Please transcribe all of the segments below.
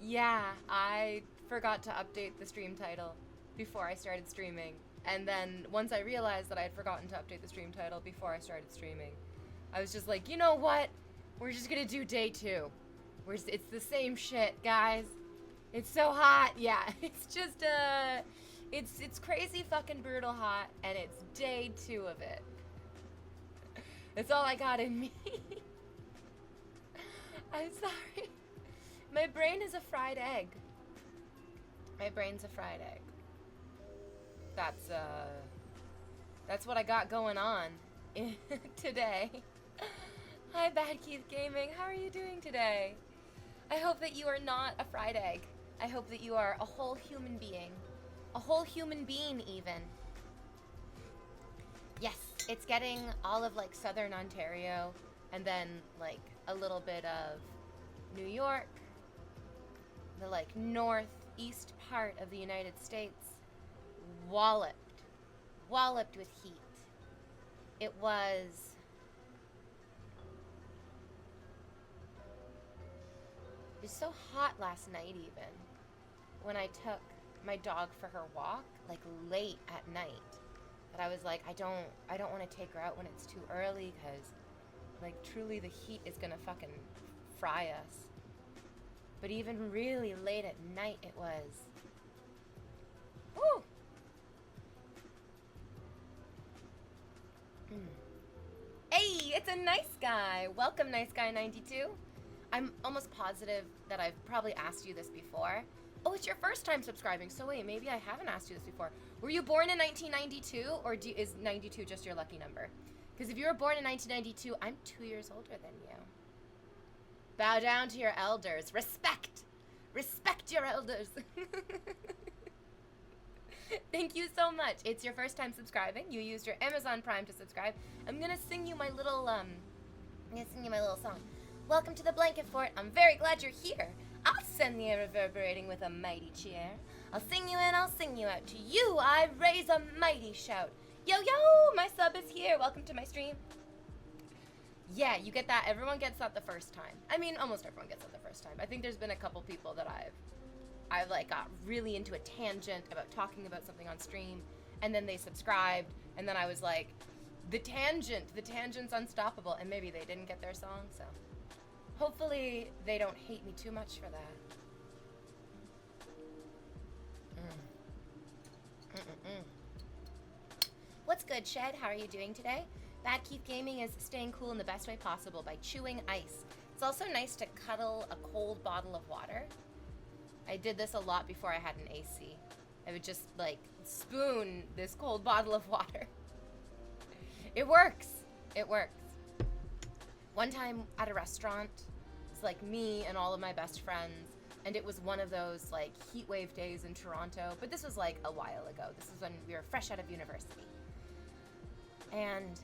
Yeah, I forgot to update the stream title before I started streaming. And then once I realized that I had forgotten to update the stream title before I started streaming, I was just like, you know what? We're just gonna do day two. It's the same shit, guys. It's so hot. Yeah, it's just it's crazy fucking brutal hot, and it's day two of it. That's all I got in me. I'm sorry. My brain is a fried egg. My brain's a fried egg. That's what I got going on today. Hi, Bad Keith Gaming. How are you doing today? I hope that you are not a fried egg. I hope that you are a whole human being. A whole human being, even. Yes, it's getting all of like southern Ontario and then like a little bit of New York, the like northeast part of the United States, walloped with heat. It was so hot last night even when I took my dog for her walk like late at night that I was like I don't want to take her out when it's too early cuz like truly the heat is going to fucking fry us. But even really late at night it was. Woo! Hey, it's a nice guy. Welcome, nice guy 92. I'm almost positive that I've probably asked you this before. Oh, it's your first time subscribing. So wait, maybe I haven't asked you this before. Were you born in 1992, or is 92 just your lucky number? Because if you were born in 1992, I'm 2 years older than you. Bow down to your elders. Respect. Respect your elders. Thank you so much. It's your first time subscribing. You used your Amazon Prime to subscribe. I'm gonna sing you my little song. Welcome to the Blanket Fort. I'm very glad you're here. I'll send the air reverberating with a mighty cheer. I'll sing you in, I'll sing you out. To you I raise a mighty shout. Yo, yo, my sub is here. Welcome to my stream. Yeah, you get that. Everyone gets that the first time. I mean, almost everyone gets that the first time. I think there's been a couple people that I've like got really into a tangent about talking about something on stream, and then they subscribed, and then I was like, the tangent's unstoppable, and maybe they didn't get their song, so hopefully they don't hate me too much for that. What's good, Shed? How are you doing today? Bad Keith Gaming is staying cool in the best way possible by chewing ice. It's also nice to cuddle a cold bottle of water. I did this a lot before I had an AC. I would just like spoon this cold bottle of water. It works. It works. One time at a restaurant, it's like me and all of my best friends, and it was one of those like heat wave days in Toronto, but this was like a while ago. This was when we were fresh out of university. And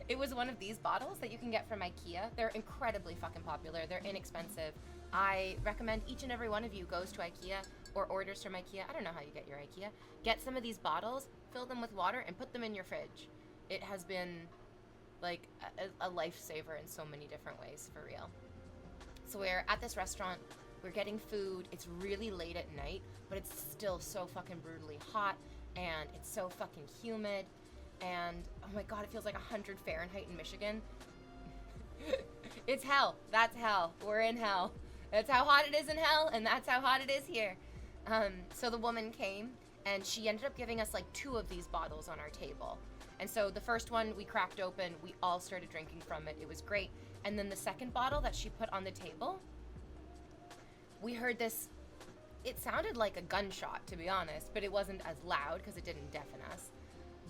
it was one of these bottles that you can get from IKEA. They're incredibly fucking popular. They're inexpensive. I recommend each and every one of you goes to IKEA or orders from IKEA. I don't know how you get your IKEA. Get some of these bottles, fill them with water, and put them in your fridge. It has been like a lifesaver in so many different ways, for real. So we're at this restaurant. We're getting food. It's really late at night, but it's still so fucking brutally hot, and it's so fucking humid. And oh my god, it feels like 100 Fahrenheit in Michigan. It's hell. That's hell. We're in hell. That's how hot it is in hell, and that's how hot it is here. So the woman came, and she ended up giving us like 2 of these bottles on our table. And so the first one we cracked open, we all started drinking from it. It was great. And then the second bottle that she put on the table, we heard this. It sounded like a gunshot, to be honest, but it wasn't as loud because it didn't deafen us.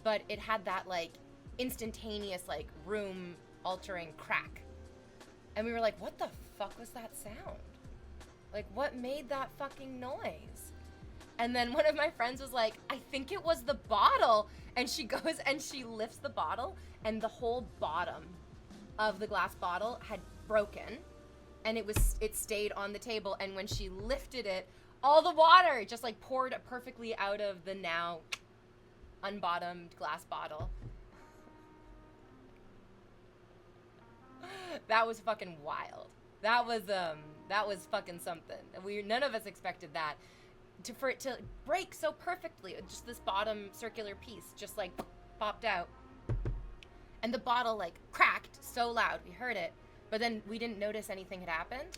But it had that like instantaneous like room altering crack. And we were like, what the fuck was that sound? Like, what made that fucking noise? And then one of my friends was like, I think it was the bottle. And she goes and she lifts the bottle, and the whole bottom of the glass bottle had broken, and it stayed on the table. And when she lifted it, all the water just like poured perfectly out of the now unbottomed glass bottle. That was fucking wild. That was fucking something. None of us expected that. For it to break so perfectly, just this bottom circular piece just like popped out. And the bottle like cracked so loud, we heard it, but then we didn't notice anything had happened.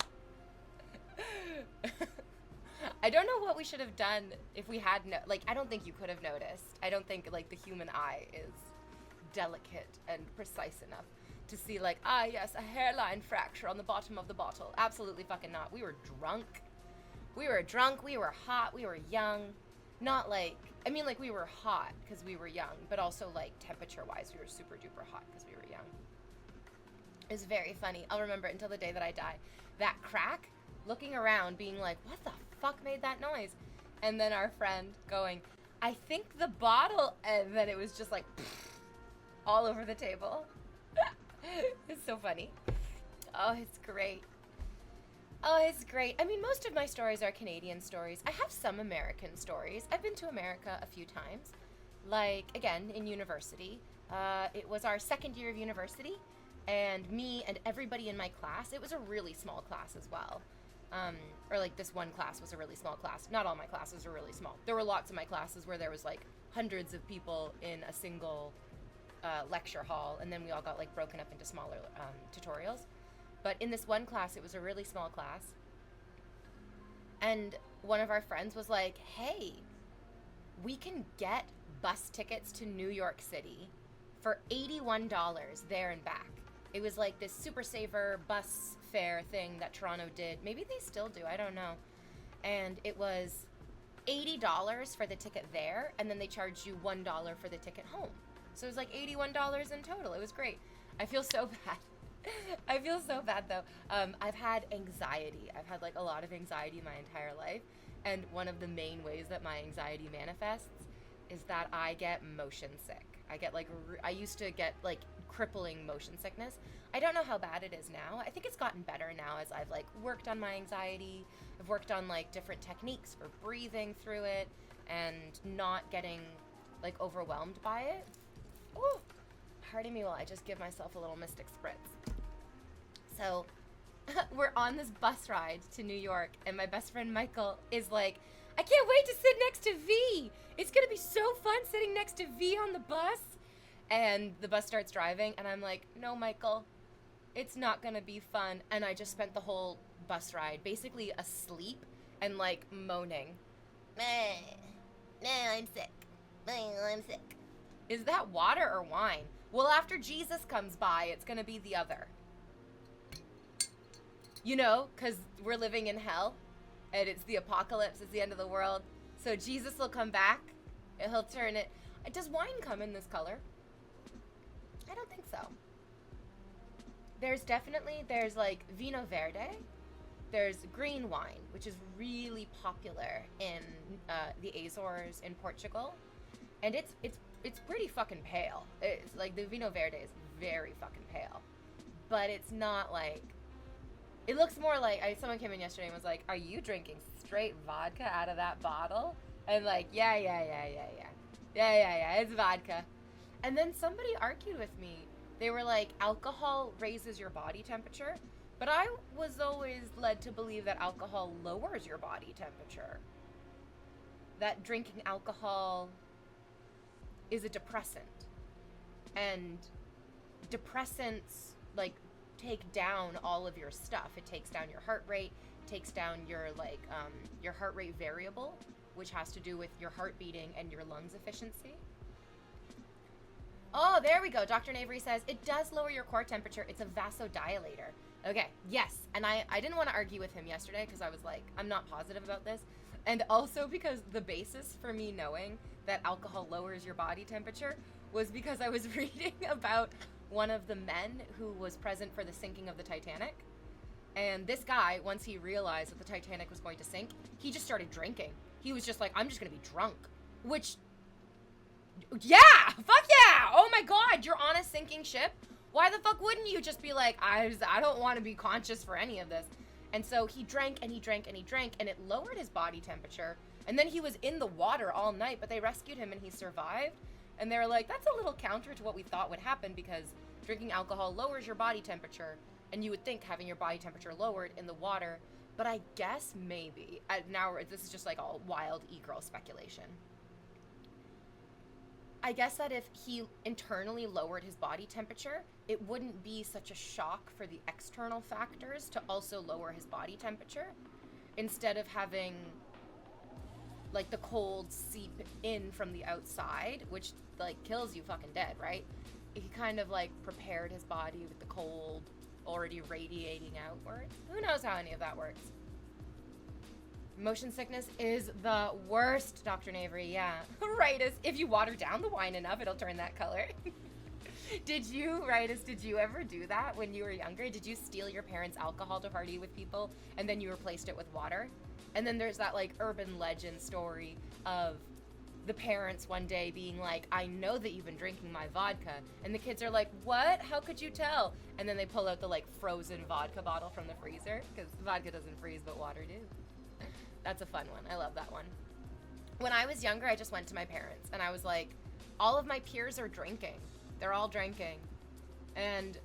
I don't know what we should have done if we had I don't think you could have noticed. I don't think like the human eye is delicate and precise enough to see like, yes, a hairline fracture on the bottom of the bottle. Absolutely fucking not. We were drunk. We were hot, we were young. Not like, I mean like we were hot because we were young, but also like temperature wise we were super duper hot because we were young. It was very funny. I'll remember it until the day that I die. That crack, looking around being like, what the fuck made that noise? And then our friend going, I think the bottle, and then it was just like all over the table. It's so funny. Oh, it's great. Oh, it's great. I mean, most of my stories are Canadian stories. I have some American stories. I've been to America a few times. Like, again, in university. It was our second year of university, and me and everybody in my class, it was a really small class as well. Or like this one class was a really small class. Not all my classes are really small. There were lots of my classes where there was like hundreds of people in a single lecture hall, and then we all got like broken up into smaller tutorials. But in this one class, it was a really small class, and one of our friends was like, hey, we can get bus tickets to New York City for $81 there and back. It was like this Super Saver bus fare thing that Toronto did. Maybe they still do, I don't know. And it was $80 for the ticket there, and then they charged you $1 for the ticket home. So it was like $81 in total. It was great. I feel so bad. I feel so bad though. I've had anxiety. I've had like a lot of anxiety my entire life. And one of the main ways that my anxiety manifests is that I get motion sick. I get like, I used to get like crippling motion sickness. I don't know how bad it is now. I think it's gotten better now as I've like worked on my anxiety. I've worked on like different techniques for breathing through it and not getting like overwhelmed by it. Ooh, pardon me while I just give myself a little Mystic Spritz. So we're on this bus ride to New York, and my best friend Michael is like, I can't wait to sit next to V. It's gonna be so fun sitting next to V on the bus. And the bus starts driving, and I'm like, no, Michael, it's not gonna be fun. And I just spent the whole bus ride basically asleep and like moaning. I'm sick. I'm sick. Is that water or wine? Well, after Jesus comes by, it's gonna be the other. You know, because we're living in hell, and it's the apocalypse, it's the end of the world. So Jesus will come back, and he'll turn it. Does wine come in this color? I don't think so. There's like Vino Verde. There's green wine, which is really popular in the Azores in Portugal. And it's pretty fucking pale. It's like the Vino Verde is very fucking pale. But it's not like, it looks more like, someone came in yesterday and was like, are you drinking straight vodka out of that bottle? And like, yeah, it's vodka. And then somebody argued with me. They were like, alcohol raises your body temperature. But I was always led to believe that alcohol lowers your body temperature. That drinking alcohol is a depressant. And depressants, like, take down all of your stuff. It takes down your heart rate, takes down your your heart rate variable, which has to do with your heart beating and your lungs efficiency. Oh, there we go. Dr. Navery says it does lower your core temperature. It's a vasodilator. Okay, yes. And I didn't want to argue with him yesterday because I was like, I'm not positive about this. And also because the basis for me knowing that alcohol lowers your body temperature was because I was reading about one of the men who was present for the sinking of the Titanic. And this guy, once he realized that the Titanic was going to sink, he just started drinking. He was just like, I'm just going to be drunk. Which, yeah, fuck yeah. Oh my God, you're on a sinking ship. Why the fuck wouldn't you just be like, I don't want to be conscious for any of this. And so he drank and he drank and he drank, and it lowered his body temperature. And then he was in the water all night, but they rescued him and he survived. And they were like, that's a little counter to what we thought would happen because drinking alcohol lowers your body temperature. And you would think having your body temperature lowered in the water, but I guess maybe. Now, this is just like all wild e-girl speculation. I guess that if he internally lowered his body temperature, it wouldn't be such a shock for the external factors to also lower his body temperature, instead of having like the cold seep in from the outside, which like kills you fucking dead, right? He kind of like prepared his body with the cold already radiating outwards. Who knows how any of that works? Motion sickness is the worst, Dr. Navery, yeah. Right, as if you water down the wine enough, it'll turn that color. Did you ever do that when you were younger? Did you steal your parents' alcohol to party with people and then you replaced it with water? And then there's that like urban legend story of the parents one day being like, I know that you've been drinking my vodka. And the kids are like, what? How could you tell? And then they pull out the like frozen vodka bottle from the freezer, because vodka doesn't freeze, but water do. That's a fun one. I love that one. When I was younger, I just went to my parents and I was like, all of my peers are drinking. They're all drinking. And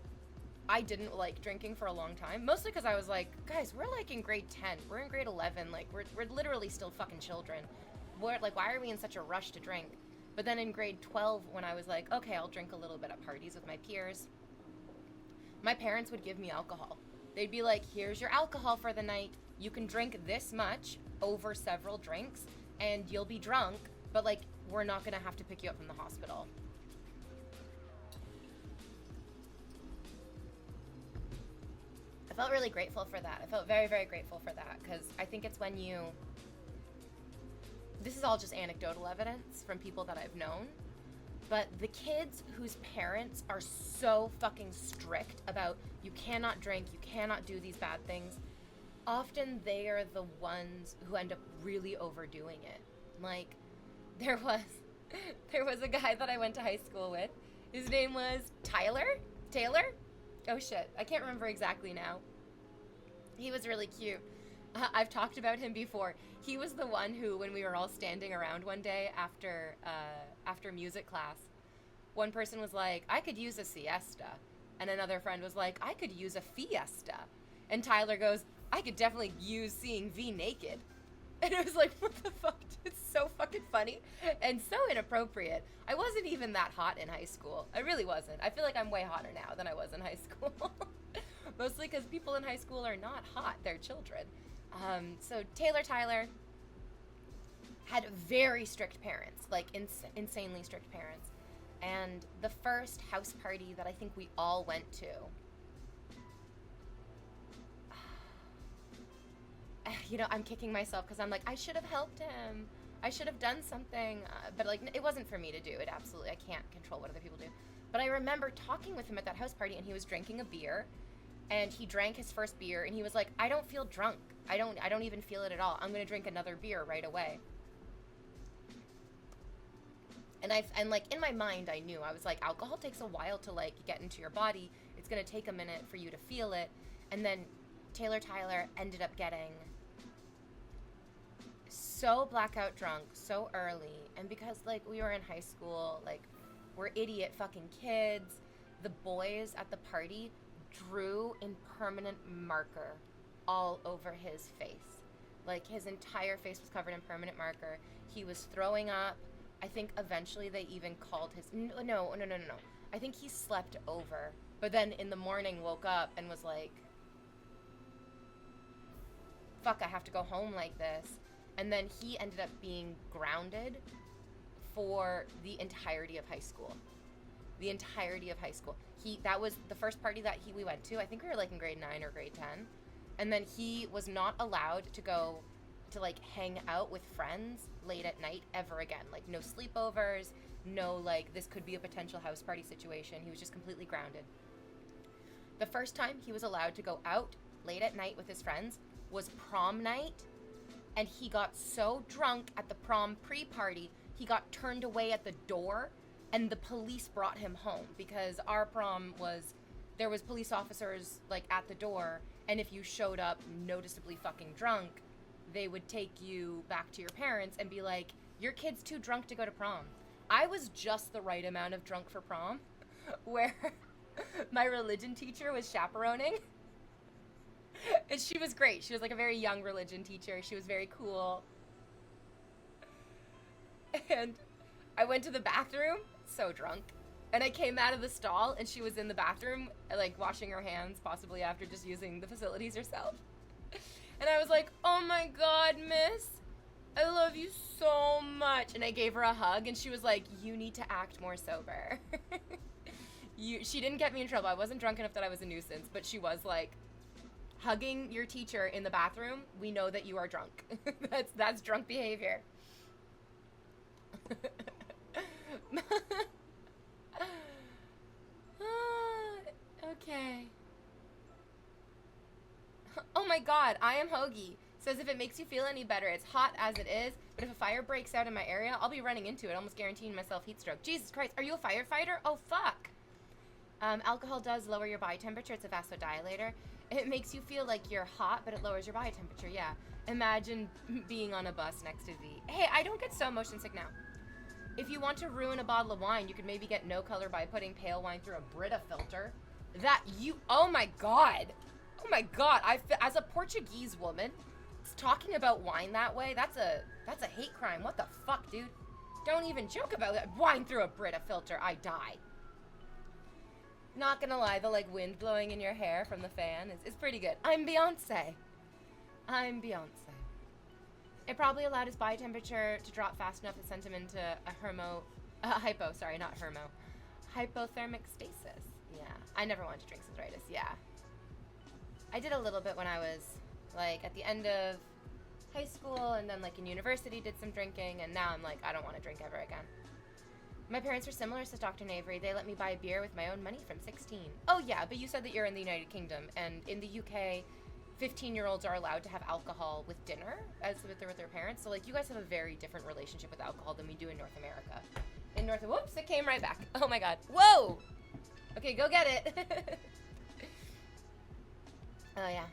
I didn't like drinking for a long time, mostly because I was like, guys, we're like in grade 10. We're in grade 11. Like, we're literally still fucking children. Like, why are we in such a rush to drink? But then in grade 12, when I was like, okay, I'll drink a little bit at parties with my peers, my parents would give me alcohol. They'd be like, here's your alcohol for the night. You can drink this much over several drinks and you'll be drunk, but like, we're not gonna have to pick you up from the hospital. I felt really grateful for that. I felt very, very grateful for that, because I think it's when you, this is all just anecdotal evidence from people that I've known, but the kids whose parents are so fucking strict about you cannot drink, you cannot do these bad things, often they are the ones who end up really overdoing it. Like, there was a guy that I went to high school with. His name was Taylor? Oh shit, I can't remember exactly now. He was really cute. I've talked about him before. He was the one who, when we were all standing around one day after music class, one person was like, I could use a siesta. And another friend was like, I could use a fiesta. And Tyler goes, I could definitely use seeing V naked. And it was like, what the fuck? It's so fucking funny and so inappropriate. I wasn't even that hot in high school. I really wasn't. I feel like I'm way hotter now than I was in high school. Mostly because people in high school are not hot. They're children. So Tyler had very strict parents, like insanely strict parents. And the first house party that I think we all went to, you know, I'm kicking myself because I'm like, I should have helped him. I should have done something. But like, it wasn't for me to do it. Absolutely. I can't control what other people do. But I remember talking with him at that house party, and he was drinking a beer, and he drank his first beer, and he was like, I don't feel drunk. I don't even feel it at all. I'm going to drink another beer right away. And like in my mind, I knew. I was like, alcohol takes a while to like get into your body. It's going to take a minute for you to feel it. And then Tyler ended up getting so blackout drunk so early. And because like we were in high school, like we're idiot fucking kids, the boys at the party drew in permanent marker all over his face. Like his entire face was covered in permanent marker. He was throwing up. I think eventually they even called his, no. I think he slept over, but then in the morning woke up and was like, fuck, I have to go home like this. And then he ended up being grounded for the entirety of high school. The entirety of high school. That was the first party that we went to. I think we were like in grade 9 or grade 10. And then he was not allowed to go to like hang out with friends late at night ever again. Like no sleepovers, no like this could be a potential house party situation. He was just completely grounded. The first time he was allowed to go out late at night with his friends was prom night, and he got so drunk at the prom pre-party, he got turned away at the door, and the police brought him home because our prom there was police officers like at the door, and if you showed up noticeably fucking drunk, they would take you back to your parents and be like, your kid's too drunk to go to prom. I was just the right amount of drunk for prom, where my religion teacher was chaperoning, And she was great. She was like a very young religion teacher. She was very cool. And I went to the bathroom, so drunk. And I came out of the stall, and she was in the bathroom, like, washing her hands, possibly after just using the facilities herself. And I was like, oh my God, miss, I love you so much. And I gave her a hug, and she was like, you need to act more sober. She didn't get me in trouble. I wasn't drunk enough that I was a nuisance, but she was like, hugging your teacher in the bathroom, we know that you are drunk. That's drunk behavior. Okay. Oh my God, I am Hoagie. Says if it makes you feel any better, it's hot as it is, but if a fire breaks out in my area, I'll be running into it, almost guaranteeing myself heat stroke. Jesus Christ, are you a firefighter? Oh, fuck. Alcohol does lower your body temperature. It's a vasodilator. It makes you feel like you're hot, but it lowers your body temperature, yeah. Imagine being on a bus next to V. Hey, I don't get so motion sick now. If you want to ruin a bottle of wine, you could maybe get no color by putting pale wine through a Brita filter. Oh my God. Oh my God. As a Portuguese woman, talking about wine that way, that's a hate crime. What the fuck, dude? Don't even joke about that. Wine through a Brita filter. I die. Not gonna lie, the like wind blowing in your hair from the fan is pretty good. I'm Beyonce. It probably allowed his body temperature to drop fast enough to send him into hypothermic stasis. Yeah, I never wanted to drink since Ritus, yeah. I did a little bit when I was, like, at the end of high school, and then, like, in university did some drinking, and now I'm like, I don't want to drink ever again. My parents were similar, says Dr. Navery. They let me buy beer with my own money from 16. Oh, yeah, but you said that you're in the United Kingdom, and in the UK, 15-year-olds are allowed to have alcohol with dinner as with their parents. So, like, you guys have a very different relationship with alcohol than we do in North America. Whoops, it came right back. Oh, my God. Whoa! Okay, go get it. Oh, yeah.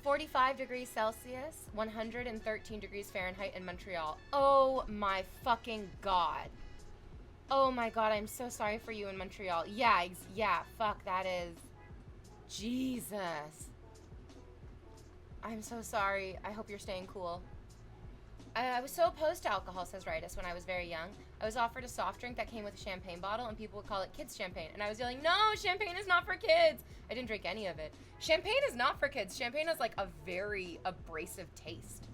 45 degrees Celsius, 113 degrees Fahrenheit in Montreal. Oh, my fucking God. Oh, my God, I'm so sorry for you in Montreal. Yeah, fuck, that is... Jesus. I'm so sorry. I hope you're staying cool. I was so opposed to alcohol, says Ritus, when I was very young. I was offered a soft drink that came with a champagne bottle, and people would call it kids' champagne. And I was yelling, no, champagne is not for kids. I didn't drink any of it. Champagne is not for kids. Champagne has, like, a very abrasive taste.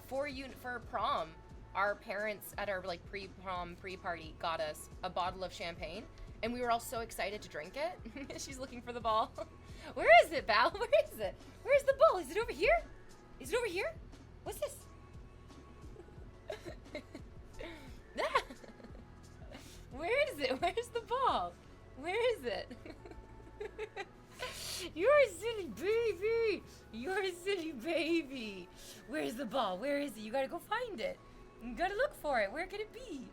For prom, our parents at our, like, pre-prom, pre-party got us a bottle of champagne, and we were all so excited to drink it. She's looking for the ball. Where is it, Val? Where is it? Where's the ball? Is it over here? Is it over here? What's this? Where is it? Where's the ball? Where is it? You're a silly baby. You're a silly baby. Where's the ball? Where is it? You gotta go find it. You gotta look for it. Where could it be?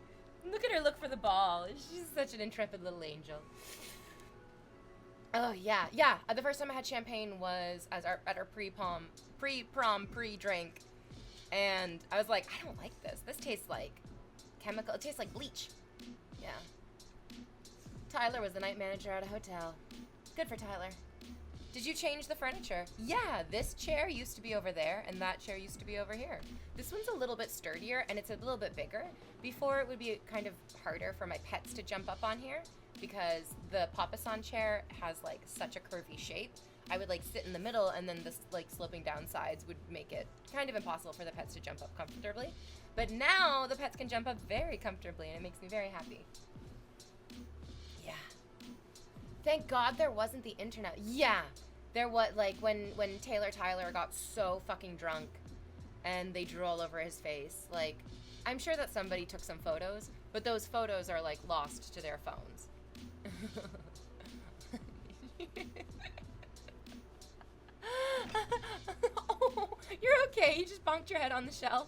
Look at her look for the ball. She's such an intrepid little angel. Oh, yeah. Yeah, the first time I had champagne was at our pre-prom, pre-drink. And I was like, I don't like this. This tastes like chemical. It tastes like bleach. Yeah. Tyler was the night manager at a hotel. Good for Tyler. Did you change the furniture? Yeah, this chair used to be over there, and that chair used to be over here. This one's a little bit sturdier, and it's a little bit bigger. Before, it would be kind of harder for my pets to jump up on here, because the Papasan chair has, like, such a curvy shape. I would, like, sit in the middle, and then this, like, sloping down sides would make it kind of impossible for the pets to jump up comfortably. But now, the pets can jump up very comfortably, and it makes me very happy. Yeah. Thank God there wasn't the internet. Yeah. There was, like, when Tyler got so fucking drunk, and they drew all over his face, like, I'm sure that somebody took some photos, but those photos are, like, lost to their phones. Oh, you're okay. You just bonked your head on the shelf.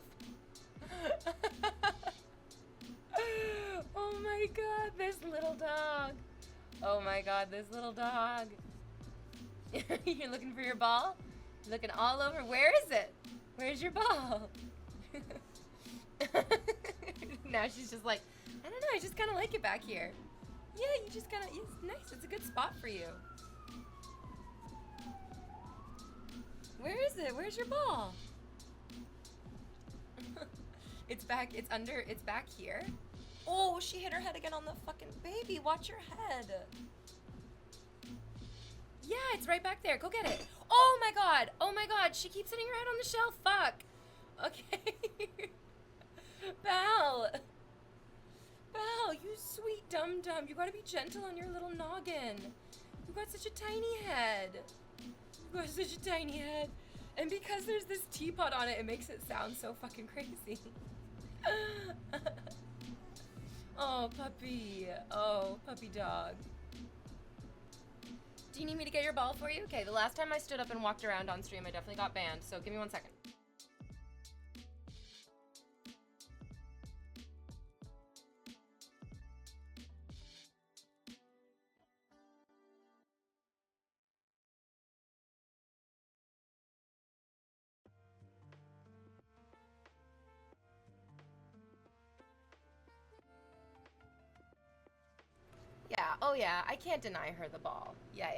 Oh my God, this little dog. Oh my God, this little dog. You're looking for your ball? You're looking all over. Where is it? Where's your ball? Now she's just like, I don't know, I just kind of like it back here. Yeah, you just kind of, it's nice. It's a good spot for you. it? Where's your ball? It's back, it's back here. Oh, she hit her head again on the fucking baby. Watch your head. Yeah, it's right back there. Go get it. Oh my god. Oh my god. She keeps hitting her head on the shelf. Fuck. Okay. Val. Val, you sweet dum-dum. You gotta be gentle on your little noggin. You got such a tiny head. You got such a tiny head. And because there's this teapot on it, it makes it sound so fucking crazy. Oh, puppy. Oh, puppy dog. Do you need me to get your ball for you? Okay, the last time I stood up and walked around on stream, I definitely got banned, so give me 1 second. Yeah, oh yeah, I can't deny her the ball. Yeah.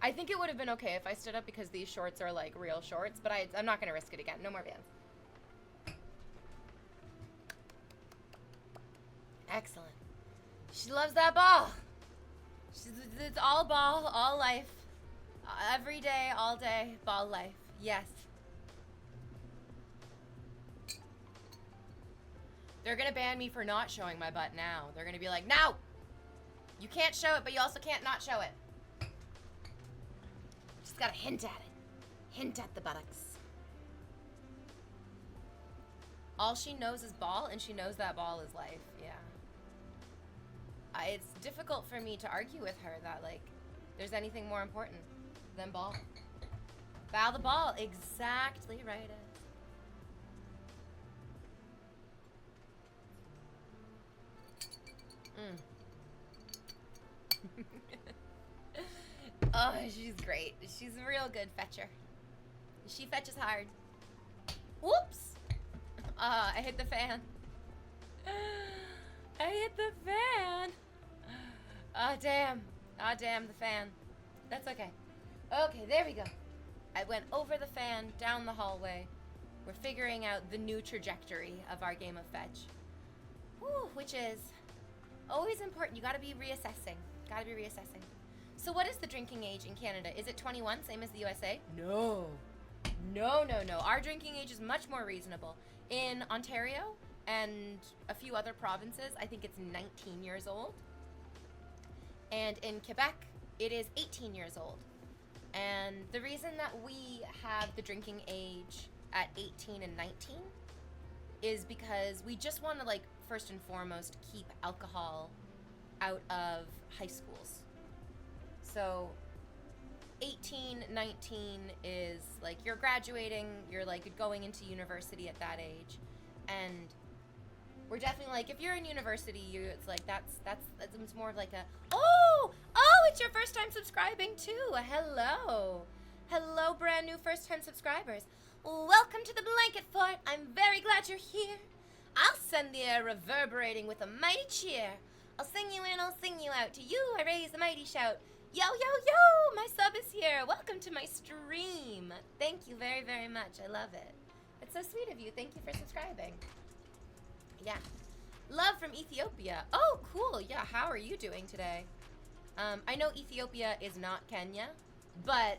I think it would have been okay if I stood up because these shorts are like real shorts, but I'm not gonna risk it again. No more bans. Excellent. She loves that ball. It's all ball, all life. Every day, all day, ball life. Yes. They're gonna ban me for not showing my butt now. They're gonna be like, no! You can't show it, but you also can't not show it. Just gotta hint at it. Hint at the buttocks. All she knows is ball, and she knows that ball is life. Yeah. It's difficult for me to argue with her that, like, there's anything more important than ball. Foul the ball. Exactly right. Oh, she's great. She's a real good fetcher. She fetches hard. Whoops! I hit the fan. I hit the fan. Damn. Damn, the fan. That's okay. Okay, there we go. I went over the fan, down the hallway. We're figuring out the new trajectory of our game of fetch. Woo, which is always important. You gotta be reassessing. Gotta be reassessing. So what is the drinking age in Canada? Is it 21, same as the USA? No. No. Our drinking age is much more reasonable. In Ontario and a few other provinces, I think it's 19 years old. And in Quebec, it is 18 years old. And the reason that we have the drinking age at 18 and 19 is because we just want to, like, first and foremost, keep alcohol out of high schools. So 18, 19 is like you're graduating, you're like going into university at that age. And we're definitely like, if you're in university, it's like that's it's more of like a, oh, it's your first time subscribing too. Hello, brand new first time subscribers. Welcome to the Blanket Fort. I'm very glad you're here. I'll send the air reverberating with a mighty cheer. I'll sing you in, I'll sing you out. To you I raise a mighty shout. Yo, my sub is here. Welcome to my stream. Thank you very, very much. I love it. It's so sweet of you. Thank you for subscribing. Yeah. Love from Ethiopia. Oh, cool. Yeah, how are you doing today? I know Ethiopia is not Kenya, but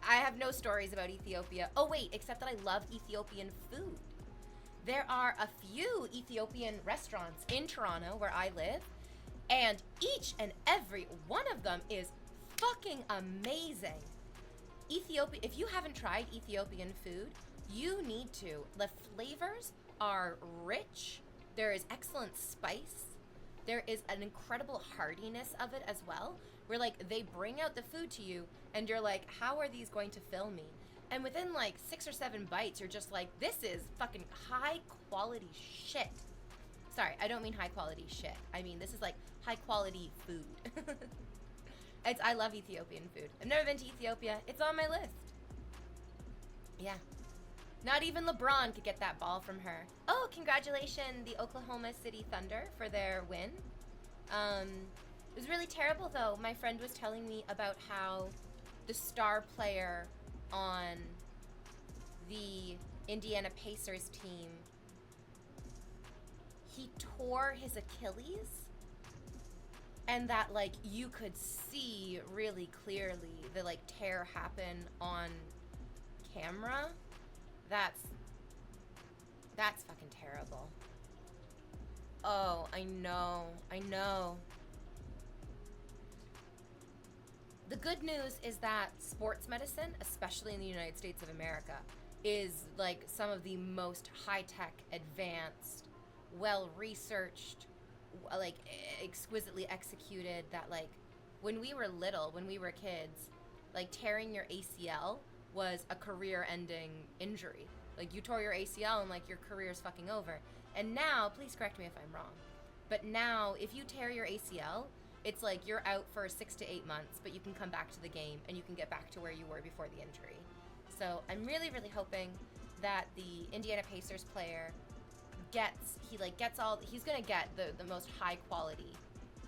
I have no stories about Ethiopia. Oh, wait, except that I love Ethiopian food. There are a few Ethiopian restaurants in Toronto where I live, and each and every one of them is fucking amazing. Ethiopia, if you haven't tried Ethiopian food, you need to. The flavors are rich. There is excellent spice. There is an incredible heartiness of it as well, where like they bring out the food to you and you're like, how are these going to fill me? And within like 6 or 7 bites, you're just like, this is fucking high quality shit. Sorry, I don't mean high quality shit. I mean, this is like high quality food. I love Ethiopian food. I've never been to Ethiopia. It's on my list. Yeah. Not even LeBron could get that ball from her. Oh, congratulations, the Oklahoma City Thunder for their win. It was really terrible, though. My friend was telling me about how the star player on the Indiana Pacers team, he tore his Achilles, and that, like, you could see really clearly the, like, tear happen on camera. That's fucking terrible. Oh, I know. The good news is that sports medicine, especially in the United States of America, is like some of the most high-tech, advanced, well-researched, like exquisitely executed, that like when we were little, when we were kids, like tearing your ACL was a career-ending injury. Like you tore your ACL and like your career's fucking over. And now, please correct me if I'm wrong, but now if you tear your ACL, it's like you're out for 6 to 8 months, but you can come back to the game and you can get back to where you were before the injury. So I'm really, really hoping that the Indiana Pacers player he's gonna get the most high quality,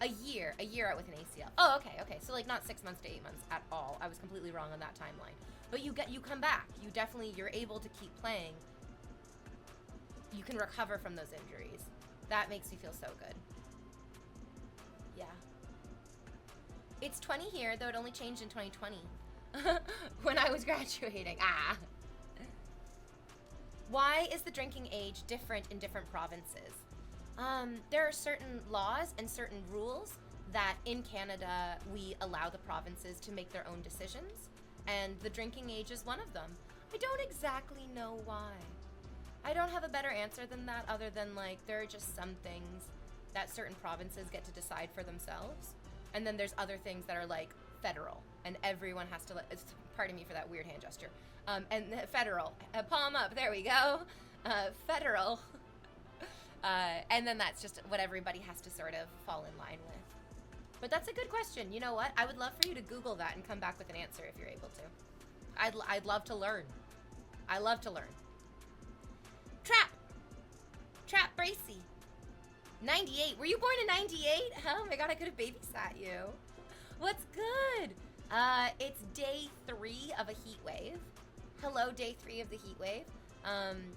a year out with an ACL. Oh, okay. So like not 6 months to 8 months at all. I was completely wrong on that timeline. But you come back. You're able to keep playing. You can recover from those injuries. That makes me feel so good. Yeah. It's 20 here, though it only changed in 2020. When I was graduating. Why is the drinking age different in different provinces? There are certain laws and certain rules that in Canada we allow the provinces to make their own decisions, and the drinking age is one of them. I don't exactly know why. I don't have a better answer than that, other than like there are just some things that certain provinces get to decide for themselves, and then there's other things that are like federal, and everyone has to pardon me for that weird hand gesture. And federal, palm up, there we go. Federal. And then that's just what everybody has to sort of fall in line with. But that's a good question. You know what? I would love for you to Google that and come back with an answer if you're able to. I'd love to learn. I love to learn. Trap Bracy. 98. Were you born in 98? Oh my god, I could have babysat you. What's good? It's day 3 of a heat wave. Hello, day 3 of the heat wave.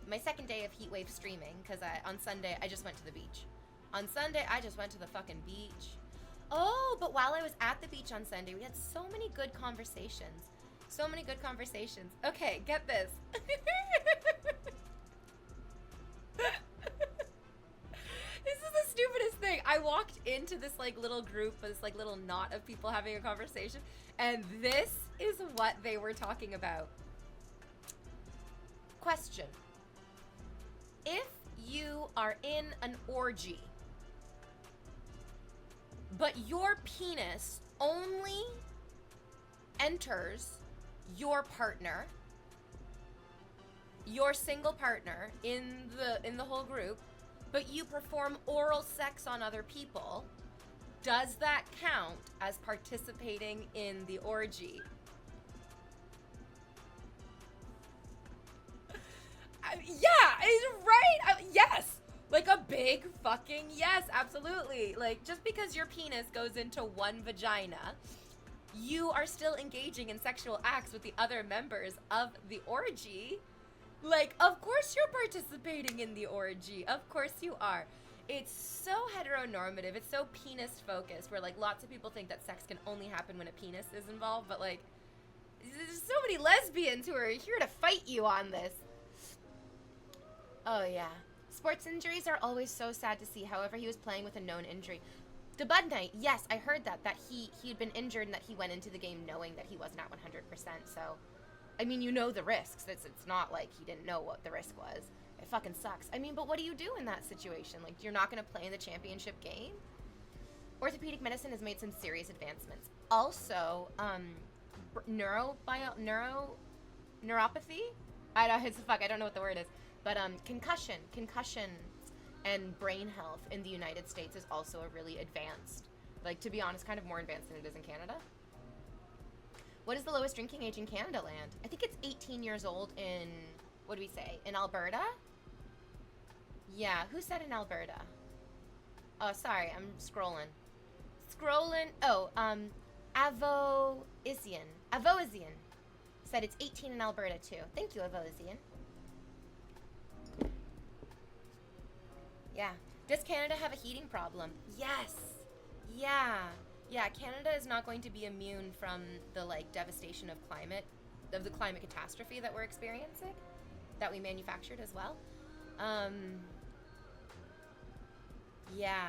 My second day of heat wave streaming, because on Sunday I just went to the beach. On Sunday I just went to the fucking beach. Oh, but while I was at the beach on Sunday, we had so many good conversations. Okay, get this. This is the stupidest thing. I walked into this like little group, this like little knot of people having a conversation, and this is what they were talking about. Question. If you are in an orgy, but your penis only enters your partner, your single partner in the whole group, but you perform oral sex on other people, does that count as participating in the orgy? Right? Yes! Like a big fucking yes, absolutely. Like, just because your penis goes into one vagina, you are still engaging in sexual acts with the other members of the orgy. Like, of course you're participating in the orgy. Of course you are. It's so heteronormative. It's so penis-focused, where, like, lots of people think that sex can only happen when a penis is involved, but, like, there's so many lesbians who are here to fight you on this. Oh, yeah. Sports injuries are always so sad to see. However, he was playing with a known injury. The Bud Knight, yes, I heard that he'd been injured and that he went into the game knowing that he wasn't at 100%, so... I mean, you know the risks. It's not like he didn't know what the risk was. It fucking sucks. I mean, but what do you do in that situation? Like, you're not going to play in the championship game? Orthopedic medicine has made some serious advancements. Also, neuropathy? I don't know what the word is. But concussion and brain health in the United States is also a really advanced, like, to be honest, kind of more advanced than it is in Canada. What is the lowest drinking age in Canada land? I think it's 18 years old in, what do we say, in Alberta? Yeah, who said in Alberta? Oh, sorry, I'm scrolling. Oh, Avoisian. Said it's 18 in Alberta too. Thank you, Evosian. Yeah. Does Canada have a heating problem? Yes. Yeah. Yeah, Canada is not going to be immune from the like devastation of the climate catastrophe that we're experiencing, that we manufactured as well. Yeah.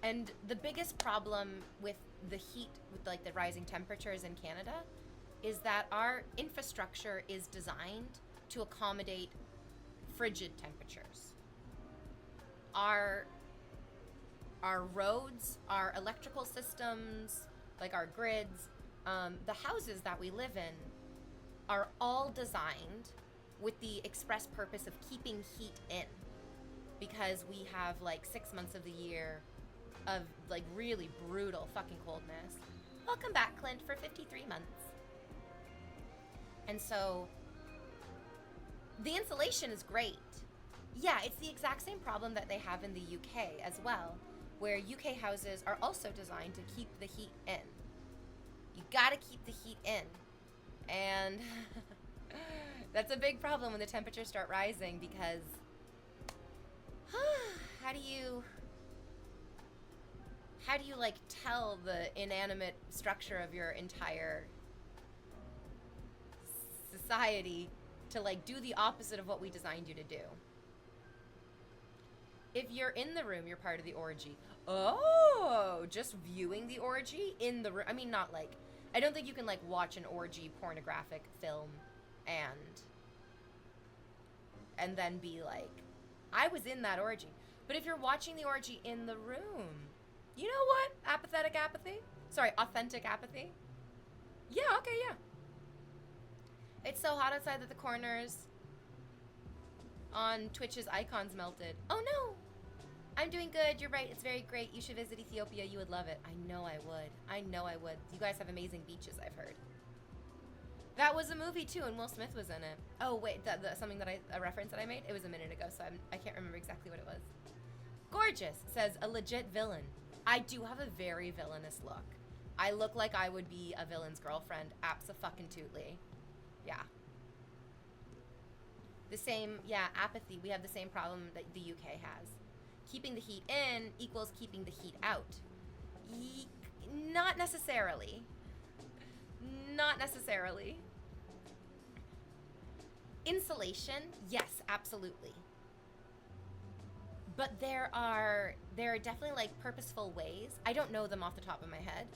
And the biggest problem with the heat, with like the rising temperatures in Canada, is that our infrastructure is designed to accommodate frigid temperatures. Our roads, our electrical systems, like our grids, the houses that we live in are all designed with the express purpose of keeping heat in, because we have like 6 months of the year of like really brutal fucking coldness. Welcome back, Clint, for 53 months. And so the insulation is great. Yeah, it's the exact same problem that they have in the UK as well, where UK houses are also designed to keep the heat in. You gotta keep the heat in. And that's a big problem when the temperatures start rising, because how do you like tell the inanimate structure of your entire society to like do the opposite of what we designed you to do? If you're in the room, you're part of the orgy. Oh, just viewing the orgy in the room. I mean, not like, I don't think you can like watch an orgy pornographic film and then be like, I was in that orgy. But if you're watching the orgy in the room, you know what? Apathetic apathy? Sorry, authentic apathy? Yeah, okay, yeah. It's so hot outside that the corners on Twitch's icons melted. Oh no! I'm doing good. You're right. It's very great. You should visit Ethiopia. You would love it. I know I would. I know I would. You guys have amazing beaches, I've heard. That was a movie too, and Will Smith was in it. Oh wait, something that a reference that I made? It was a minute ago, so I can't remember exactly what it was. Gorgeous says a legit villain. I do have a very villainous look. I look like I would be a villain's girlfriend. Abso-fucking-tootly. Yeah. The same, yeah, apathy. We have the same problem that the UK has. Keeping the heat in equals keeping the heat out. Not necessarily. Not necessarily. Insulation, yes, absolutely. But there are definitely like purposeful ways. I don't know them off the top of my head,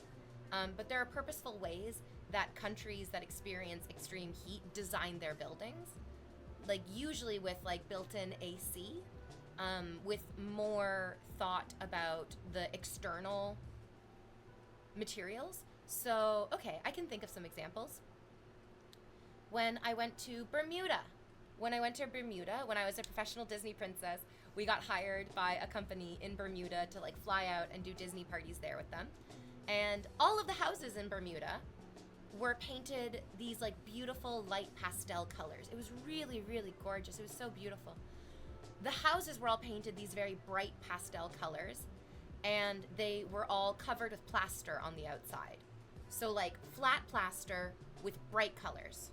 but there are purposeful ways that countries that experience extreme heat design their buildings, like usually with like built-in AC, with more thought about the external materials. So, okay, I can think of some examples. When I went to Bermuda, when I was a professional Disney princess, we got hired by a company in Bermuda to like fly out and do Disney parties there with them. And all of the houses in Bermuda were painted these like beautiful light pastel colors. It was really, really gorgeous. It was so beautiful. The houses were all painted these very bright pastel colors, and they were all covered with plaster on the outside. So like flat plaster with bright colors.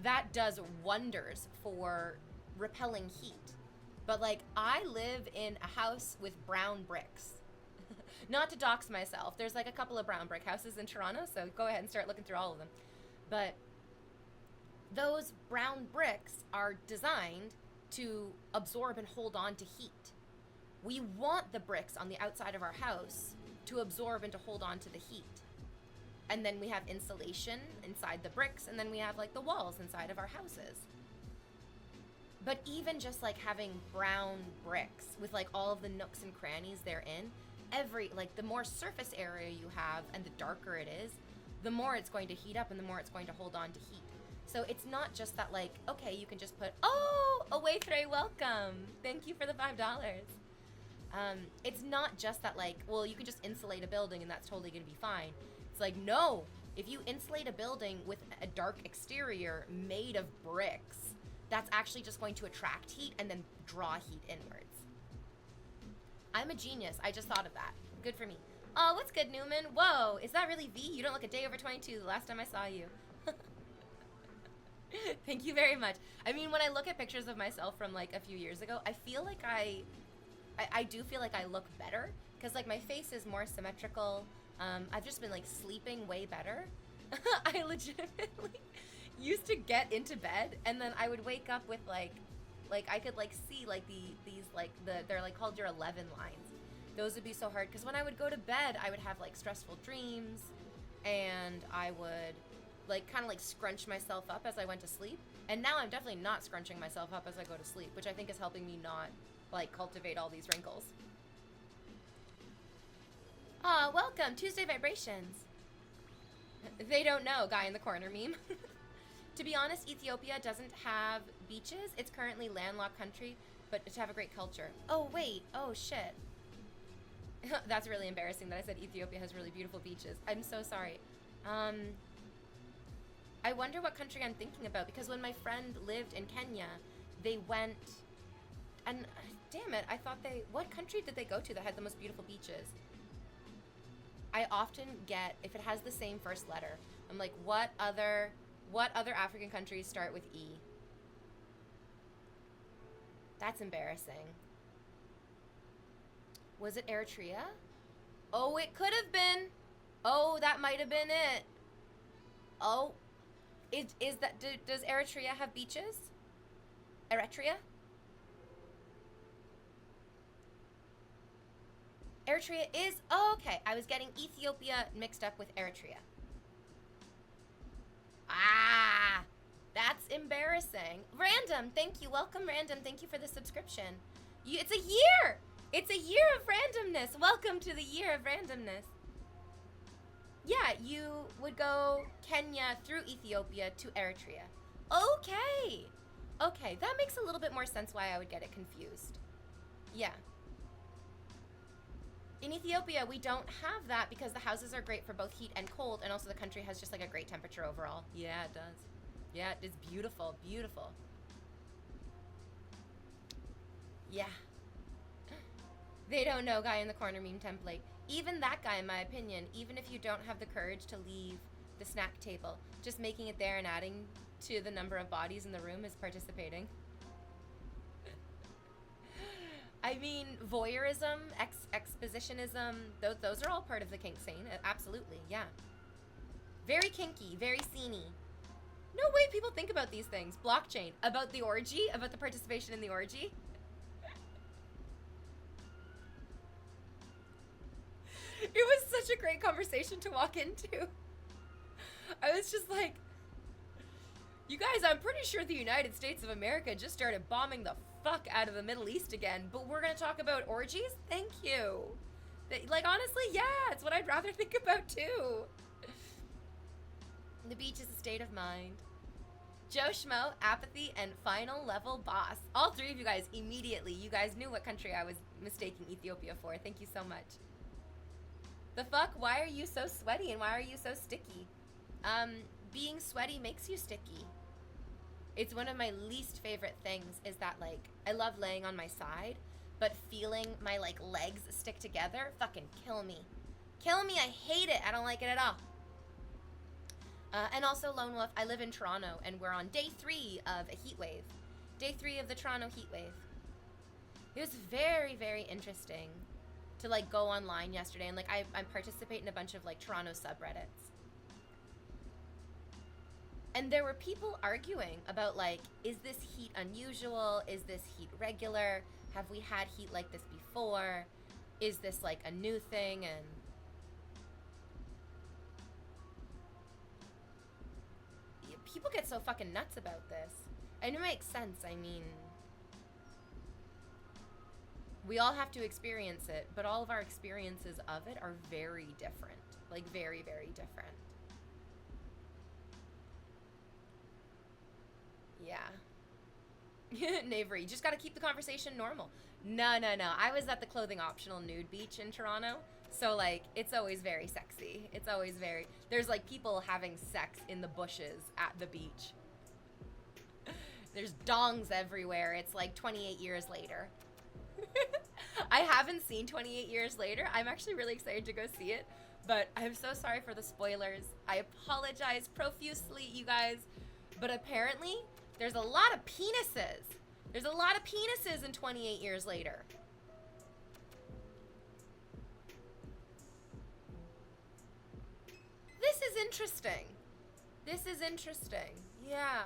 That does wonders for repelling heat. But like, I live in a house with brown bricks. Not to dox myself. There's like a couple of brown brick houses in Toronto, so go ahead and start looking through all of them. But those brown bricks are designed to absorb and hold on to heat. We want the bricks on the outside of our house to absorb and to hold on to the heat. And then we have insulation inside the bricks, and then we have like the walls inside of our houses. But even just like having brown bricks with like all of the nooks and crannies therein, the more surface area you have and the darker it is, the more it's going to heat up and the more it's going to hold on to heat. So it's not just that like, okay, you can just put, oh, Away Thray, welcome. Thank you for the $5. It's not just that like, well, you can just insulate a building and that's totally gonna be fine. It's like, no, if you insulate a building with a dark exterior made of bricks, that's actually just going to attract heat and then draw heat inwards. I'm a genius. I just thought of that. Good for me. Oh, what's good, Newman? Whoa, is that really V? You don't look a day over 22 the last time I saw you. Thank you very much. I mean, when I look at pictures of myself from like a few years ago, I feel like I do feel like I look better because like my face is more symmetrical. I've just been like sleeping way better. I legitimately used to get into bed and then I would wake up with like I could like see like these like they're like called your 11 lines. Those would be so hard because when I would go to bed, I would have like stressful dreams and I would like kind of like scrunch myself up as I went to sleep. And now I'm definitely not scrunching myself up as I go to sleep, which I think is helping me not like cultivate all these wrinkles. Aw, welcome, Tuesday Vibrations. They don't know, guy in the corner meme. To be honest, Ethiopia doesn't have beaches. It's currently landlocked country, but to have a great culture. Oh, wait. Oh, shit. That's really embarrassing that I said Ethiopia has really beautiful beaches. I'm so sorry. I wonder what country I'm thinking about, because when my friend lived in Kenya, they went, and damn it, I thought what country did they go to that had the most beautiful beaches? I often get, if it has the same first letter, I'm like, what other African countries start with E? That's embarrassing. Was it Eritrea? Oh, it could have been. Oh, that might have been it. Oh, does Eritrea have beaches? Eritrea? Eritrea is, oh, okay. I was getting Ethiopia mixed up with Eritrea. Ah, that's embarrassing. Random, thank you. Welcome, Random. Thank you for the subscription. It's a year. It's a year of randomness. Welcome to the year of randomness. Yeah, you would go Kenya through Ethiopia to Eritrea. Okay. Okay, that makes a little bit more sense why I would get it confused. Yeah. In Ethiopia, we don't have that because the houses are great for both heat and cold, and also the country has just like a great temperature overall. Yeah, it does. Yeah, it's beautiful, beautiful. Yeah. They don't know, guy in the corner meme template. Even that guy, in my opinion, even if you don't have the courage to leave the snack table, just making it there and adding to the number of bodies in the room is participating. I mean, voyeurism, expositionism, those are all part of the kink scene. Absolutely, yeah. Very kinky, very sceney. No way people think about these things. Blockchain, about the orgy, about the participation in the orgy. It was such a great conversation to walk into. I was just like, you guys, I'm pretty sure the United States of America just started bombing the fuck out of the Middle East again, but we're gonna talk about orgies? Thank you. Like, honestly, yeah, it's what I'd rather think about too. The beach is a state of mind. Joe Schmo, Apathy, and Final Level Boss. All three of you guys immediately. You guys knew what country I was mistaking Ethiopia for. Thank you so much. The fuck? Why are you so sweaty and why are you so sticky? Being sweaty makes you sticky. It's one of my least favorite things is that, like, I love laying on my side, but feeling my, like, legs stick together, fucking kill me. Kill me, I hate it. I don't like it at all. And also, Lone Wolf, I live in Toronto, and we're on day 3 of a heat wave. Day 3 of the Toronto heat wave. It was very, very interesting to, like, go online yesterday, and, like, I participate in a bunch of, like, Toronto subreddits. And there were people arguing about, like, is this heat unusual? Is this heat regular? Have we had heat like this before? Is this, like, a new thing? And people get so fucking nuts about this. And it makes sense. I mean, we all have to experience it, but all of our experiences of it are very different. Like, very, very different. Yeah. Knavery, you just gotta keep the conversation normal. No. I was at the clothing optional nude beach in Toronto. So, like, it's always very sexy. It's always very, there's, like, people having sex in the bushes at the beach. There's dongs everywhere. It's, like, 28 years later. I haven't seen 28 Years Later. I'm actually really excited to go see it, but I'm so sorry for the spoilers. I apologize profusely, you guys. But apparently, there's a lot of penises. There's a lot of penises in 28 Years Later. This is interesting. This is interesting. Yeah.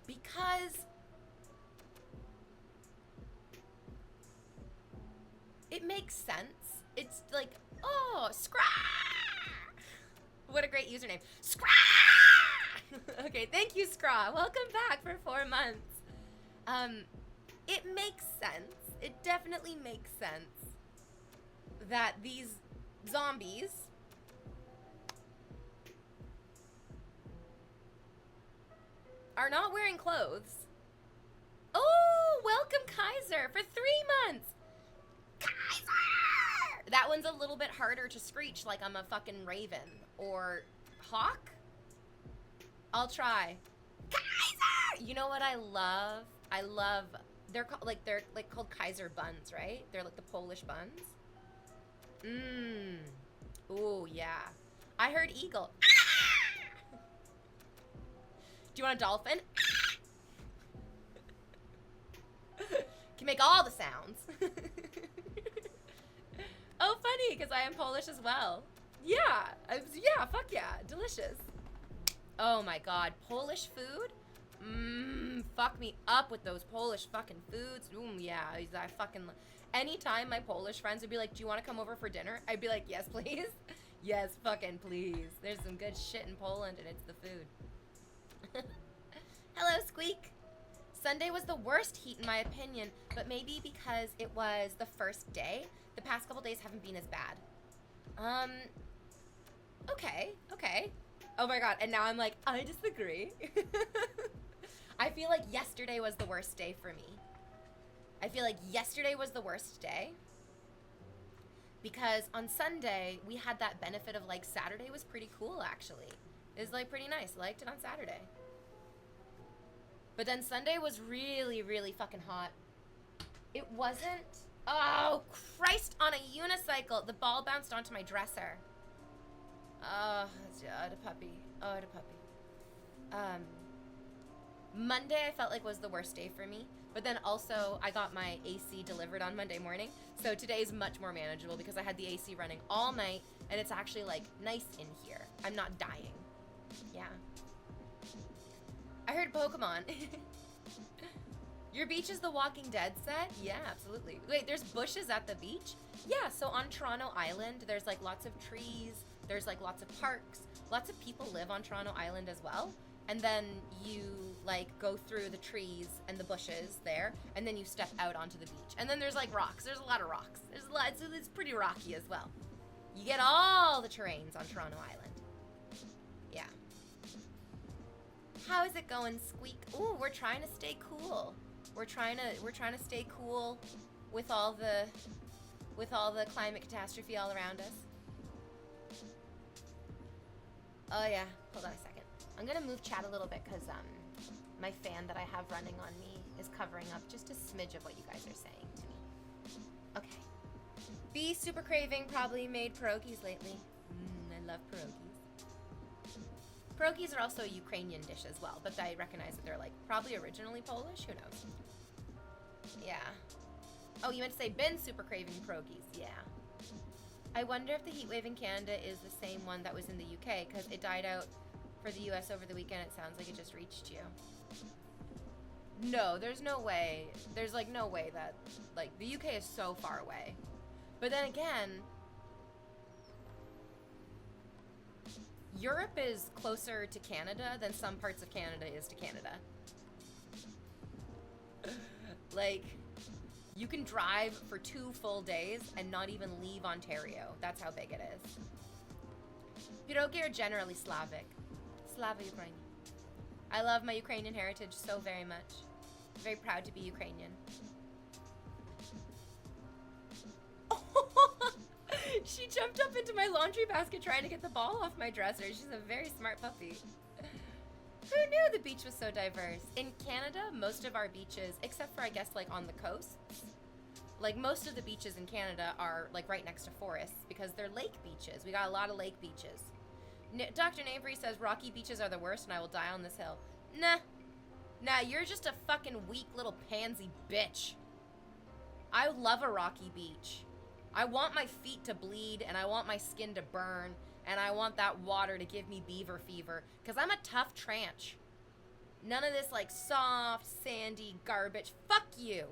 Because it makes sense. It's like, oh, Scrah! What a great username. Scrah! Okay, thank you, Scraw. Welcome back for 4 months. It makes sense. It definitely makes sense that these zombies are not wearing clothes. Oh, welcome, Kaiser, for 3 months. Kaiser! That one's a little bit harder to screech like I'm a fucking raven. Or hawk? I'll try. Kaiser! You know what I love? I love, they're called Kaiser buns, right? They're like the Polish buns. Mmm. Ooh, yeah. I heard eagle. Do you want a dolphin? Can make all the sounds. Oh, funny, because I am Polish as well. Yeah, yeah, fuck yeah, delicious. Oh my god, Polish food? Fuck me up with those Polish fucking foods. Yeah, I fucking, anytime my Polish friends would be like, do you want to come over for dinner? I'd be like, yes, please. Yes, fucking please. There's some good shit in Poland, and it's the food. Hello, Squeak. Sunday was the worst heat in my opinion, but maybe because it was the first day. The past couple days haven't been as bad. Okay. Oh my god, and now I'm like, I disagree. I feel like yesterday was the worst day for me. I feel like yesterday was the worst day. Because on Sunday, we had that benefit of like Saturday was pretty cool actually. It was like pretty nice. I liked it on Saturday. But then Sunday was really, really fucking hot. It wasn't. Oh, Christ, on a unicycle. The ball bounced onto my dresser. Oh, the puppy. Oh, the puppy. Monday I felt like was the worst day for me. But then also I got my AC delivered on Monday morning. So today is much more manageable because I had the AC running all night and it's actually like nice in here. I'm not dying. Yeah. I heard Pokemon. Your beach is the Walking Dead set? Yeah, absolutely. Wait, there's bushes at the beach? Yeah, so on Toronto Island, there's like lots of trees, there's like lots of parks, lots of people live on Toronto Island as well. And then you like go through the trees and the bushes there, and then you step out onto the beach. And then there's like rocks, there's a lot of rocks. There's a lot, it's pretty rocky as well. You get all the terrains on Toronto Island. Yeah. How is it going, Squeak? Ooh, we're trying to stay cool. We're trying to stay cool with all the climate catastrophe all around us. Oh yeah, hold on a second. I'm gonna move chat a little bit because my fan that I have running on me is covering up just a smidge of what you guys are saying to me. Okay. Bee Super Craving probably made pierogies lately. I love pierogies. Pierogies are also a Ukrainian dish as well, but I recognize that they're like probably originally Polish. Who knows? Yeah. Oh, you meant to say been super craving pierogies. Yeah. I wonder if the heat wave in Canada is the same one that was in the UK because it died out for the US over the weekend. It sounds like it just reached you. No, there's no way. There's like no way that like the UK is so far away. But then again, Europe is closer to Canada than some parts of Canada is to Canada. Like, you can drive for 2 full days and not even leave Ontario. That's how big it is. Pierogi are generally Slavic. Slava Ukrainian. I love my Ukrainian heritage so very much. Very proud to be Ukrainian. She jumped up into my laundry basket trying to get the ball off my dresser. She's a very smart puppy. Who knew the beach was so diverse? In Canada, most of our beaches, except for I guess like on the coasts, like most of the beaches in Canada are like right next to forests because they're lake beaches. We got a lot of lake beaches. Dr. Navery says rocky beaches are the worst and I will die on this hill. Nah, you're just a fucking weak little pansy bitch. I love a rocky beach. I want my feet to bleed and I want my skin to burn and I want that water to give me beaver fever because I'm a tough tranch. None of this like soft, sandy garbage. Fuck you.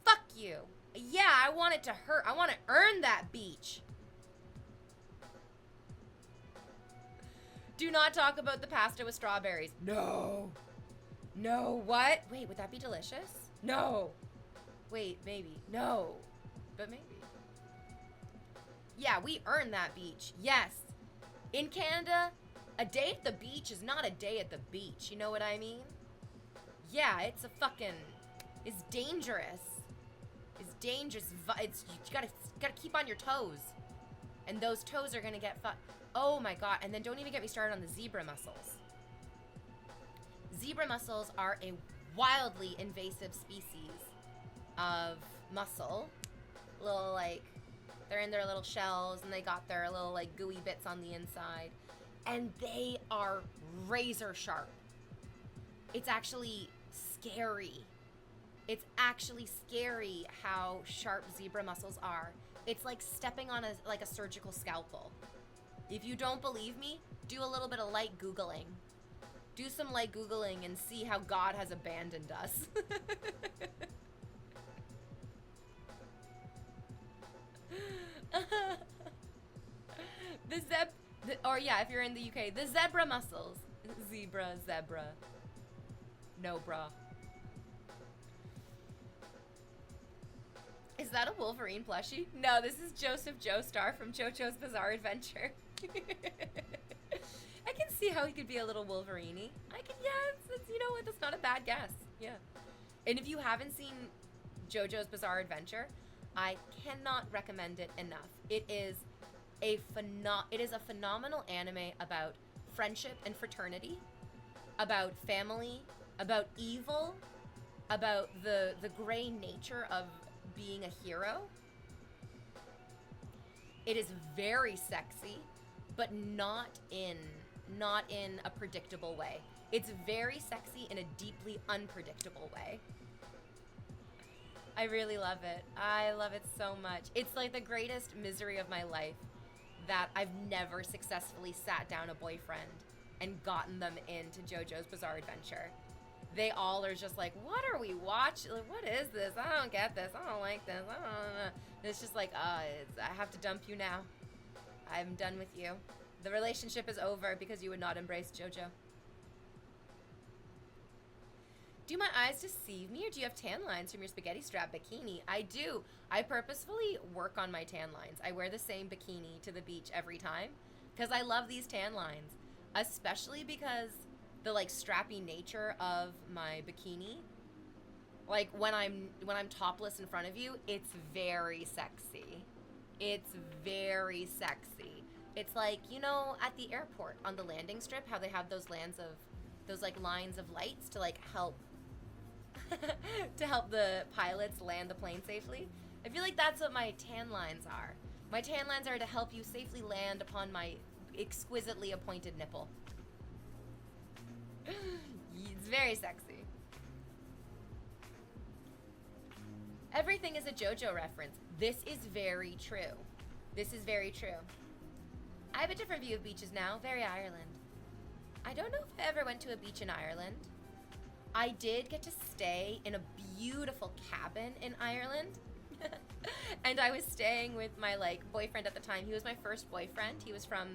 Fuck you. Yeah, I want it to hurt. I want to earn that beach. Do not talk about the pasta with strawberries. No. No, what? Wait, would that be delicious? No. Wait, maybe. No. But maybe. Yeah, we earn that beach. Yes. In Canada, a day at the beach is not a day at the beach. You know what I mean? Yeah, it's a fucking... It's dangerous. It's dangerous. It's, you gotta keep on your toes. And those toes are gonna get oh my god. And then don't even get me started on the zebra mussels. Zebra mussels are a wildly invasive species of mussel. Little like, they're in their little shells and they got their little like gooey bits on the inside. And they are razor sharp. It's actually scary. It's actually scary how sharp zebra mussels are. It's like stepping on a surgical scalpel. If you don't believe me, do a little bit of light Googling. Do some light Googling and see how God has abandoned us. If you're in the UK, the zebra mussels. Zebra. No, bra. Is that a Wolverine plushie? No, this is Joseph Joestar from JoJo's Bizarre Adventure. I can see how he could be a little Wolverine-y. It's, you know what, that's not a bad guess. Yeah. And if you haven't seen JoJo's Bizarre Adventure, I cannot recommend it enough. It is a phenomenal anime about friendship and fraternity, about family, about evil, about the gray nature of being a hero. It is very sexy, but not in a predictable way. It's very sexy in a deeply unpredictable way. I really love it. I love it so much. It's like the greatest misery of my life that I've never successfully sat down a boyfriend and gotten them into JoJo's Bizarre Adventure. They all are just like, what are we watching? Like, what is this? I don't get this. I don't like this. I don't know. And it's just like, I have to dump you now. I'm done with you. The relationship is over because you would not embrace JoJo. Do my eyes deceive me, or do you have tan lines from your spaghetti strap bikini? I do. I purposefully work on my tan lines. I wear the same bikini to the beach every time because I love these tan lines, especially because the like strappy nature of my bikini. Like when I'm topless in front of you, it's very sexy. It's very sexy. It's like, you know, at the airport on the landing strip, how they have those lines of lights to like help to help the pilots land the plane safely. I feel like that's what my tan lines are. My tan lines are to help you safely land upon my exquisitely appointed nipple. It's very sexy. Everything is a JoJo reference. This is very true. This is very true. I have a different view of beaches now. Very Ireland. I don't know if I ever went to a beach in Ireland. I did get to stay in a beautiful cabin in Ireland. And I was staying with my boyfriend at the time. He was my first boyfriend. He was from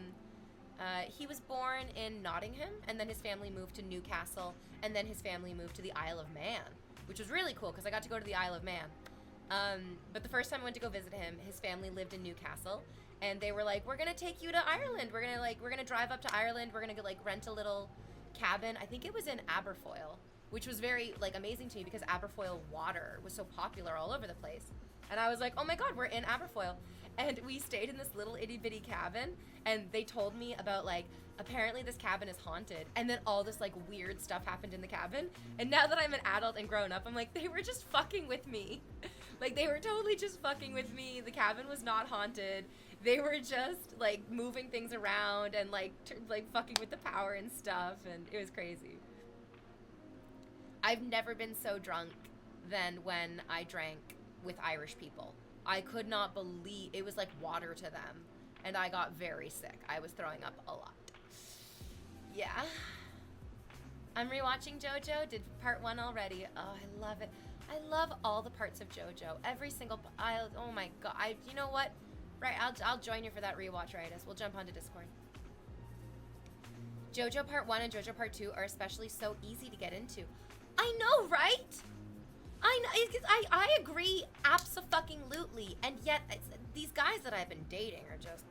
he was born in Nottingham, and then his family moved to Newcastle, and then his family moved to the Isle of Man, which was really cool because I got to go to the Isle of Man. But the first time I went to go visit him, his family lived in Newcastle, and they were like, "We're gonna take you to Ireland. We're gonna drive up to Ireland. We're gonna rent a little cabin." I think it was in Aberfoyle, which was very amazing to me because Aberfoyle water was so popular all over the place. And I was like, oh my god, we're in Aberfoyle. And we stayed in this little itty bitty cabin, and they told me about apparently this cabin is haunted, and then all this weird stuff happened in the cabin. And now that I'm an adult and grown up, I'm like, they were just fucking with me. Like, they were totally just fucking with me. The cabin was not haunted. They were just, like, moving things around and, like, fucking with the power and stuff, and it was crazy. I've never been so drunk than when I drank with Irish people. I could not believe, it was like water to them, and I got very sick. I was throwing up a lot. Yeah. I'm rewatching JoJo. Did part 1 already. Oh, I love it. I love all the parts of JoJo. Every single. Oh my god. You know what? Right. I'll join you for that rewatch, Rightus. We'll jump onto Discord. JoJo Part 1 and JoJo Part 2 are especially so easy to get into. I know, right? I know. I agree, abso-fucking-lutely. And yet, these guys that I've been dating are just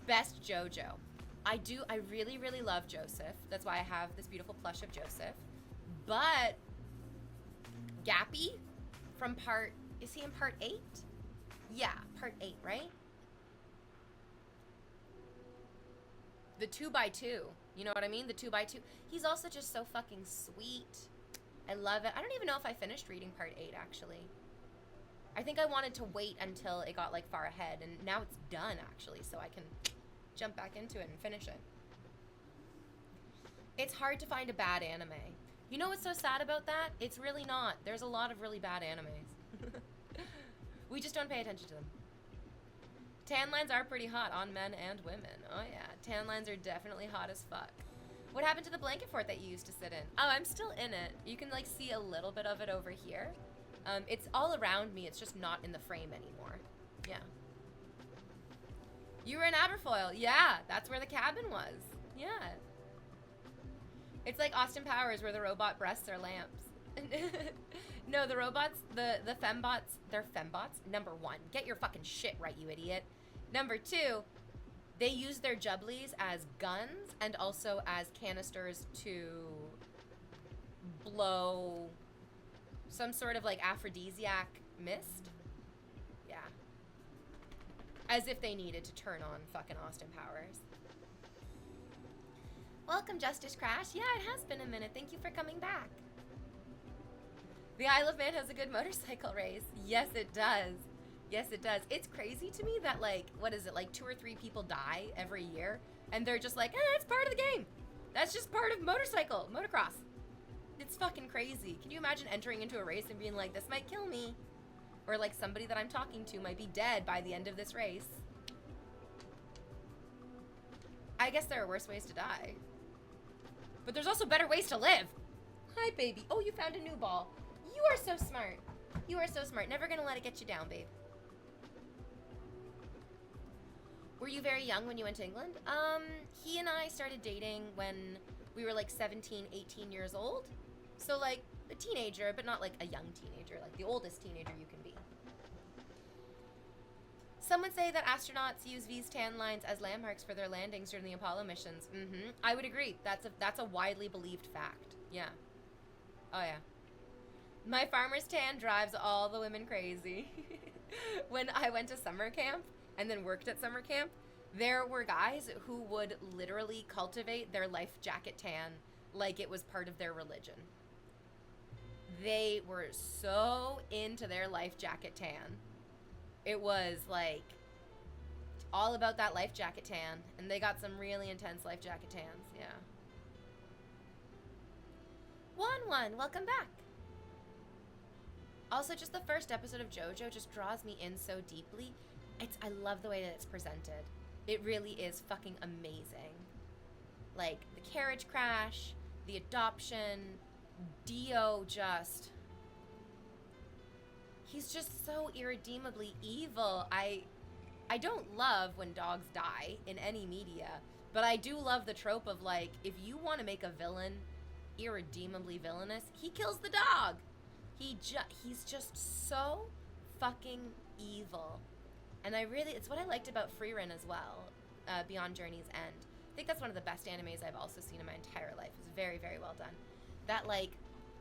best JoJo. I really, really love Joseph. That's why I have this beautiful plush of Joseph. But Gappy from is he in part 8? Yeah, part 8, right? The 2x2. You know what I mean? The 2x2. He's also just so fucking sweet. I love it. I don't even know if I finished reading part 8, actually. I think I wanted to wait until it got, like, far ahead. And now it's done, actually, so I can jump back into it and finish it. It's hard to find a bad anime. You know what's so sad about that? It's really not. There's a lot of really bad animes. We just don't pay attention to them. Tan lines are pretty hot on men and women. Oh yeah, tan lines are definitely hot as fuck. What happened to the blanket fort that you used to sit in? Oh, I'm still in it. You can like see a little bit of it over here. It's all around me. It's just not in the frame anymore. Yeah. You were in Aberfoyle. Yeah, that's where the cabin was. Yeah. It's like Austin Powers where the robot breasts are lamps. No, the robots, the fembots, they're fembots. Number 1, get your fucking shit right, you idiot. Number 2, they use their jubblies as guns and also as canisters to blow some sort of like aphrodisiac mist. Yeah. As if they needed to turn on fucking Austin Powers. Welcome, Justice Crash. Yeah, it has been a minute. Thank you for coming back. The Isle of Man has a good motorcycle race. Yes, it does. Yes, it does. It's crazy to me that, like, what is it, like 2 or 3 people die every year, and they're just like, it's part of the game. That's just part of motocross. It's fucking crazy. Can you imagine entering into a race and being like, this might kill me? Or, like, somebody that I'm talking to might be dead by the end of this race. I guess there are worse ways to die. But there's also better ways to live. Hi, baby. Oh, you found a new ball. You are so smart. You are so smart. Never gonna let it get you down, babe. Were you very young when you went to England? He and I started dating when we were like 17, 18 years old. So like a teenager, but not like a young teenager, like the oldest teenager you can be. Some would say that astronauts use these tan lines as landmarks for their landings during the Apollo missions. I would agree. That's a widely believed fact. Yeah. Oh yeah. My farmer's tan drives all the women crazy. When I went to summer camp and then worked at summer camp, there were guys who would literally cultivate their life jacket tan like it was part of their religion. They were so into their life jacket tan. It was like all about that life jacket tan, and they got some really intense life jacket tans. Yeah. One, welcome back. Also, just the first episode of JoJo just draws me in so deeply. I love the way that it's presented. It really is fucking amazing. Like, the carriage crash, the adoption, Dio just... He's just so irredeemably evil. I don't love when dogs die in any media, but I do love the trope of, like, if you want to make a villain irredeemably villainous, he kills the dog. He's just so fucking evil. And it's what I liked about Frieren as well, Beyond Journey's End. I think that's one of the best animes I've also seen in my entire life. It's very, very well done. That, like,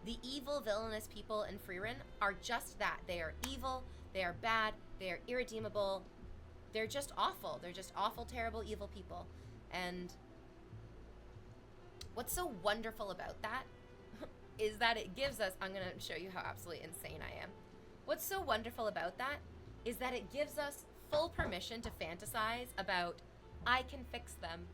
the evil, villainous people in Frieren are just that. They are evil, they are bad, they are irredeemable. They're just awful. They're just awful, terrible, evil people. And what's so wonderful about that is that it gives us... I'm going to show you how absolutely insane I am. What's so wonderful about that is that it gives us full permission to fantasize about, I can fix them.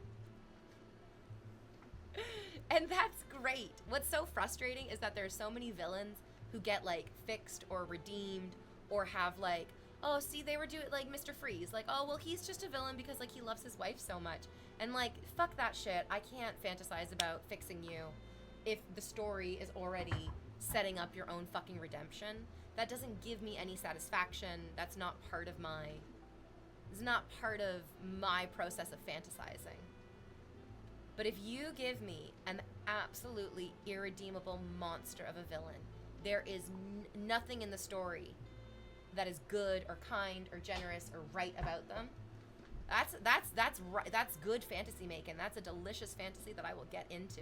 And that's great. What's so frustrating is that there's so many villains who get like fixed or redeemed or have like, oh, see, they were doing like Mr. Freeze, like, oh, well, he's just a villain because like he loves his wife so much. And like, fuck that shit. I can't fantasize about fixing you if the story is already setting up your own fucking redemption. That doesn't give me any satisfaction. That's not part of my, it's not part of my process of fantasizing. But if you give me an absolutely irredeemable monster of a villain, there is nothing in the story that is good or kind or generous or right about them. That's good fantasy making. That's a delicious fantasy that I will get into.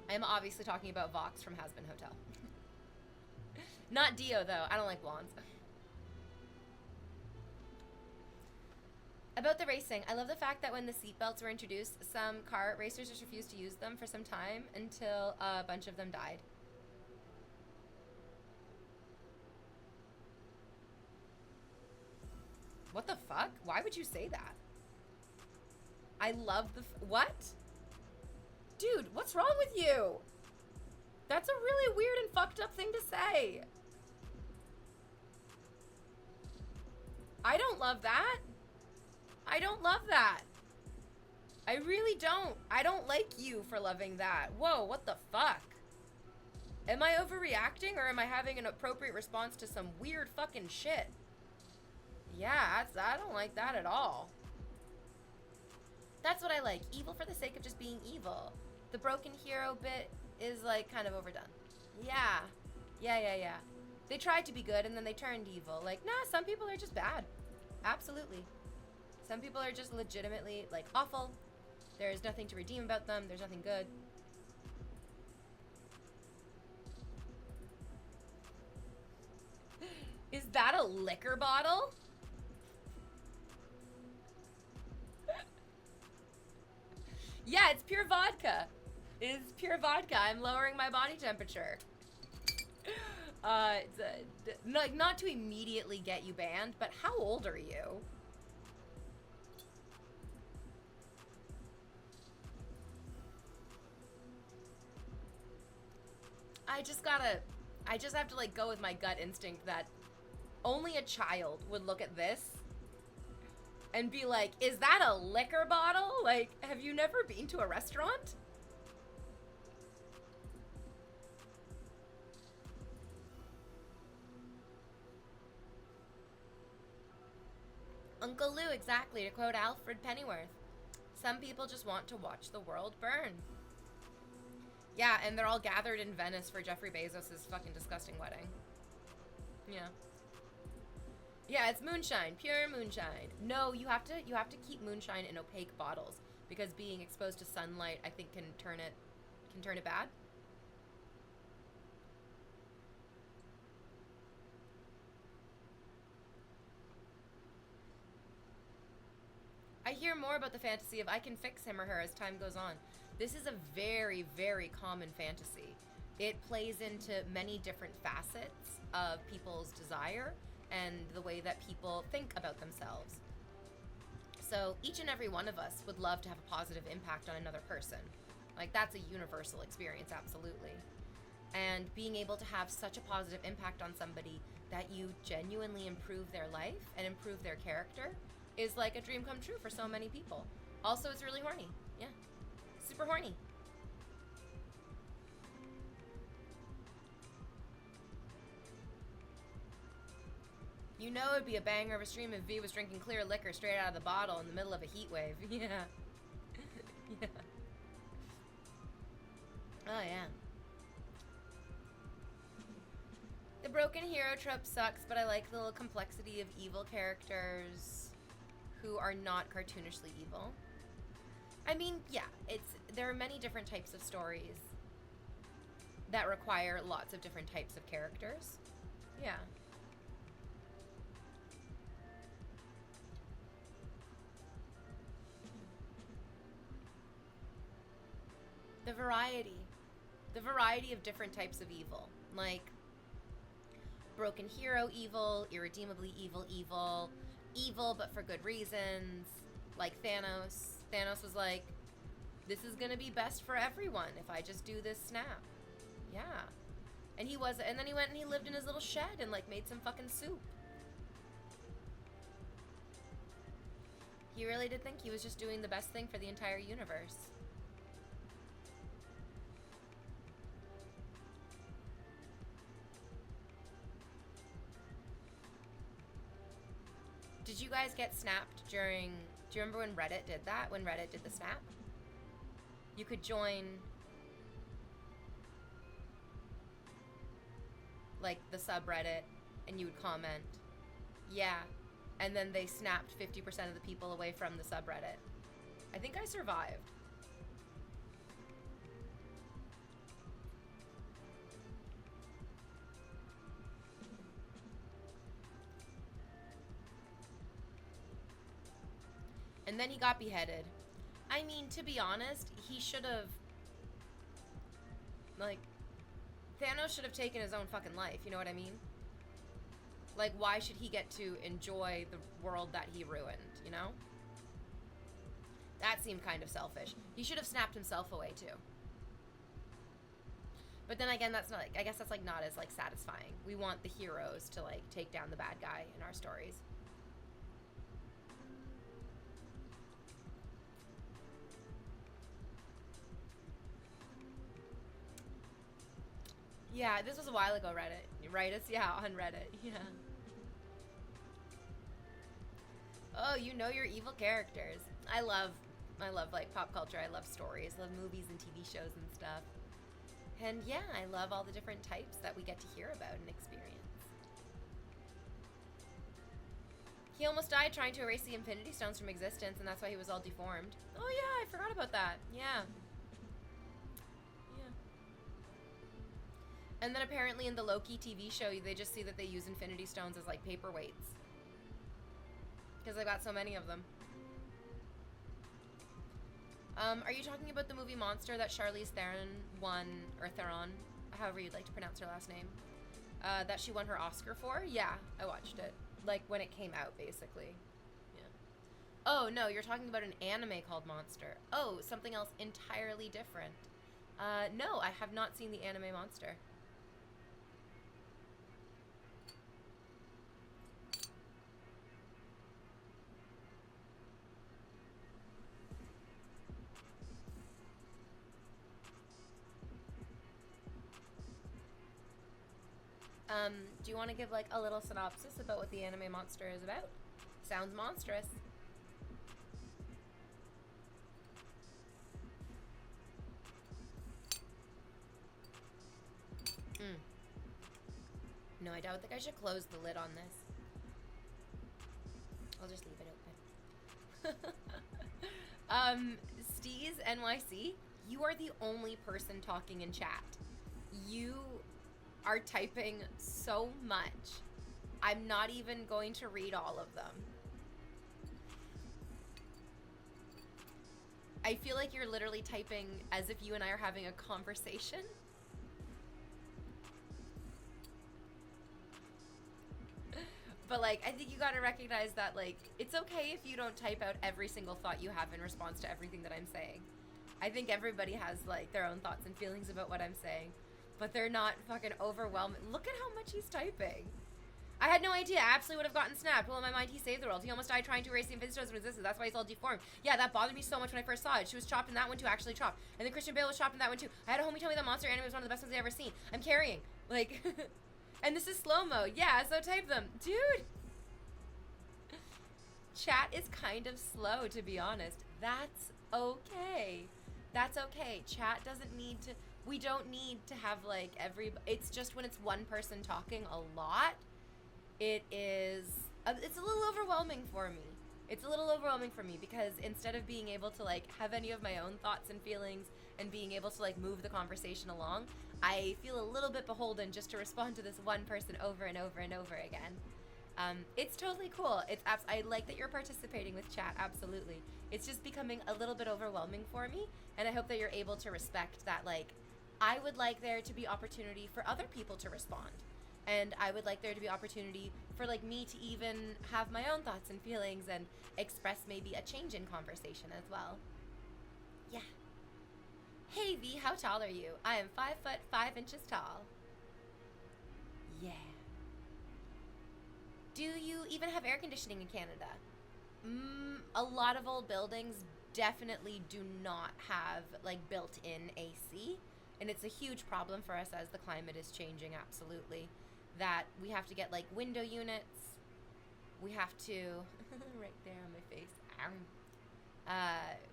I am obviously talking about Vox from Has Been Hotel. Not Dio though. I don't like blondes. About the racing, I love the fact that when the seatbelts were introduced, some car racers just refused to use them for some time until a bunch of them died. What the fuck? Why would you say that? I love the what? Dude, what's wrong with you? That's a really weird and fucked up thing to say. I don't love that. I don't love that. I really don't. I don't like you for loving that. Whoa, what the fuck? Am I overreacting or am I having an appropriate response to some weird fucking shit? Yeah, I don't like that at all. That's what I like. Evil for the sake of just being evil. The broken hero bit is like kind of overdone. Yeah. Yeah. They tried to be good and then they turned evil. Like, nah, some people are just bad. Absolutely. Some people are just legitimately like awful. There's nothing to redeem about them. There's nothing good. Is that a liquor bottle? Yeah, it's pure vodka. It's pure vodka. I'm lowering my body temperature. Not to immediately get you banned, but how old are you? I just have to like go with my gut instinct that only a child would look at this and be like, is that a liquor bottle? Like, have you never been to a restaurant? Uncle Lou, exactly, to quote Alfred Pennyworth. Some people just want to watch the world burn. Yeah, and they're all gathered in Venice for Jeffrey Bezos' fucking disgusting wedding. Yeah. Yeah, it's moonshine, pure moonshine. No, you have to keep moonshine in opaque bottles because being exposed to sunlight, I think, can turn it bad. I hear more about the fantasy of I can fix him or her as time goes on. This is a very, very common fantasy. It plays into many different facets of people's desire and the way that people think about themselves. So each and every one of us would love to have a positive impact on another person. Like, that's a universal experience, absolutely. And being able to have such a positive impact on somebody that you genuinely improve their life and improve their character is like a dream come true for so many people. Also, it's really horny. Yeah. Super horny. You know it'd be a banger of a stream if V was drinking clear liquor straight out of the bottle in the middle of a heat wave. Yeah. Yeah. Oh, yeah. The broken hero trope sucks, but I like the little complexity of evil characters who are not cartoonishly evil. I mean, yeah, there are many different types of stories that require lots of different types of characters. Yeah. The variety of different types of evil. Like, broken hero evil, irredeemably evil, evil but for good reasons, like Thanos. Thanos was like, this is gonna be best for everyone if I just do this snap. Yeah. And he was, and then he went and he lived in his little shed and like made some fucking soup. He really did think he was just doing the best thing for the entire universe. Did you guys get snapped during, do you remember when Reddit did that? When Reddit did the snap? You could join like the subreddit and you would comment. Yeah. And then they snapped 50% of the people away from the subreddit. I think I survived. And then he got beheaded. I mean, to be honest, he should have, like, Thanos should have taken his own fucking life, you know what I mean? Like, why should he get to enjoy the world that he ruined, you know? That seemed kind of selfish. He should have snapped himself away, too. But then again, that's not, like, I guess that's, like, not as, like, satisfying. We want the heroes to, like, take down the bad guy in our stories. Yeah, this was a while ago, Reddit. Write us, yeah, on Reddit, yeah. Oh, you know your evil characters. I love like pop culture. I love stories. I love movies and TV shows and stuff. And yeah, I love all the different types that we get to hear about and experience. He almost died trying to erase the Infinity Stones from existence, and that's why he was all deformed. Oh yeah, I forgot about that. Yeah. And then apparently in the Loki TV show, they just see that they use Infinity Stones as like paperweights. Because they've got so many of them. Are you talking about the movie Monster that Charlize Theron won, or Theron, however you'd like to pronounce her last name, that she won her Oscar for? Yeah, I watched it. Like when it came out, basically. Yeah. Oh, no, you're talking about an anime called Monster. Oh, something else entirely different. No, I have not seen the anime Monster. Do you want to give like a little synopsis about what the anime Monster is about? Sounds monstrous. No, I don't think I should close the lid on this. I'll just leave it open. Steez NYC, you are the only person talking in chat. You are typing so much. I'm not even going to read all of them. I feel like you're literally typing as if you and I are having a conversation. But like, I think you gotta recognize that like, it's okay if you don't type out every single thought you have in response to everything that I'm saying. I think everybody has like their own thoughts and feelings about what I'm saying, but they're not fucking overwhelming. Look at how much he's typing. I had no idea. I absolutely would have gotten snapped. Well, in my mind, he saved the world. He almost died trying to erase the Infinity Stones from existence. That's why he's all deformed. Yeah, that bothered me so much when I first saw it. She was chopped in that one too, actually chopped. And then Christian Bale was chopped in that one too. I had a homie tell me that Monster anime was one of the best ones I've ever seen. I'm carrying. Like, and this is slow-mo. Yeah, so type them. Dude. Chat is kind of slow, to be honest. That's okay. That's okay. Chat doesn't need to, we don't need to have like it's just when it's one person talking a lot, it's a little overwhelming for me. It's a little overwhelming for me because instead of being able to like have any of my own thoughts and feelings and being able to like move the conversation along, I feel a little bit beholden just to respond to this one person over and over and over again. It's totally cool. I like that you're participating with chat, absolutely. It's just becoming a little bit overwhelming for me, and I hope that you're able to respect that, like, I would like there to be opportunity for other people to respond. And I would like there to be opportunity for like me to even have my own thoughts and feelings and express maybe a change in conversation as well. Yeah. Hey V, how tall are you? I am 5 foot 5 inches tall. Yeah. Do you even have air conditioning in Canada? A lot of old buildings definitely do not have like built-in AC, and it's a huge problem for us as the climate is changing, absolutely. That we have to get like window units. We have to right there on my face.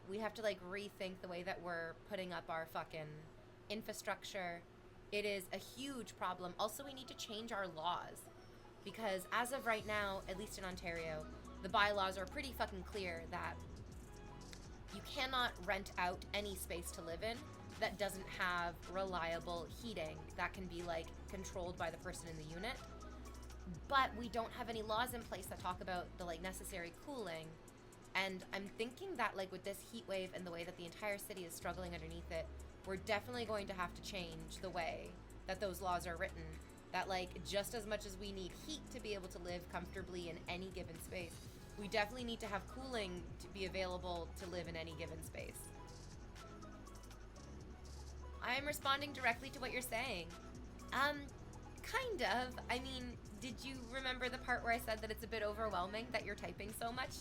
We have to like rethink the way that we're putting up our fucking infrastructure. It is a huge problem. Also, we need to change our laws because as of right now, at least in Ontario, the bylaws are pretty fucking clear that you cannot rent out any space to live in that doesn't have reliable heating that can be like controlled by the person in the unit. But we don't have any laws in place that talk about the like necessary cooling. And I'm thinking that like with this heat wave and the way that the entire city is struggling underneath it, we're definitely going to have to change the way that those laws are written. That like just as much as we need heat to be able to live comfortably in any given space, we definitely need to have cooling to be available to live in any given space. I'm responding directly to what you're saying. Kind of. I mean, did you remember the part where I said that it's a bit overwhelming that you're typing so much?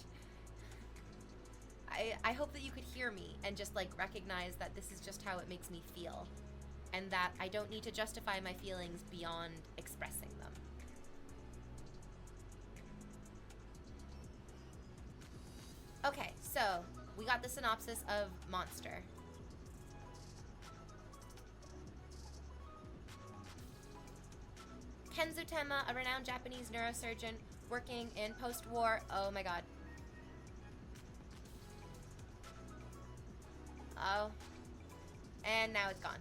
I hope that you could hear me and just like recognize that this is just how it makes me feel, and that I don't need to justify my feelings beyond expressing them. Okay, so we got the synopsis of Monster. Kenzo Tema, a renowned Japanese neurosurgeon working in post-war... Oh my god. Oh. And now it's gone.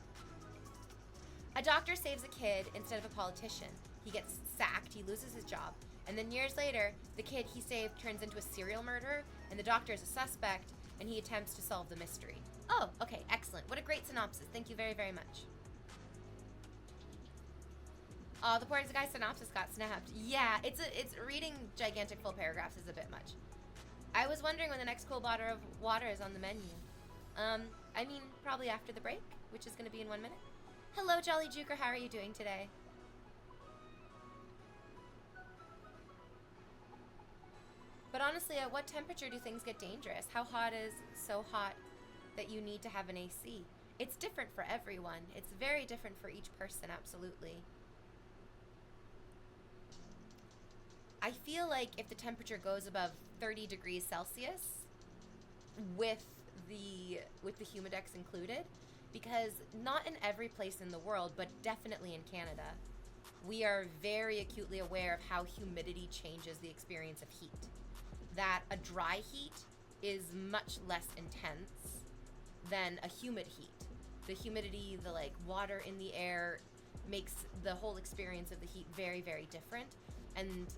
A doctor saves a kid instead of a politician. He gets sacked, he loses his job, and then years later, the kid he saved turns into a serial murderer, and the doctor is a suspect, and he attempts to solve the mystery. Oh, okay, excellent. What a great synopsis. Thank you very, very much. Oh, the poor guy's synopsis got snapped. Yeah, it's reading gigantic full paragraphs is a bit much. I was wondering when the next cool bottle of water is on the menu. I mean, probably after the break, which is going to be in 1 minute. Hello, Jolly Juker. How are you doing today? But honestly, at what temperature do things get dangerous? How hot is so hot that you need to have an AC? It's different for everyone. It's very different for each person, absolutely. I feel like if the temperature goes above 30 degrees Celsius, with the Humidex included, because not in every place in the world, but definitely in Canada, we are very acutely aware of how humidity changes the experience of heat. That a dry heat is much less intense than a humid heat. The humidity, the like water in the air, makes the whole experience of the heat very, very different, and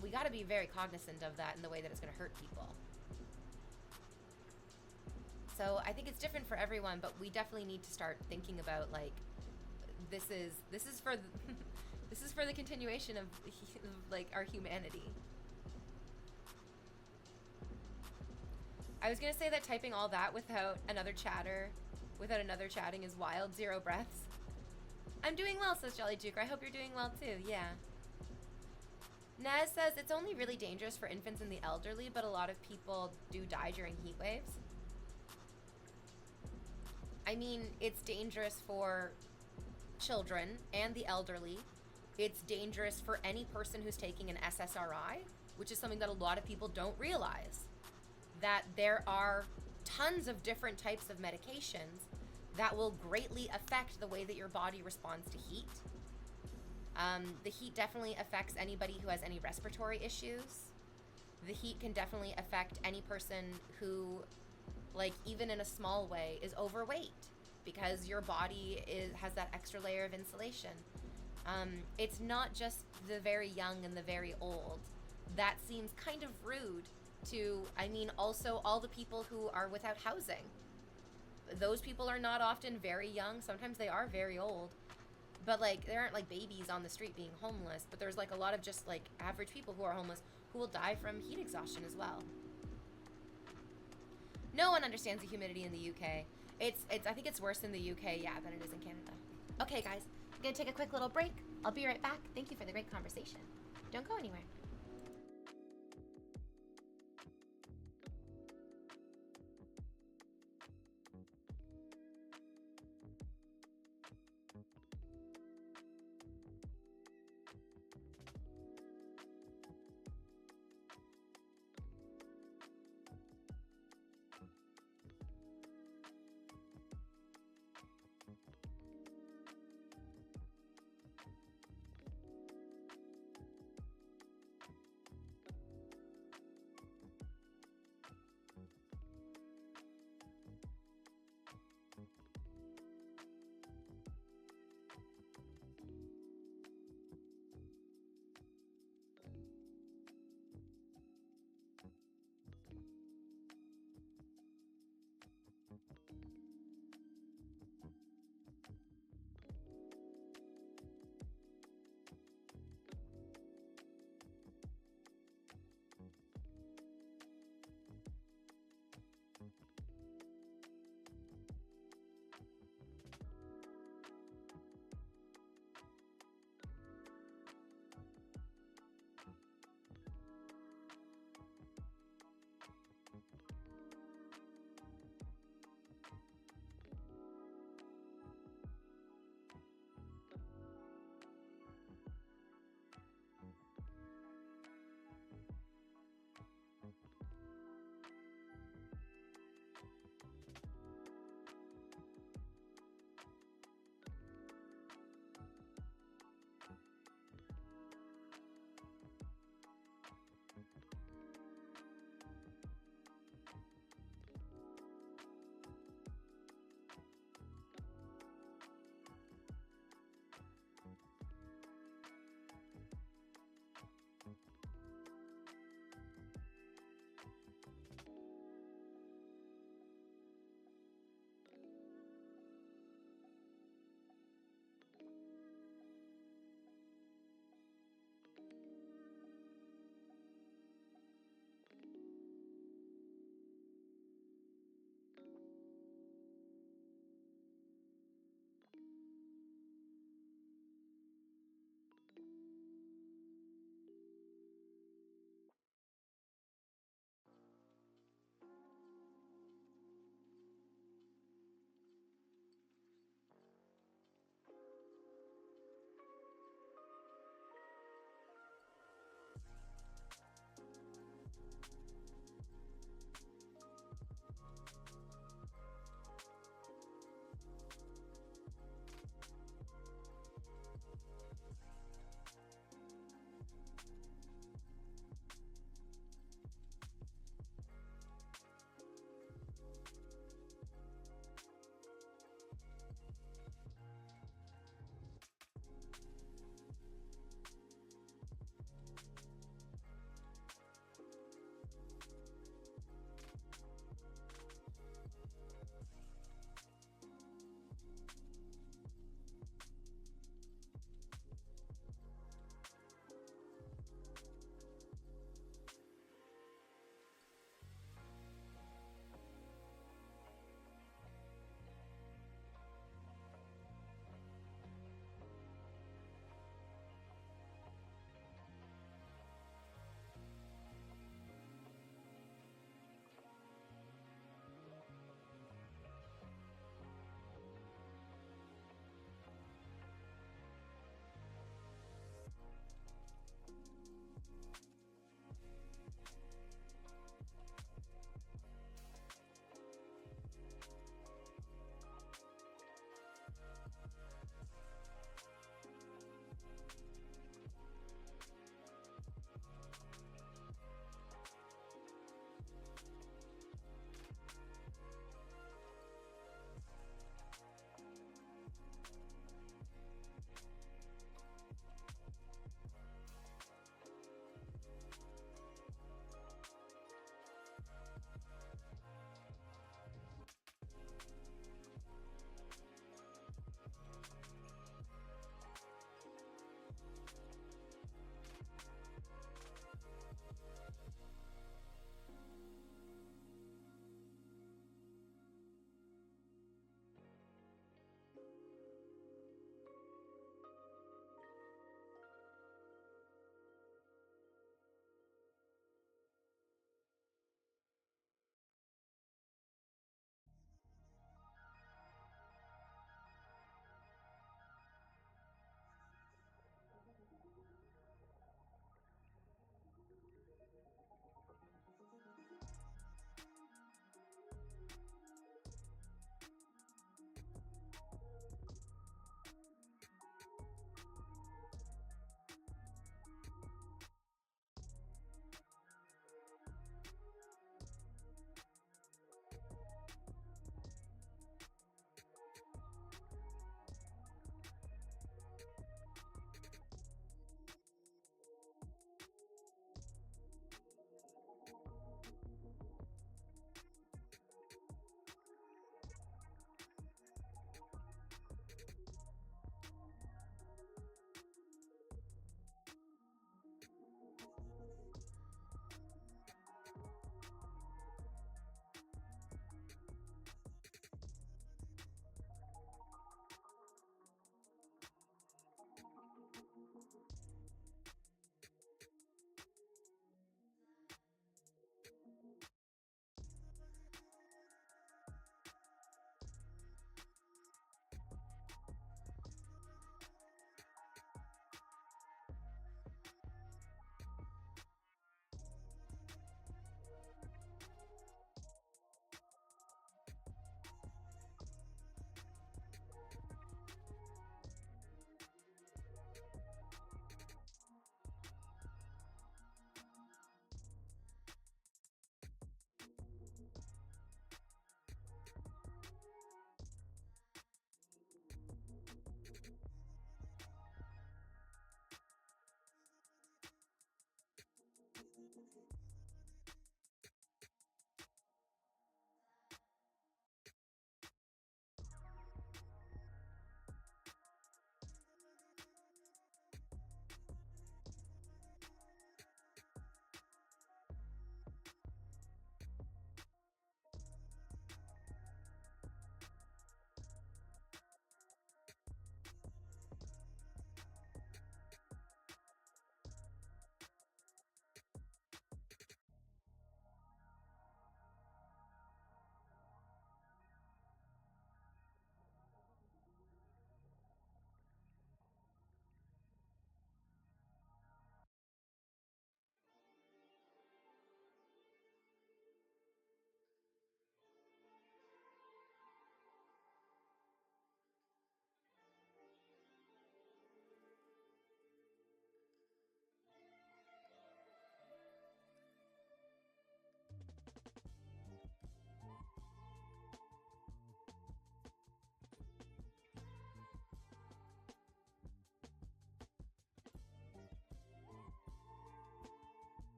we got to be very cognizant of that in the way that it's going to hurt people. So I think it's different for everyone, but we definitely need to start thinking about like this is for the, this is for the continuation of like our humanity. I was gonna say that typing all that without another chatting is wild. 0 breaths. I'm doing well, says Jolly Juker. I hope you're doing well too. Yeah. Naz says it's only really dangerous for infants and the elderly, but a lot of people do die during heat waves. I mean, it's dangerous for children and the elderly. It's dangerous for any person who's taking an SSRI, which is something that a lot of people don't realize. That there are tons of different types of medications that will greatly affect the way that your body responds to heat. The heat definitely affects anybody who has any respiratory issues. The heat can definitely affect any person who, like, even in a small way, is overweight because your body has that extra layer of insulation. It's not just the very young and the very old. That seems kind of rude to, I mean, also all the people who are without housing. Those people are not often very young. Sometimes they are very old. But like there aren't like babies on the street being homeless, but there's like a lot of just like average people who are homeless who will die from heat exhaustion as well. No one understands the humidity in the UK. It's I think it's worse in the UK, yeah, than it is in Canada. Okay, guys, I'm gonna take a quick little break. I'll be right back. Thank you for the great conversation. Don't go anywhere.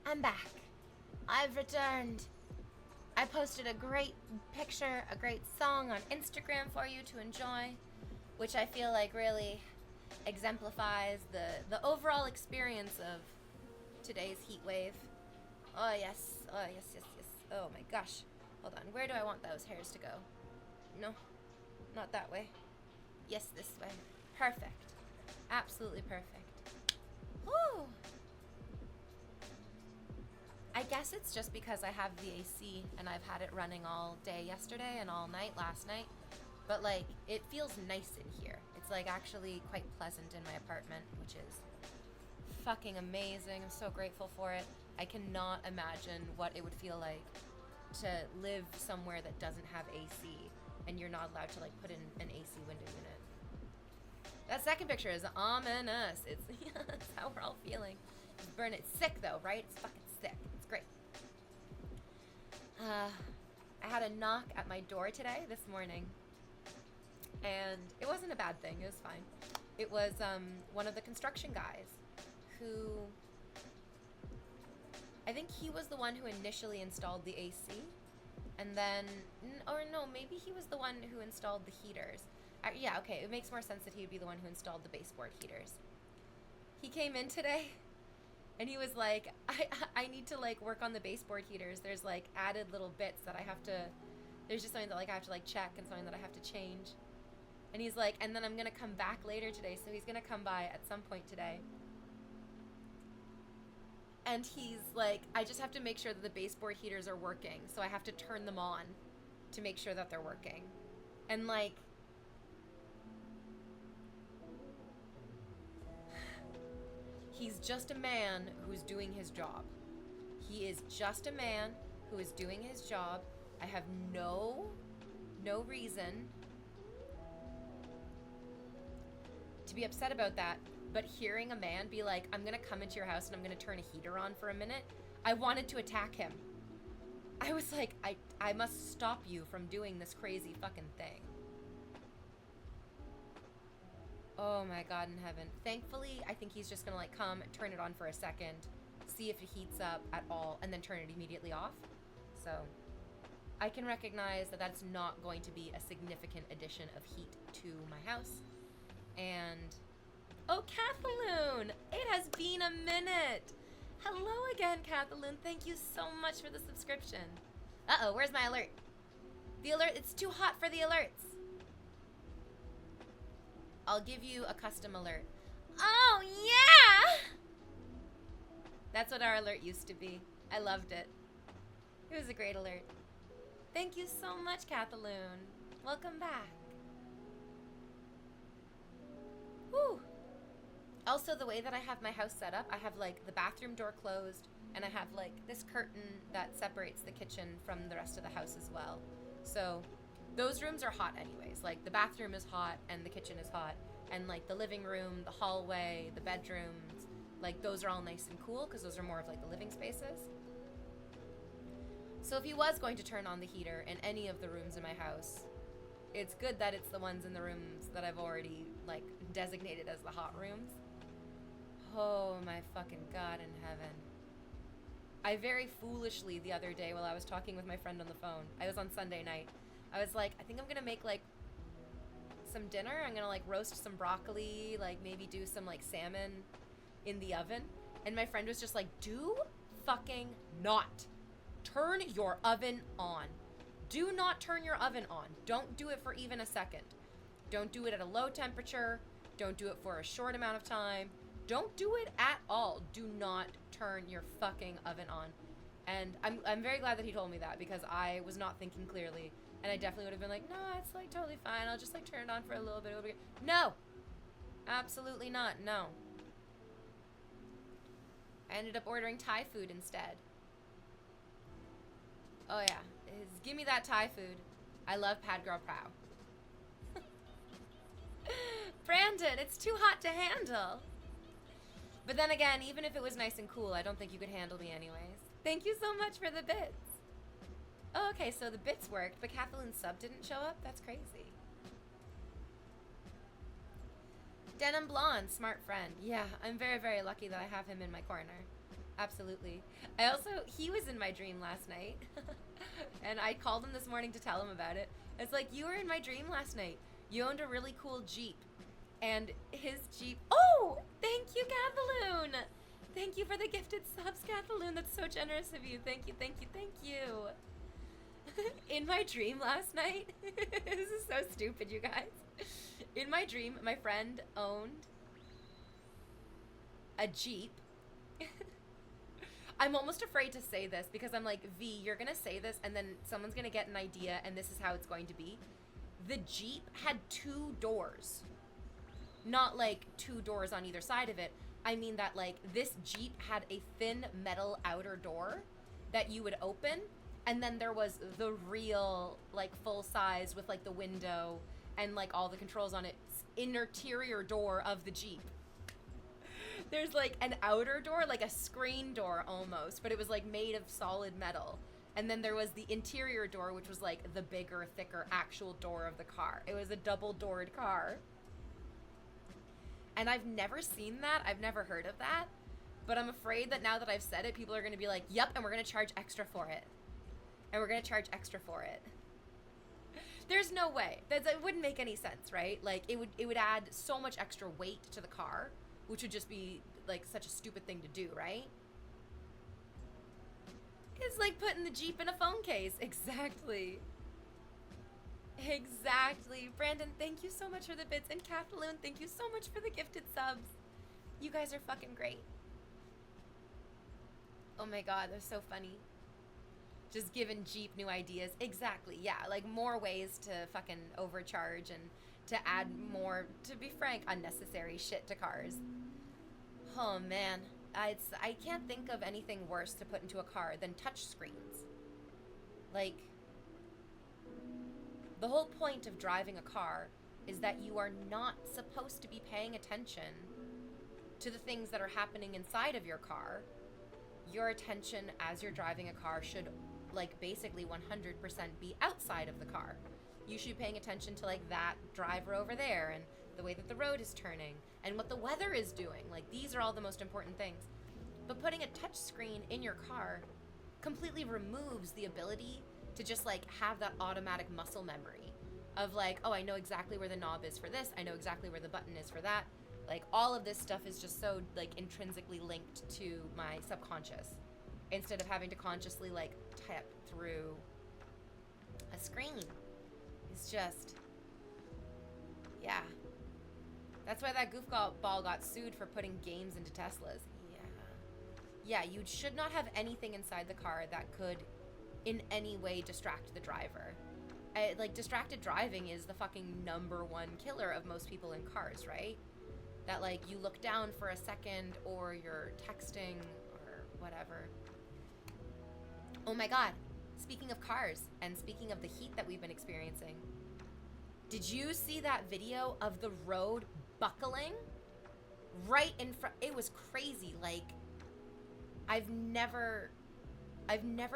I'm back. I've returned. I posted a great picture, a great song on Instagram for you to enjoy, which I feel like really exemplifies the overall experience of today's heat wave. Oh yes, oh yes, yes, yes. Oh my gosh. Hold on, where do I want those hairs to go? No, not that way. Yes, this way. Perfect. Absolutely perfect. Woo! I guess it's just because I have the AC and I've had it running all day yesterday and all night last night. But like, it feels nice in here. It's like actually quite pleasant in my apartment, which is fucking amazing. I'm so grateful for it. I cannot imagine what it would feel like to live somewhere that doesn't have AC and you're not allowed to like put in an AC window unit. That second picture is ominous. It's that's how we're all feeling. Just burn it. Sick though, right? It's fucking sick. It's great. I had a knock at my door today, this morning, and it wasn't a bad thing. It was fine. It was one of the construction guys who, I think he was the one who initially installed the AC, and then, or no, maybe he was the one who installed the heaters. Yeah, okay, it makes more sense that he would be the one who installed the baseboard heaters. He came in today, and he was like, I need to like work on the baseboard heaters. There's like added little bits that I have to, there's just something that like I have to like check and something that I have to change. And he's like, and then I'm gonna come back later today, so he's gonna come by at some point today. And he's like, I just have to make sure that the baseboard heaters are working, so I have to turn them on to make sure that they're working. And like, he's just a man who's doing his job. He is just a man who is doing his job. I have no reason to be upset about that, but hearing a man be like, I'm gonna come into your house and I'm gonna turn a heater on for a minute, I wanted to attack him. I was like, I must stop you from doing this crazy fucking thing. Oh my God in heaven. Thankfully, I think he's just gonna like come, turn it on for a second, see if it heats up at all, and then turn it immediately off. So I can recognize that that's not going to be a significant addition of heat to my house. And, oh, Kathaloon! It has been a minute! Hello again, Kathaloon. Thank you so much for the subscription. Uh-oh, where's my alert? The alert, it's too hot for the alerts. I'll give you a custom alert. Oh, yeah! That's what our alert used to be. I loved it. It was a great alert. Thank you so much, Kathaloon. Welcome back. Whew. Also, the way that I have my house set up, I have like the bathroom door closed, and I have like this curtain that separates the kitchen from the rest of the house as well. So those rooms are hot anyways. Like the bathroom is hot and the kitchen is hot, and like the living room, the hallway, the bedrooms, like those are all nice and cool because those are more of like the living spaces. So if he was going to turn on the heater in any of the rooms in my house, it's good that it's the ones in the rooms that I've already like designated as the hot rooms. Oh my fucking God in heaven. I very foolishly the other day while I was talking with my friend on the phone, I was on Sunday night, I was like, I think I'm gonna make like some dinner. I'm gonna like roast some broccoli, like maybe do some like salmon in the oven. And my friend was just like, do fucking not turn your oven on. Do not turn your oven on. Don't do it for even a second. Don't do it at a low temperature. Don't do it for a short amount of time. Don't do it at all. Do not turn your fucking oven on. And I'm very glad that he told me that because I was not thinking clearly. And I definitely would have been like, no, it's like totally fine. I'll just like turn it on for a little bit. No. Absolutely not. No. I ended up ordering Thai food instead. Oh yeah. Give me that Thai food. I love Pad Girl Prow. Brandon, it's too hot to handle. But then again, even if it was nice and cool, I don't think you could handle me anyways. Thank you so much for the bits. Oh, okay, so the bits worked, but Kathleen's sub didn't show up? That's crazy. Denim Blonde, smart friend. Yeah, I'm very, very lucky that I have him in my corner. Absolutely. I also, he was in my dream last night. And I called him this morning to tell him about it. It's like, you were in my dream last night. You owned a really cool Jeep. And his Jeep. Oh! Thank you, Kathaloon! Thank you for the gifted subs, Kathaloon. That's so generous of you. Thank you, thank you, thank you. In my dream last night. This is so stupid, you guys. In my dream, my friend owned a Jeep. I'm almost afraid to say this because I'm like, V, you're gonna say this and then someone's gonna get an idea and this is how it's going to be. The Jeep had 2 doors. Not like 2 doors on either side of it. I mean that like this Jeep had a thin metal outer door that you would open, and then there was the real like full size with like the window and like all the controls on it interior door of the Jeep. There's like an outer door, like a screen door almost, but it was like made of solid metal. And then there was the interior door, which was like the bigger, thicker actual door of the car. It was a double-doored car. And I've never seen that. I've never heard of that. But I'm afraid that now that I've said it, people are going to be like, yep, and we're going to charge extra for it. And we're going to charge extra for it. There's no way. It wouldn't make any sense, right? Like, it would add so much extra weight to the car, which would just be, like, such a stupid thing to do, right? It's like putting the Jeep in a phone case. Exactly. Exactly. Brandon, thank you so much for the bits. And Kathaloon, thank you so much for the gifted subs. You guys are fucking great. Oh my god, they're so funny. Just giving Jeep new ideas. Exactly, yeah. Like, more ways to fucking overcharge and to add more, to be frank, unnecessary shit to cars. Oh, man. I can't think of anything worse to put into a car than touch screens. Like, the whole point of driving a car is that you are not supposed to be paying attention to the things that are happening inside of your car. Your attention as you're driving a car should, like, basically 100% be outside of the car. You should be paying attention to, like, that driver over there and the way that the road is turning and what the weather is doing. Like, these are all the most important things. But putting a touch screen in your car completely removes the ability to just, like, have that automatic muscle memory of, like, oh, I know exactly where the knob is for this. I know exactly where the button is for that. Like, all of this stuff is just so, like, intrinsically linked to my subconscious instead of having to consciously, like, tap through a screen. It's just, yeah. That's why that goofball got sued for putting games into Teslas. Yeah, you should not have anything inside the car that could in any way distract the driver. Like, distracted driving is the fucking #1 killer of most people in cars, right? That, like, you look down for a second or you're texting or whatever. Oh my god, speaking of cars and speaking of the heat that we've been experiencing, did you see that video of the road buckling right in front? It was crazy. Like, I've never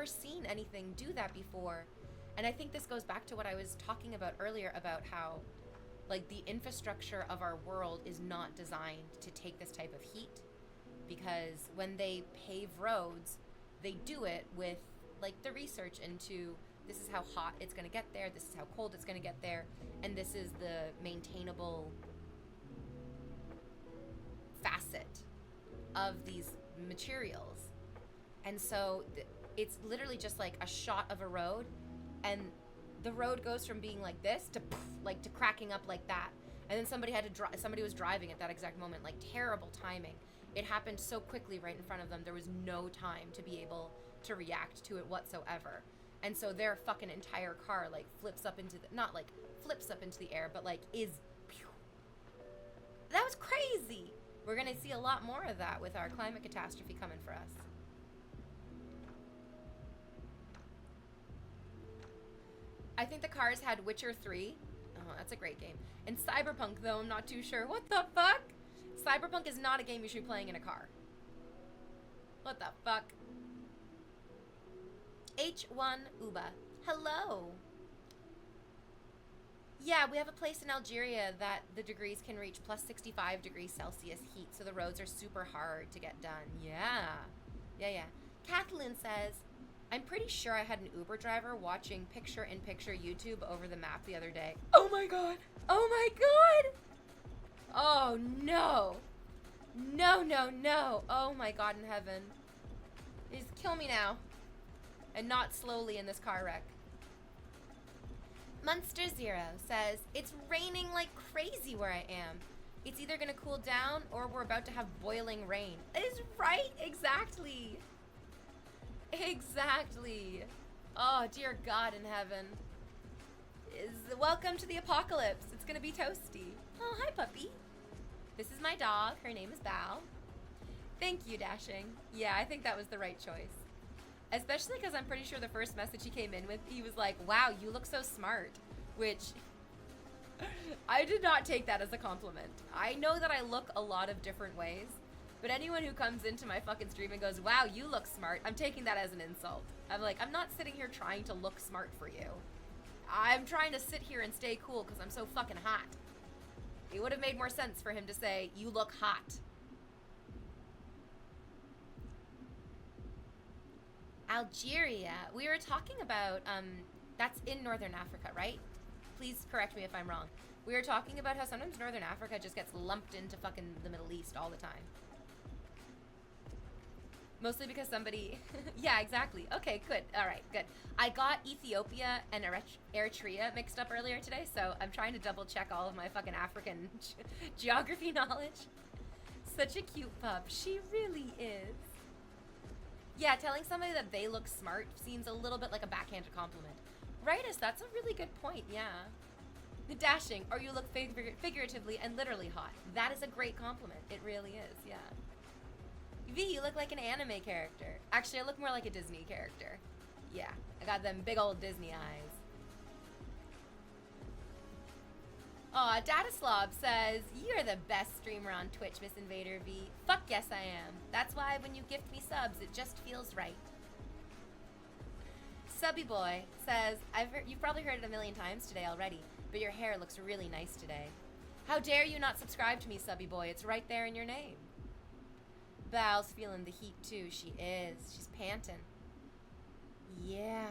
seen anything do that before. And I think this goes back to what I was talking about earlier about how, like, the infrastructure of our world is not designed to take this type of heat, because when they pave roads, they do it with, like, the research into this is how hot it's going to get there, this is how cold it's going to get there, and this is the maintainable facet of these materials. And so it's literally just like a shot of a road, and the road goes from being like this to like to cracking up like that. And then somebody was driving at that exact moment. Like, terrible timing. It happened so quickly right in front of them. There was no time to be able to react to it whatsoever. And so their fucking entire car, like, flips up into the, not like flips up into the air, but like is, pew. That was crazy. We're gonna see a lot more of that with our climate catastrophe coming for us. I think the Cars had Witcher 3. Oh, that's a great game. And Cyberpunk, though, I'm not too sure. What the fuck? Cyberpunk is not a game you should be playing in a car. What the fuck? H1 Uba. Hello. Yeah, we have a place in Algeria that the degrees can reach plus 65 degrees Celsius heat, so the roads are super hard to get done. Yeah. Yeah, yeah. Kathleen says, I'm pretty sure I had an Uber driver watching picture-in-picture YouTube over the map the other day. Oh my god! Oh my god! Oh no! No, no, no! Oh my god in heaven. Just kill me now. And not slowly in this car wreck. Munster Zero says, it's raining like crazy where I am. It's either gonna cool down or we're about to have boiling rain. That is right, exactly. Exactly. Oh, dear God in heaven. Welcome to the apocalypse. It's gonna be toasty. Oh, hi, puppy. This is my dog. Her name is Bao. Thank you, Dashing. Yeah, I think that was the right choice. Especially because I'm pretty sure the first message he came in with, he was like, wow, you look so smart. Which, I did not take that as a compliment. I know that I look a lot of different ways, but anyone who comes into my fucking stream and goes, wow, you look smart, I'm taking that as an insult. I'm like, I'm not sitting here trying to look smart for you. I'm trying to sit here and stay cool because I'm so fucking hot. It would have made more sense for him to say, you look hot. Algeria. We were talking about, that's in Northern Africa, right? Please correct me if I'm wrong. We were talking about how sometimes Northern Africa just gets lumped into fucking the Middle East all the time. Mostly because somebody... yeah, exactly. Okay, good. All right, good. I got Ethiopia and Eritrea mixed up earlier today, so I'm trying to double check all of my fucking African geography knowledge. Such a cute pup. She really is. Yeah, telling somebody that they look smart seems a little bit like a backhanded compliment. Rightus, that's a really good point, yeah. Dashing, or you look figuratively and literally hot. That is a great compliment. It really is, yeah. V, you look like an anime character. Actually, I look more like a Disney character. Yeah, I got them big old Disney eyes. Aw, Dataslob says, you're the best streamer on Twitch, Miss Invader V. Fuck yes, I am. That's why when you gift me subs, it just feels right. Subby Boy says, you've probably heard it a million times today already, but your hair looks really nice today. How dare you not subscribe to me, Subby Boy? It's right there in your name. Val's feeling the heat too. She is. She's panting. Yeah.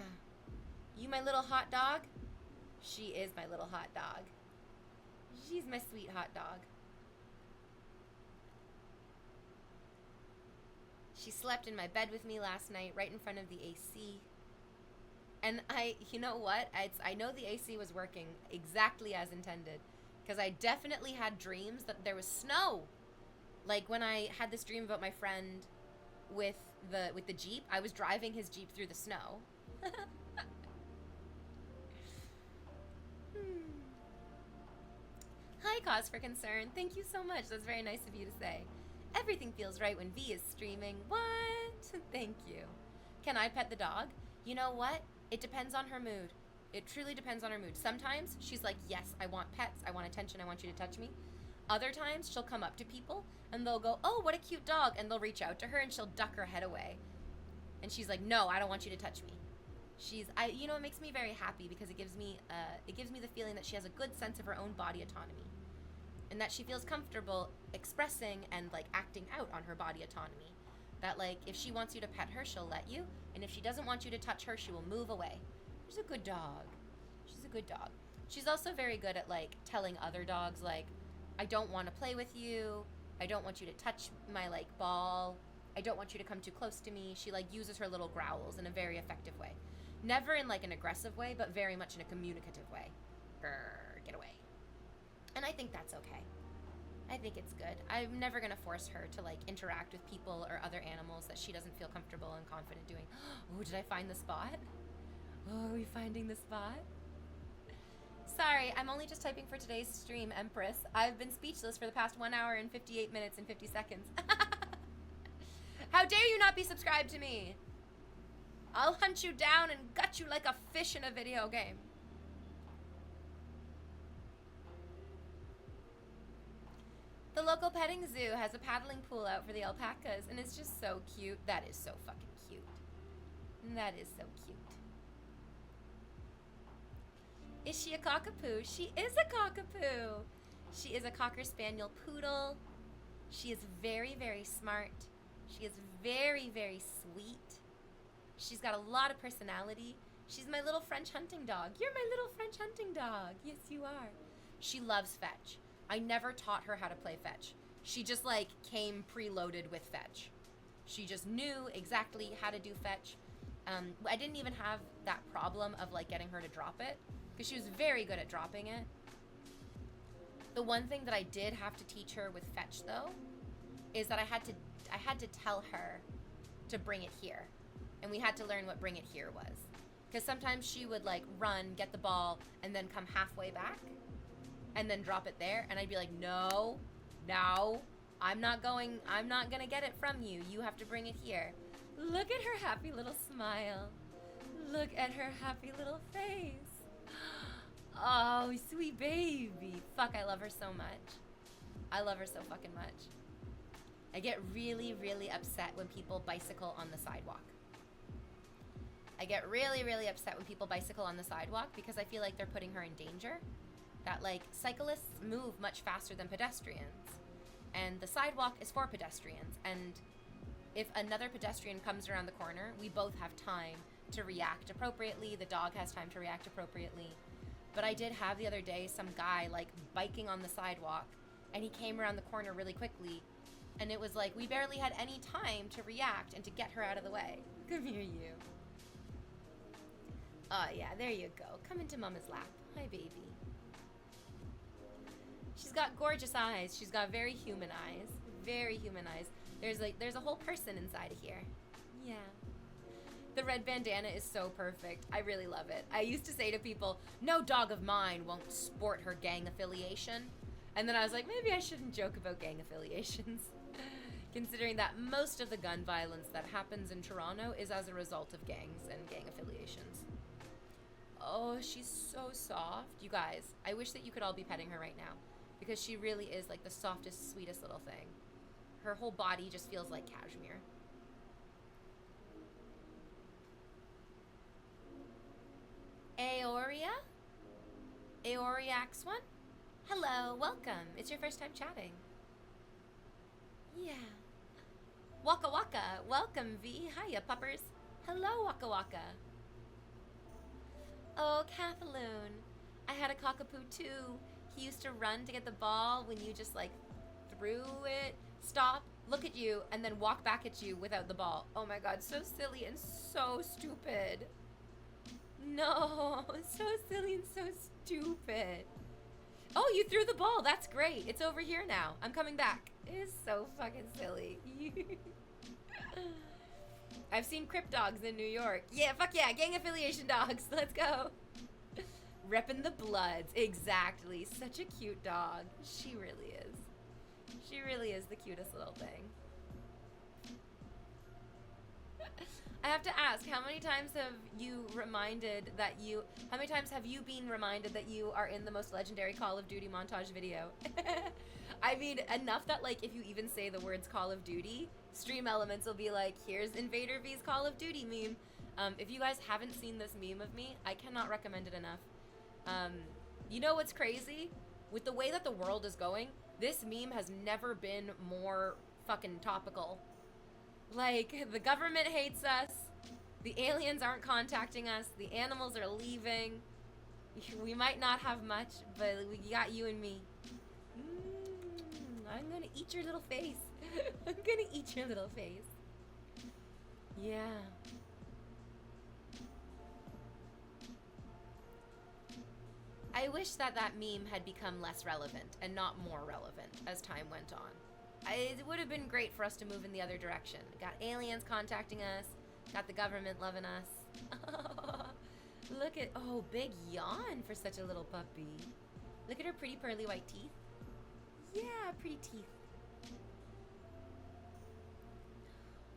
You my little hot dog? She is my little hot dog. She's my sweet hot dog. She slept in my bed with me last night, right in front of the AC. And you know what? I know the AC was working exactly as intended, because I definitely had dreams that there was snow. Like when I had this dream about my friend with the Jeep, I was driving his Jeep through the snow. Hi, Cause for Concern. Thank you so much. That's very nice of you to say. Everything feels right when V is streaming. What? Thank you. Can I pet the dog? You know what? It depends on her mood. It truly depends on her mood. Sometimes she's like, yes, I want pets. I want attention. I want you to touch me. Other times she'll come up to people and they'll go, oh, what a cute dog. And they'll reach out to her and she'll duck her head away. And she's like, no, I don't want you to touch me. You know, it makes me very happy because it gives me the feeling that she has a good sense of her own body autonomy. And that she feels comfortable expressing and like acting out on her body autonomy. That like, if she wants you to pet her, she'll let you. And if she doesn't want you to touch her, she will move away. She's a good dog. She's a good dog. She's also very good at like telling other dogs like, I don't want to play with you. I don't want you to touch my like ball. I don't want you to come too close to me. She like uses her little growls in a very effective way. Never in like an aggressive way, but very much in a communicative way. Grr, get away. And I think that's okay. I think it's good. I'm never going to force her to like interact with people or other animals that she doesn't feel comfortable and confident doing. Oh, did I find the spot? Oh, are we finding the spot? Sorry, I'm only just typing for today's stream, Empress. I've been speechless for the past 1 hour and 58 minutes and 50 seconds. How dare you not be subscribed to me? I'll hunt you down and gut you like a fish in a video game. The local petting zoo has a paddling pool out for the alpacas, and it's just so cute. That is so fucking cute. That is so cute. Is she a cockapoo? She is a cockapoo. She is a Cocker Spaniel poodle. She is very, very smart. She is very, very sweet. She's got a lot of personality. She's my little French hunting dog. You're my little French hunting dog. Yes, you are. She loves fetch. I never taught her how to play fetch. She just like came preloaded with fetch. She just knew exactly how to do fetch. I didn't even have that problem of like getting her to drop it because she was very good at dropping it. The one thing that I did have to teach her with fetch though is that I had to tell her to bring it here. And we had to learn what bring it here was. Because sometimes she would like run, get the ball, and then come halfway back and then drop it there. And I'd be like, no, I'm not gonna get it from you. You have to bring it here. Look at her happy little smile. Look at her happy little face. Oh, sweet baby. Fuck, I love her so much. I love her so fucking much. I get really, really upset when people bicycle on the sidewalk. I get really, really upset when people bicycle on the sidewalk because I feel like they're putting her in danger. That like cyclists move much faster than pedestrians. And the sidewalk is for pedestrians. And if another pedestrian comes around the corner, we both have time to react appropriately. The dog has time to react appropriately. But I did have the other day some guy like biking on the sidewalk and he came around the corner really quickly. And it was like we barely had any time to react and to get her out of the way. Come here, you. Oh yeah, there you go. Come into Mama's lap. Hi, baby. She's got gorgeous eyes. She's got very human eyes. Very human eyes. There's a whole person inside of here. Yeah. The red bandana is so perfect. I really love it. I used to say to people, no dog of mine won't sport her gang affiliation. And then I was like, maybe I shouldn't joke about gang affiliations. Considering that most of the gun violence that happens in Toronto is as a result of gangs and gang affiliations. Oh, she's so soft. You guys, I wish that you could all be petting her right now because she really is like the softest, sweetest little thing. Her whole body just feels like cashmere. Aoria? Aoriax1? Hello, welcome. It's your first time chatting. Yeah. Waka Waka, welcome V. Hiya, puppers. Hello, Waka Waka. Oh, Kathaloon. I had a cockapoo too. He used to run to get the ball when you just like threw it, stop, look at you, and then walk back at you without the ball. Oh my god, so silly and so stupid. No, so silly and so stupid. Oh, you threw the ball. That's great. It's over here now. I'm coming back. It is so fucking silly. I've seen Crip dogs in New York. Yeah, fuck yeah. Gang affiliation dogs. Let's go. Reppin' the Bloods. Exactly. Such a cute dog. She really is. She really is the cutest little thing. I have to ask, how many times have you been reminded that you are in the most legendary Call of Duty montage video? I mean, enough that like if you even say the words Call of Duty, Stream Elements will be like, here's Invader V's Call of Duty meme. If you guys haven't seen this meme of me, I cannot recommend it enough. You know what's crazy? With the way that the world is going, this meme has never been more fucking topical. Like, the government hates us, the aliens aren't contacting us, the animals are leaving, we might not have much, but we got you and me. I'm gonna eat your little face. I'm gonna eat your little face. Yeah. I wish that meme had become less relevant and not more relevant as time went on. It would have been great for us to move in the other direction. Got aliens contacting us. Got the government loving us. Look at, oh, big yawn for such a little puppy. Look at her pretty pearly white teeth. Yeah, pretty teeth.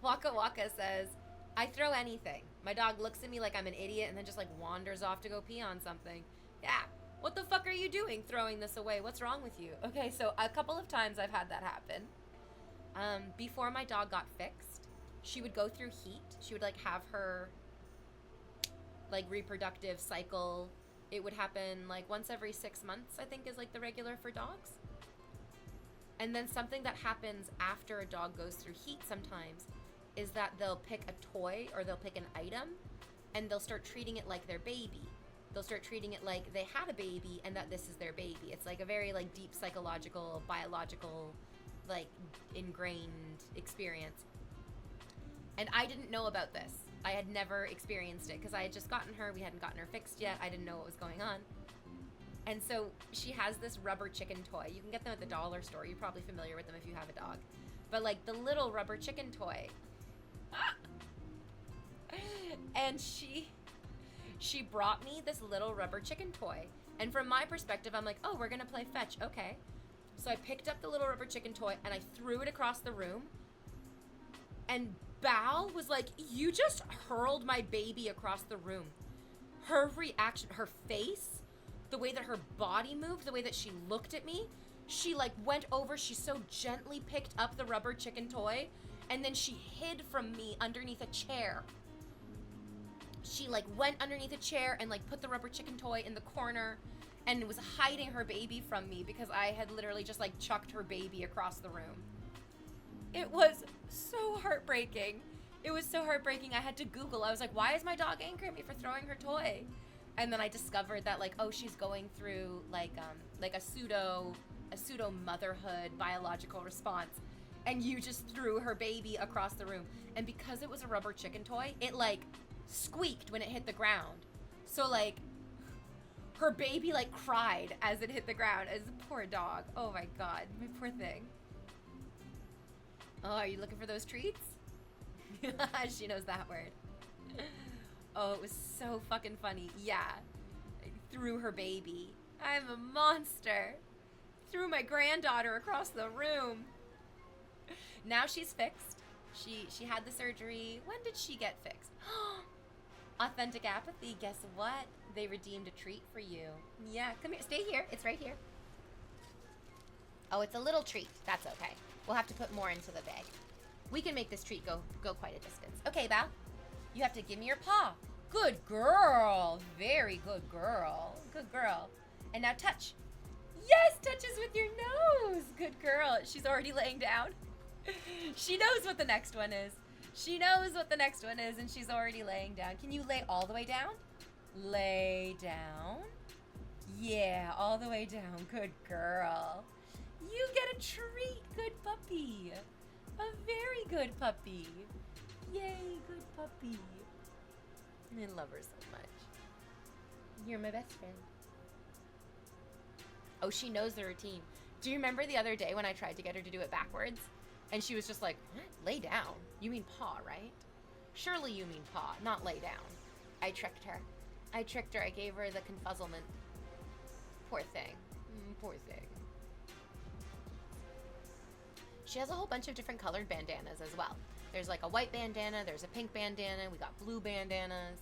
Waka Waka says, I throw anything. My dog looks at me like I'm an idiot and then just like wanders off to go pee on something. Yeah. What the fuck are you doing throwing this away? What's wrong with you? Okay, so a couple of times I've had that happen. Before my dog got fixed, she would go through heat. She would like have her like reproductive cycle. It would happen like once every 6 months, I think is like the regular for dogs. And then something that happens after a dog goes through heat sometimes is that they'll pick a toy or they'll pick an item and they'll start treating it like their baby. They'll start treating it like they had a baby and that this is their baby. It's like a very like deep psychological, biological, like ingrained experience. And I didn't know about this. I had never experienced it because I had just gotten her. We hadn't gotten her fixed yet. I didn't know what was going on. And so she has this rubber chicken toy. You can get them at the dollar store. You're probably familiar with them if you have a dog. But like the little rubber chicken toy. And she brought me this little rubber chicken toy. And from my perspective, I'm like, oh, we're going to play fetch. Okay. So I picked up the little rubber chicken toy and I threw it across the room. And Bal was like, you just hurled my baby across the room. Her reaction, her face, the way that her body moved, the way that she looked at me, she like went over, she so gently picked up the rubber chicken toy, and then she hid from me underneath a chair. She like went underneath a chair and like put the rubber chicken toy in the corner and was hiding her baby from me because I had literally just like chucked her baby across the room. It was so heartbreaking. It was so heartbreaking. I had to Google. I was like, why is my dog angry at me for throwing her toy? And then I discovered that like, oh, she's going through like a pseudo motherhood biological response. And you just threw her baby across the room. And because it was a rubber chicken toy, it like squeaked when it hit the ground. So like her baby like cried as it hit the ground. As a poor dog. Oh my God, my poor thing. Oh, are you looking for those treats? She knows that word. Oh, it was so fucking funny. Yeah. I threw her baby. I'm a monster. Threw my granddaughter across the room. Now she's fixed. She had the surgery. When did she get fixed? Authentic Apathy. Guess what? They redeemed a treat for you. Yeah, come here. Stay here. It's right here. Oh, it's a little treat. That's okay. We'll have to put more into the bag. We can make this treat go quite a distance. Okay, Bal. You have to give me your paw. Good girl. Very good girl. Good girl. And now touch. Yes, touches with your nose. Good girl. She's already laying down. She knows what the next one is. She knows what the next one is, and she's already laying down. Can you lay all the way down? Lay down. Yeah, all the way down. Good girl. You get a treat. Good puppy. A very good puppy. Yay, good puppy. I love her so much. You're my best friend. Oh, she knows the routine. Do you remember the other day when I tried to get her to do it backwards? And she was just like, what? Lay down? You mean paw, right? Surely you mean paw, not lay down. I tricked her. I gave her the confuzzlement. Poor thing. Poor thing. She has a whole bunch of different colored bandanas as well. There's like a white bandana, there's a pink bandana, we got blue bandanas,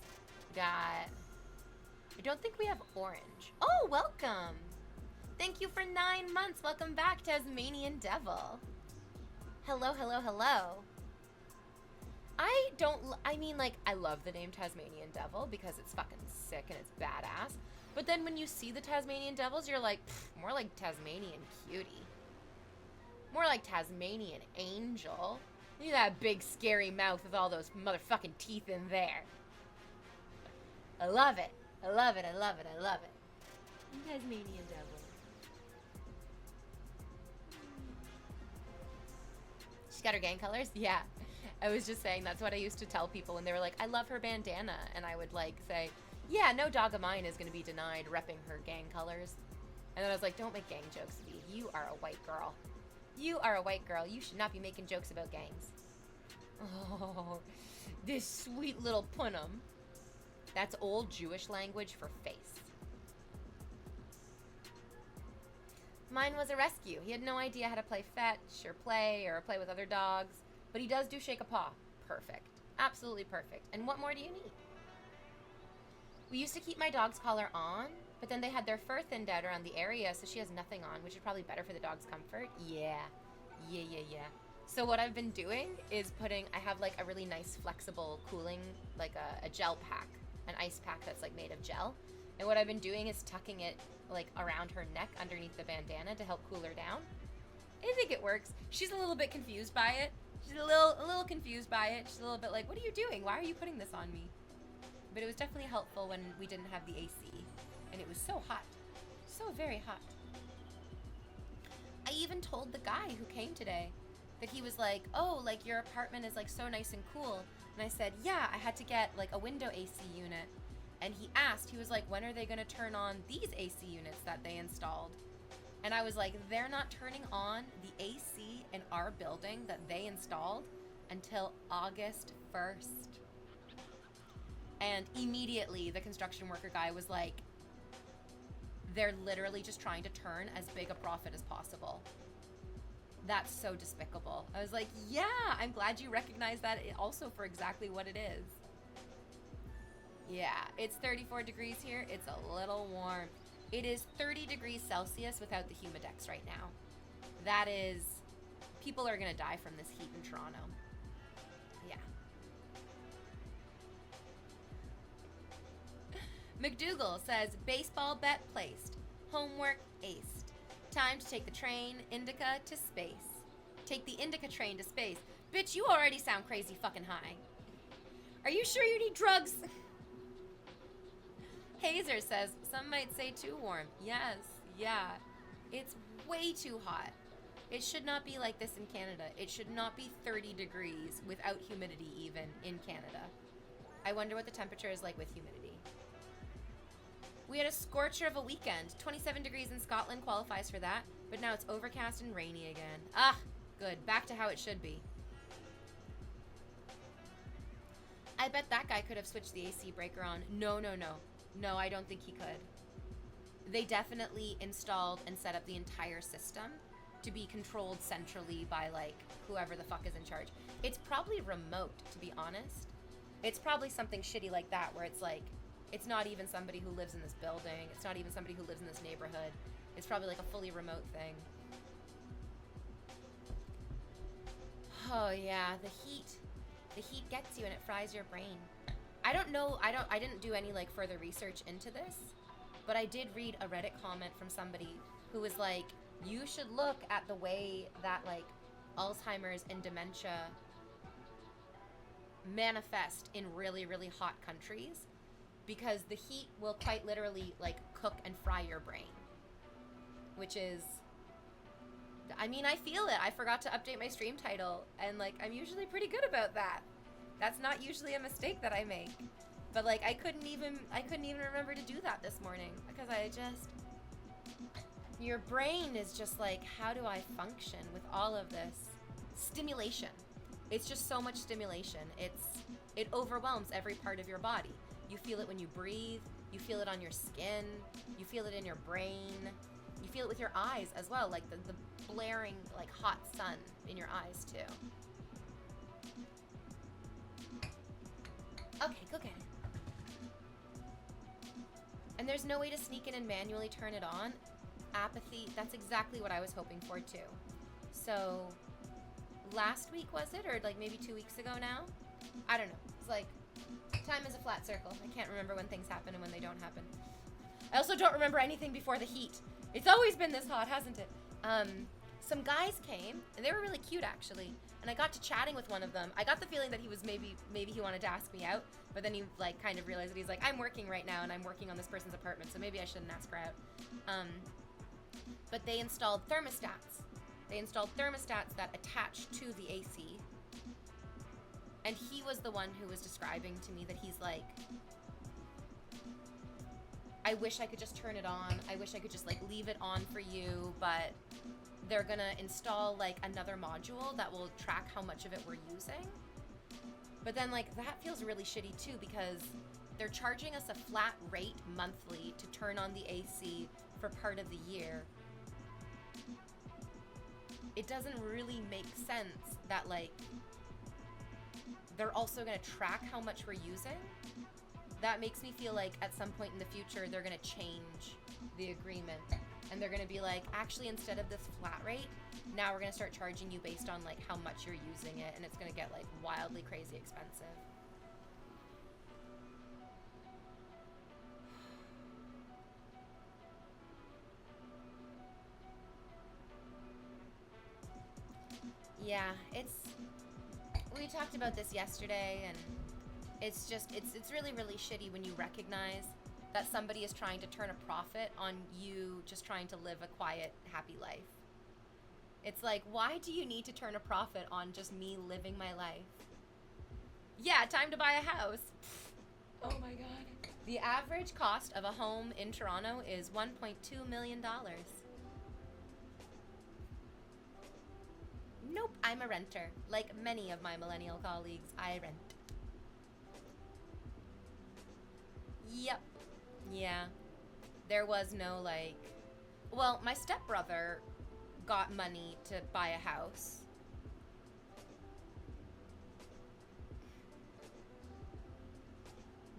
we got... I don't think we have orange. Oh, welcome! Thank you for 9 months. Welcome back, Tasmanian Devil. Hello, hello, hello. I love the name Tasmanian Devil because it's fucking sick and it's badass. But then when you see the Tasmanian Devils, you're like, more like Tasmanian Cutie. More like Tasmanian Angel. Look at that big scary mouth with all those motherfucking teeth in there. I love it. I love it. I love it. I love it. Tasmanian Devil. She's got her gang colors? Yeah. I was just saying that's what I used to tell people when they were like, I love her bandana. And I would like say, yeah, no dog of mine is going to be denied repping her gang colors. And then I was like, don't make gang jokes, V. You are a white girl. You are a white girl. You should not be making jokes about gangs. Oh, this sweet little punum. That's old Jewish language for face. Mine was a rescue. He had no idea how to play fetch or play with other dogs. But he does do shake a paw. Perfect. Absolutely perfect. And what more do you need? We used to keep my dog's collar on, but then they had their fur thinned out around the area, so she has nothing on, which is probably better for the dog's comfort. Yeah. So what I've been doing is I have like a really nice flexible cooling, like a gel pack, an ice pack that's like made of gel. And what I've been doing is tucking it like around her neck underneath the bandana to help cool her down. I think it works. She's a little bit confused by it. She's a little confused by it. She's a little bit like, what are you doing? Why are you putting this on me? But it was definitely helpful when we didn't have the AC. And it was so hot. So very hot. I even told the guy who came today that he was like, oh, like your apartment is like so nice and cool. And I said, yeah, I had to get like a window AC unit. And he asked, he was like, when are they gonna turn on these AC units that they installed? And I was like, they're not turning on the AC in our building that they installed until August 1st. And immediately the construction worker guy was like, they're literally just trying to turn as big a profit as possible. That's so despicable. I was like, yeah, I'm glad you recognize that also for exactly what it is. Yeah, it's 34 degrees here. It's a little warm. It is 30 degrees Celsius without the Humidex right now. That is, people are gonna die from this heat in Toronto. Yeah. McDougal says, baseball bet placed. Homework aced. Time to take the train, Indica, to space. Take the Indica train to space. Bitch, you already sound crazy fucking high. Are you sure you need drugs? Hazer says, some might say too warm. Yes, yeah. It's way too hot. It should not be like this in Canada. It should not be 30 degrees without humidity even in Canada. I wonder what the temperature is like with humidity. We had a scorcher of a weekend. 27 degrees in Scotland qualifies for that, but now it's overcast and rainy again. Ah, good. Back to how it should be. I bet that guy could have switched the AC breaker on. No. No, I don't think he could. They definitely installed and set up the entire system to be controlled centrally by, like, whoever the fuck is in charge. It's probably remote, to be honest. It's probably something shitty like that, where it's like, it's not even somebody who lives in this building. It's not even somebody who lives in this neighborhood. It's probably like a fully remote thing. Oh yeah, the heat gets you and it fries your brain. I don't know, I didn't do any like further research into this, but I did read a Reddit comment from somebody who was like, you should look at the way that like Alzheimer's and dementia manifest in really, really hot countries, because the heat will quite literally like cook and fry your brain, which is, I mean, I feel it. I forgot to update my stream title, and like I'm usually pretty good about that. That's not usually a mistake that I make. But like I couldn't even remember to do that this morning because your brain is just like, how do I function with all of this stimulation? It's just so much stimulation. It overwhelms every part of your body. You feel it when you breathe, you feel it on your skin, you feel it in your brain, you feel it with your eyes as well, like the blaring like hot sun in your eyes too. Okay, go get it. And there's no way to sneak in and manually turn it on. Apathy, that's exactly what I was hoping for too. So, last week was it? Or like maybe 2 weeks ago now? I don't know. It's like, time is a flat circle. I can't remember when things happen and when they don't happen. I also don't remember anything before the heat. It's always been this hot, hasn't it? Some guys came, and they were really cute actually. And I got to chatting with one of them. I got the feeling that he was maybe he wanted to ask me out, but then he like kind of realized that he's like, I'm working right now and I'm working on this person's apartment, so maybe I shouldn't ask her out. But they installed thermostats. They installed thermostats that attach to the AC. And he was the one who was describing to me that he's like, I wish I could just turn it on. I wish I could just like leave it on for you, but they're gonna install like another module that will track how much of it we're using. But then like that feels really shitty too, because they're charging us a flat rate monthly to turn on the AC for part of the year. It doesn't really make sense that like they're also gonna track how much we're using. That makes me feel like at some point in the future they're gonna change the agreement and they're gonna be like, actually instead of this flat rate, now we're gonna start charging you based on like how much you're using it, and it's gonna get like wildly crazy expensive. Yeah, we talked about this yesterday, and it's just, it's really, really shitty when you recognize that somebody is trying to turn a profit on you just trying to live a quiet, happy life. It's like, why do you need to turn a profit on just me living my life? Yeah, time to buy a house. Oh my God. The average cost of a home in Toronto is $1.2 million. Nope, I'm a renter. Like many of my millennial colleagues, I rent. Yep. Yeah. There was no like... Well, my stepbrother got money to buy a house.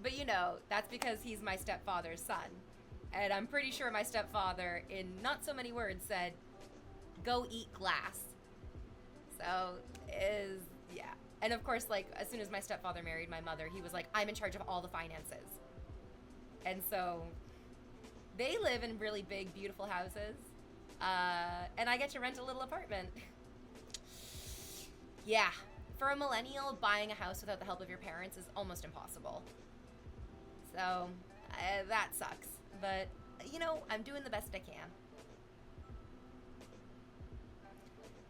But you know, that's because he's my stepfather's son. And I'm pretty sure my stepfather, in not so many words, said, go eat glass. So, yeah. And of course, like, as soon as my stepfather married my mother, he was like, I'm in charge of all the finances. And so, they live in really big, beautiful houses. And I get to rent a little apartment. Yeah. For a millennial, buying a house without the help of your parents is almost impossible. So, that sucks. But, you know, I'm doing the best I can.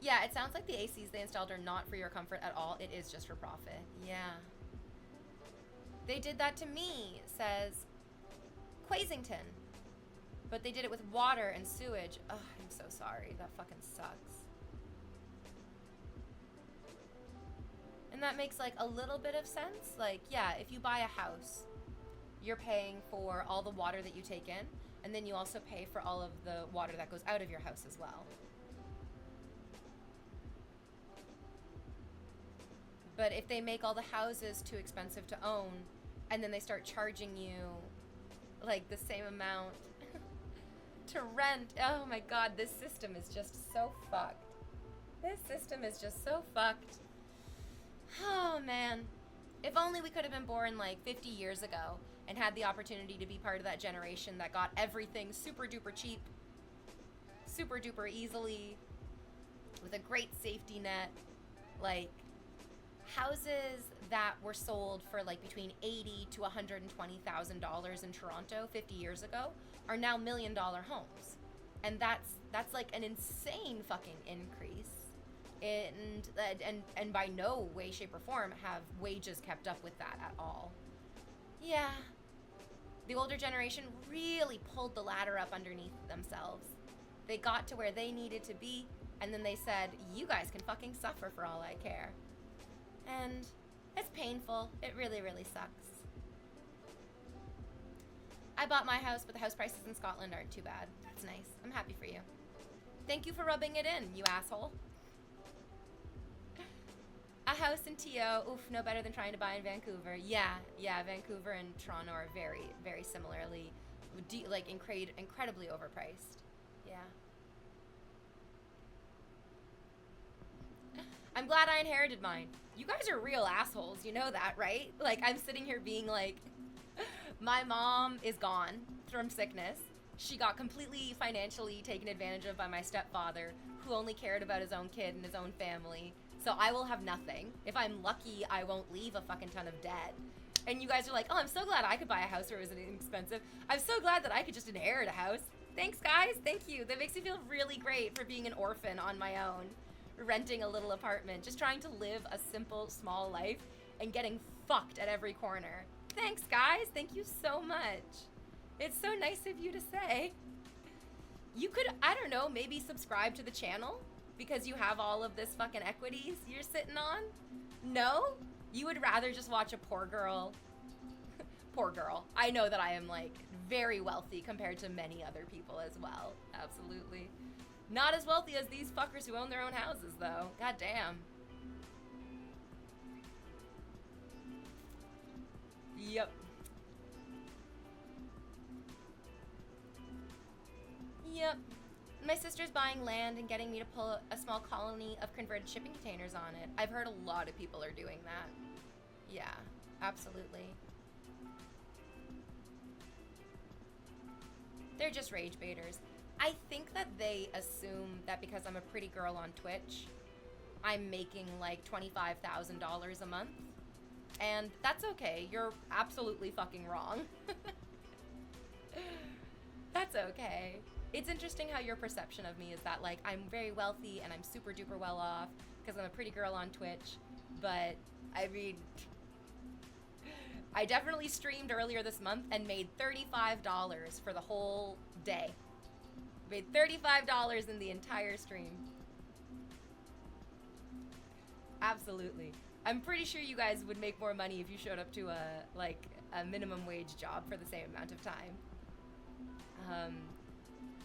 Yeah, it sounds like the ACs they installed are not for your comfort at all. It is just for profit. Yeah. They did that to me, says Quasington. But they did it with water and sewage. Ugh, I'm so sorry. That fucking sucks. And that makes, like, a little bit of sense. Like, yeah, if you buy a house, you're paying for all the water that you take in, and then you also pay for all of the water that goes out of your house as well. But if they make all the houses too expensive to own, and then they start charging you, like, the same amount to rent, oh my God, this system is just so fucked. This system is just so fucked. Oh, man. If only we could have been born, like, 50 years ago and had the opportunity to be part of that generation that got everything super duper cheap, super duper easily, with a great safety net. Like, houses that were sold for like between $80,000 to $120,000 in Toronto 50 years ago are now $1 million homes. And that's like an insane fucking increase. And by no way, shape, or form have wages kept up with that at all. Yeah. The older generation really pulled the ladder up underneath themselves. They got to where they needed to be, and then they said, you guys can fucking suffer for all I care. And it's painful. It really, really sucks. I bought my house, but the house prices in Scotland aren't too bad. That's nice. I'm happy for you. Thank you for rubbing it in, you asshole. A house in TO, oof, no better than trying to buy in Vancouver. Yeah, Vancouver and Toronto are very, very similarly, like, incredibly overpriced. Yeah. I'm glad I inherited mine. You guys are real assholes, you know that, right? Like, I'm sitting here being like, my mom is gone from sickness. She got completely financially taken advantage of by my stepfather, who only cared about his own kid and his own family. So I will have nothing. If I'm lucky, I won't leave a fucking ton of debt. And you guys are like, oh, I'm so glad I could buy a house where it was inexpensive. I'm so glad that I could just inherit a house. Thanks, guys. Thank you. That makes me feel really great for being an orphan on my own. Renting a little apartment, just trying to live a simple, small life and getting fucked at every corner. Thanks, guys. Thank you so much. It's so nice of you to say. You could, I don't know, maybe subscribe to the channel because you have all of this fucking equities you're sitting on? No? You would rather just watch a poor girl? Poor girl. I know that I am, like, very wealthy compared to many other people as well. Absolutely. Not as wealthy as these fuckers who own their own houses, though. God damn. Yep. Yep. My sister's buying land and getting me to pull a small colony of converted shipping containers on it. I've heard a lot of people are doing that. Yeah, absolutely. They're just rage baiters. I think that they assume that because I'm a pretty girl on Twitch, I'm making like $25,000 a month. And that's okay. You're absolutely fucking wrong. That's okay. It's interesting how your perception of me is that, like, I'm very wealthy and I'm super duper well off because I'm a pretty girl on Twitch. But, I mean, I definitely streamed earlier this month and made $35 for the whole day. Made $35 in the entire stream. Absolutely. I'm pretty sure you guys would make more money if you showed up to a minimum wage job for the same amount of time.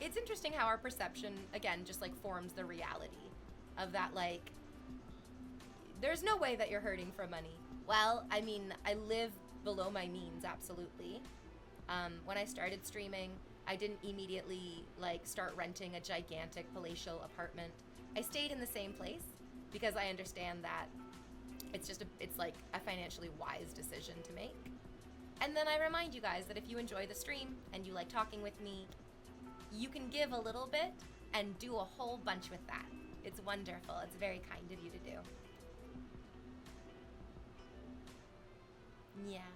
It's interesting how our perception, again, just like forms the reality of that, like, there's no way that you're hurting for money. Well, I mean, I live below my means, absolutely. When I started streaming, I didn't immediately, like, start renting a gigantic palatial apartment. I stayed in the same place because I understand that it's like a financially wise decision to make. And then I remind you guys that if you enjoy the stream and you like talking with me, you can give a little bit and do a whole bunch with that. It's wonderful. It's very kind of you to do. Yeah.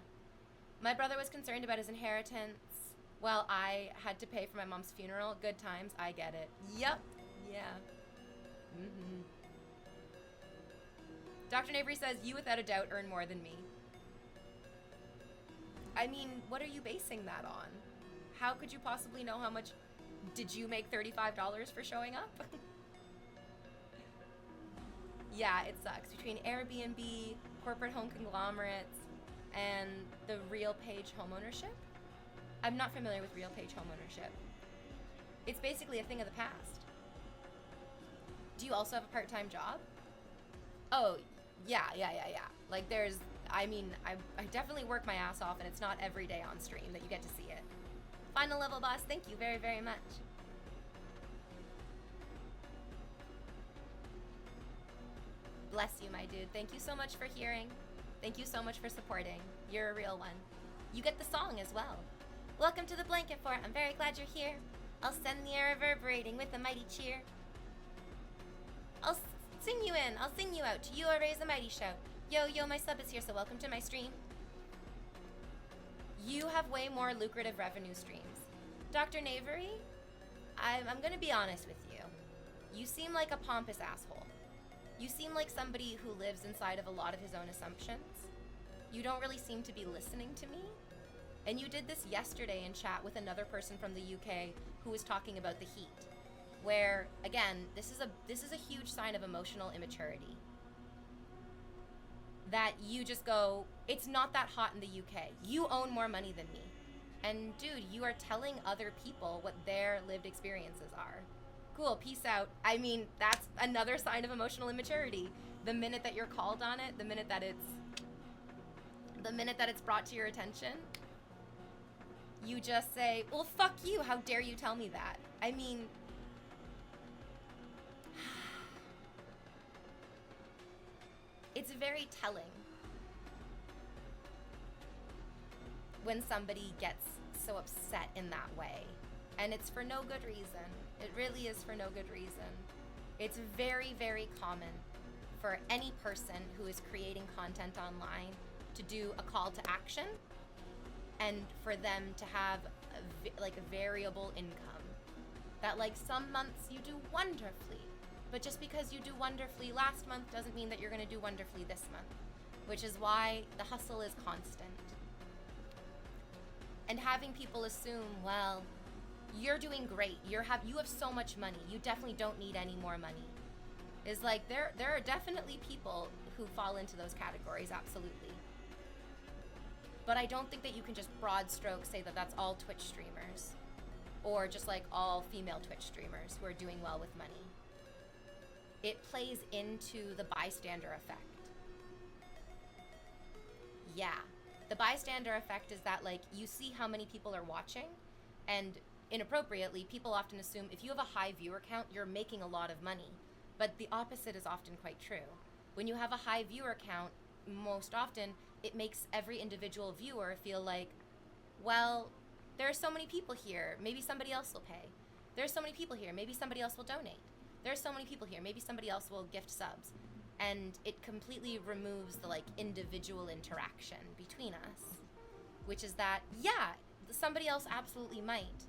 My brother was concerned about his inheritance. Well, I had to pay for my mom's funeral. Good times. I get it. Yep. Yeah. Mm-hmm. Dr. Navery says, you without a doubt earn more than me. I mean, what are you basing that on? How could you possibly know how much? Did you make $35 for showing up? Yeah, it sucks. Between Airbnb, corporate home conglomerates, and the RealPage homeownership. I'm not familiar with RealPage homeownership. It's basically a thing of the past. Do you also have a part-time job? Oh, yeah. Like I definitely work my ass off, and it's not every day on stream that you get to see it. Final level boss, thank you very, very much. Bless you, my dude. Thank you so much for hearing. Thank you so much for supporting. You're a real one. You get the song as well. Welcome to the Blanket Fort. I'm very glad you're here. I'll send the air reverberating with a mighty cheer. I'll sing you in. I'll sing you out. To you I raise a mighty shout. Yo, yo, my sub is here, so welcome to my stream. You have way more lucrative revenue streams. Dr. Navery, I'm gonna be honest with you. You seem like a pompous asshole. You seem like somebody who lives inside of a lot of his own assumptions. You don't really seem to be listening to me. And you did this yesterday in chat with another person from the UK who was talking about the heat. Where, again, this is a huge sign of emotional immaturity. That you just go, it's not that hot in the UK. You own more money than me. And dude, you are telling other people what their lived experiences are. Cool, peace out. I mean, that's another sign of emotional immaturity. The minute that you're called on it, the minute that it's brought to your attention, you just say, well, fuck you, how dare you tell me that? I mean, it's very telling when somebody gets so upset in that way. And it's for no good reason. It really is for no good reason. It's very, very common for any person who is creating content online to do a call to action and for them to have a variable income. That like some months you do wonderfully, but just because you do wonderfully last month doesn't mean that you're gonna do wonderfully this month, which is why the hustle is constant. And having people assume, well, you're doing great, you have so much money, you definitely don't need any more money, is like, there are definitely people who fall into those categories, absolutely. But I don't think that you can just broad stroke say that that's all Twitch streamers, or just like all female Twitch streamers who are doing well with money. It plays into the bystander effect. Yeah, the bystander effect is that like you see how many people are watching, and inappropriately, people often assume if you have a high viewer count, you're making a lot of money. But the opposite is often quite true. When you have a high viewer count, most often, it makes every individual viewer feel like, well, there are so many people here, maybe somebody else will pay. There are so many people here, maybe somebody else will donate. There are so many people here, maybe somebody else will gift subs. And it completely removes the, like, individual interaction between us. Which is that, yeah, somebody else absolutely might,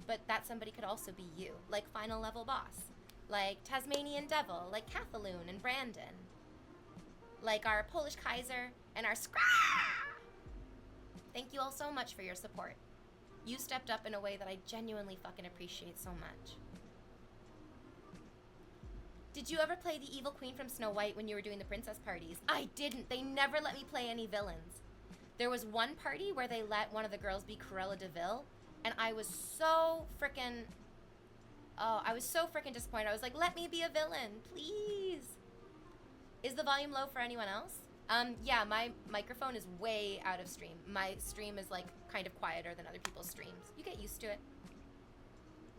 but that somebody could also be you. Like Final Level Boss. Like Tasmanian Devil. Like Kathaloon and Brandon. Like our Polish Kaiser and our Skra! Thank you all so much for your support. You stepped up in a way that I genuinely fucking appreciate so much. Did you ever play the evil queen from Snow White when you were doing the princess parties? I didn't. They never let me play any villains. There was one party where they let one of the girls be Cruella de Vil, and I was so freaking... Oh, I was so freaking disappointed. I was like, let me be a villain, please. Is the volume low for anyone else? Yeah, my microphone is way out of stream. My stream is, like, kind of quieter than other people's streams. You get used to it.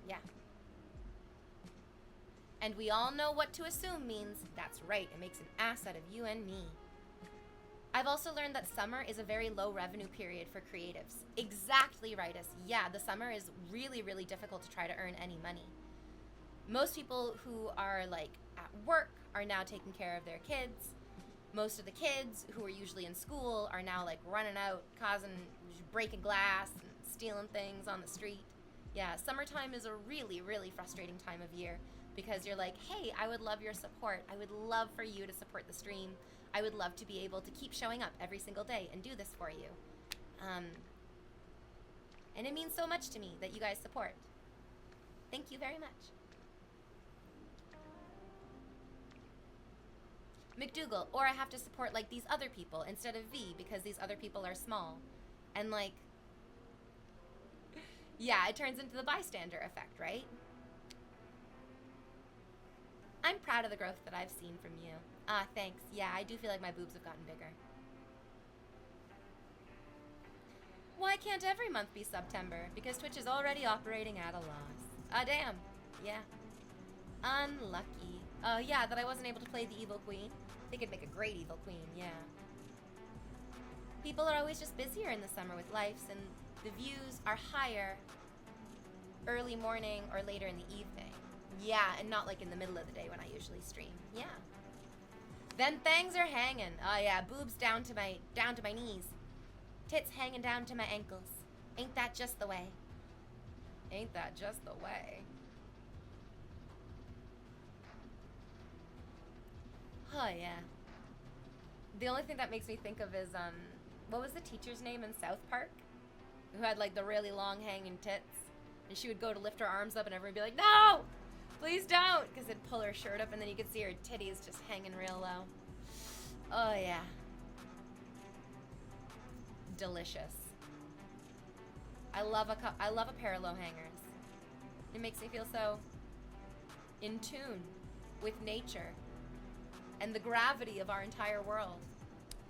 Yeah. And we all know what to assume means. That's right, it makes an ass out of you and me. I've also learned that summer is a very low revenue period for creatives. Exactly, Ritus. Yeah, the summer is really, really difficult to try to earn any money. Most people who are, like, at work are now taking care of their kids. Most of the kids who are usually in school are now, like, running out, breaking glass and stealing things on the street. Yeah, summertime is a really, really frustrating time of year because you're like, hey, I would love your support. I would love for you to support the stream. I would love to be able to keep showing up every single day and do this for you. And it means so much to me that you guys support. Thank you very much. McDougal, or I have to support, like, these other people instead of V because these other people are small. And, like, yeah, it turns into the bystander effect, right? I'm proud of the growth that I've seen from you. Ah, thanks. Yeah, I do feel like my boobs have gotten bigger. Why can't every month be September? Because Twitch is already operating at a loss. Ah, damn. Yeah. Unlucky. Yeah, that I wasn't able to play the Evil Queen. I think it'd make a great Evil Queen, yeah. People are always just busier in the summer with lives, and the views are higher early morning or later in the evening. Yeah, and not like in the middle of the day when I usually stream. Yeah. Then things are hanging. Oh yeah, boobs down to my knees. Tits hanging down to my ankles. Ain't that just the way? Ain't that just the way? Oh yeah. The only thing that makes me think of is what was the teacher's name in South Park? Who had like the really long hanging tits, and she would go to lift her arms up, and everyone would be like, "No, please don't," because it'd pull her shirt up, and then you could see her titties just hanging real low. Oh yeah. Delicious. I love a pair of low hangers. It makes me feel so in tune with nature and the gravity of our entire world.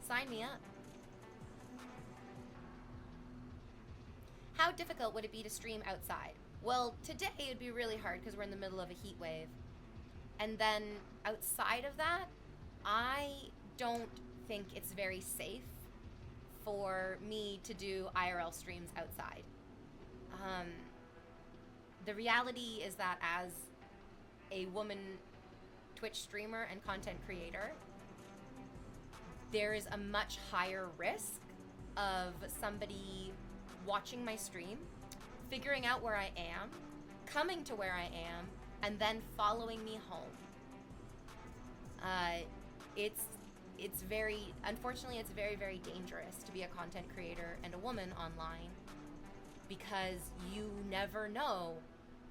Sign me up. How difficult would it be to stream outside? Well, today it'd be really hard because we're in the middle of a heat wave. And then outside of that, I don't think it's very safe for me to do IRL streams outside. The reality is that as a woman Twitch streamer and content creator, there is a much higher risk of somebody watching my stream, figuring out where I am, coming to where I am, and then following me home. Unfortunately, it's very, very dangerous to be a content creator and a woman online because you never know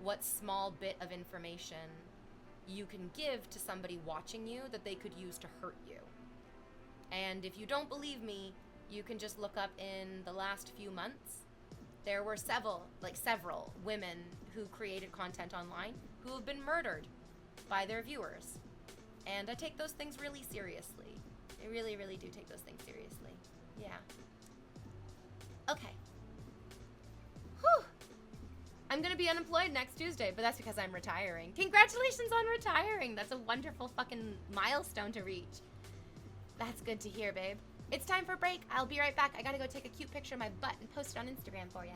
what small bit of information you can give to somebody watching you that they could use to hurt you. And if you don't believe me, you can just look up in the last few months. There were several women who created content online who have been murdered by their viewers. And I take those things really seriously. I really, really do take those things seriously. Yeah. Okay. Whew. I'm gonna be unemployed next Tuesday, but that's because I'm retiring. Congratulations on retiring! That's a wonderful fucking milestone to reach. That's good to hear, babe. It's time for a break. I'll be right back. I gotta go take a cute picture of my butt and post it on Instagram for ya.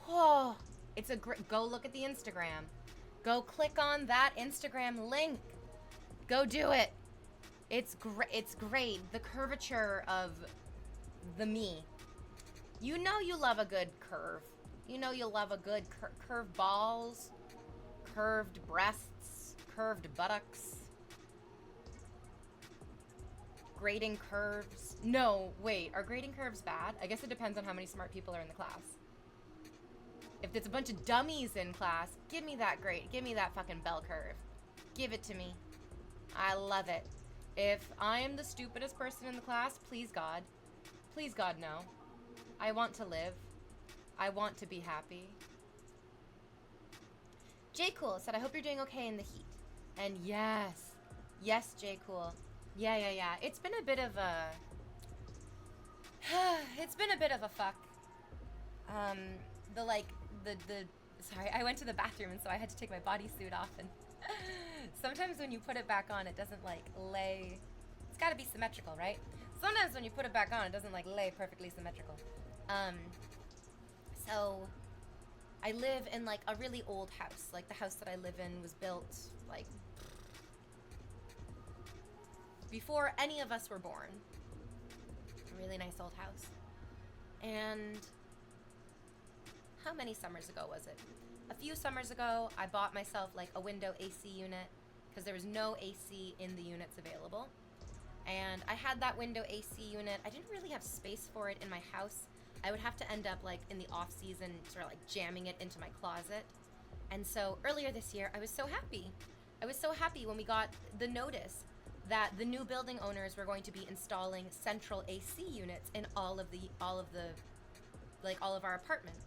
Oh, it's a great, go look at the Instagram. Go click on that Instagram link. Go do it. It's great. It's great. The curvature of the me. You know you love a good curve. You know you love a good curved balls, curved breasts, curved buttocks, grading curves. No, wait, are grading curves bad? I guess it depends on how many smart people are in the class. If it's a bunch of dummies in class, give me that grade. Give me that fucking bell curve. Give it to me. I love it. If I am the stupidest person in the class, please God, no. I want to live. I want to be happy. J Cool said, I hope you're doing okay in the heat. And yes, J Cool. Yeah. It's been a bit of a, fuck. Sorry, I went to the bathroom and so I had to take my bodysuit off, and sometimes when you put it back on, it doesn't like lay, it's gotta be symmetrical, right? Sometimes when you put it back on, it doesn't like lay perfectly symmetrical. So I live in like a really old house. Like the house that I live in was built like before any of us were born. A really nice old house. And how many summers ago was it? A few summers ago, I bought myself like a window AC unit because there was no AC in the units available. And I had that window AC unit. I didn't really have space for it in my house. I would have to end up like in the off season sort of like jamming it into my closet. And so earlier this year, I was so happy. I was so happy when we got the notice that the new building owners were going to be installing central AC units in all of our apartments.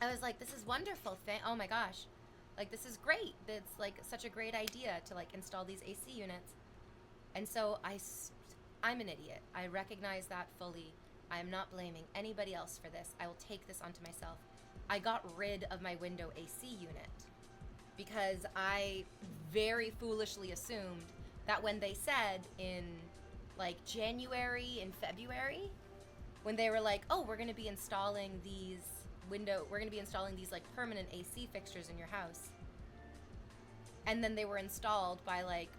I was like, this is wonderful. Oh my gosh. Like, this is great. It's like such a great idea to like install these AC units. And so I'm an idiot. I recognize that fully. I am not blaming anybody else for this. I will take this onto myself. I got rid of my window AC unit because I very foolishly assumed that when they said in like January and February, when they were like, oh, we're going to be installing these like permanent AC fixtures in your house. And then they were installed by like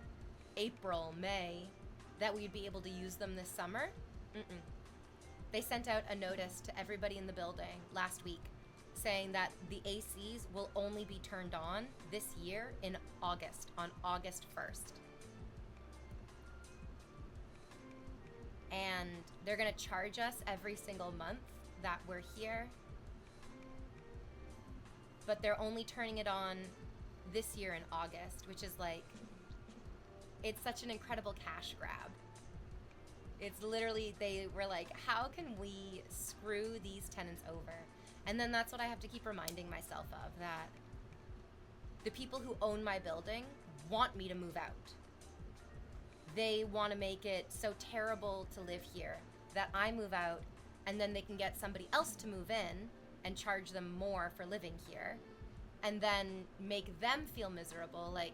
April, May, that we'd be able to use them this summer. They sent out a notice to everybody in the building last week saying that the ACs will only be turned on this year in August, on August 1st. And they're gonna charge us every single month that we're here, but they're only turning it on this year in August, which is like, it's such an incredible cash grab. It's literally, they were like, how can we screw these tenants over? And then that's what I have to keep reminding myself of, that the people who own my building want me to move out. They want to make it so terrible to live here that I move out, and then they can get somebody else to move in and charge them more for living here, and then make them feel miserable. Like,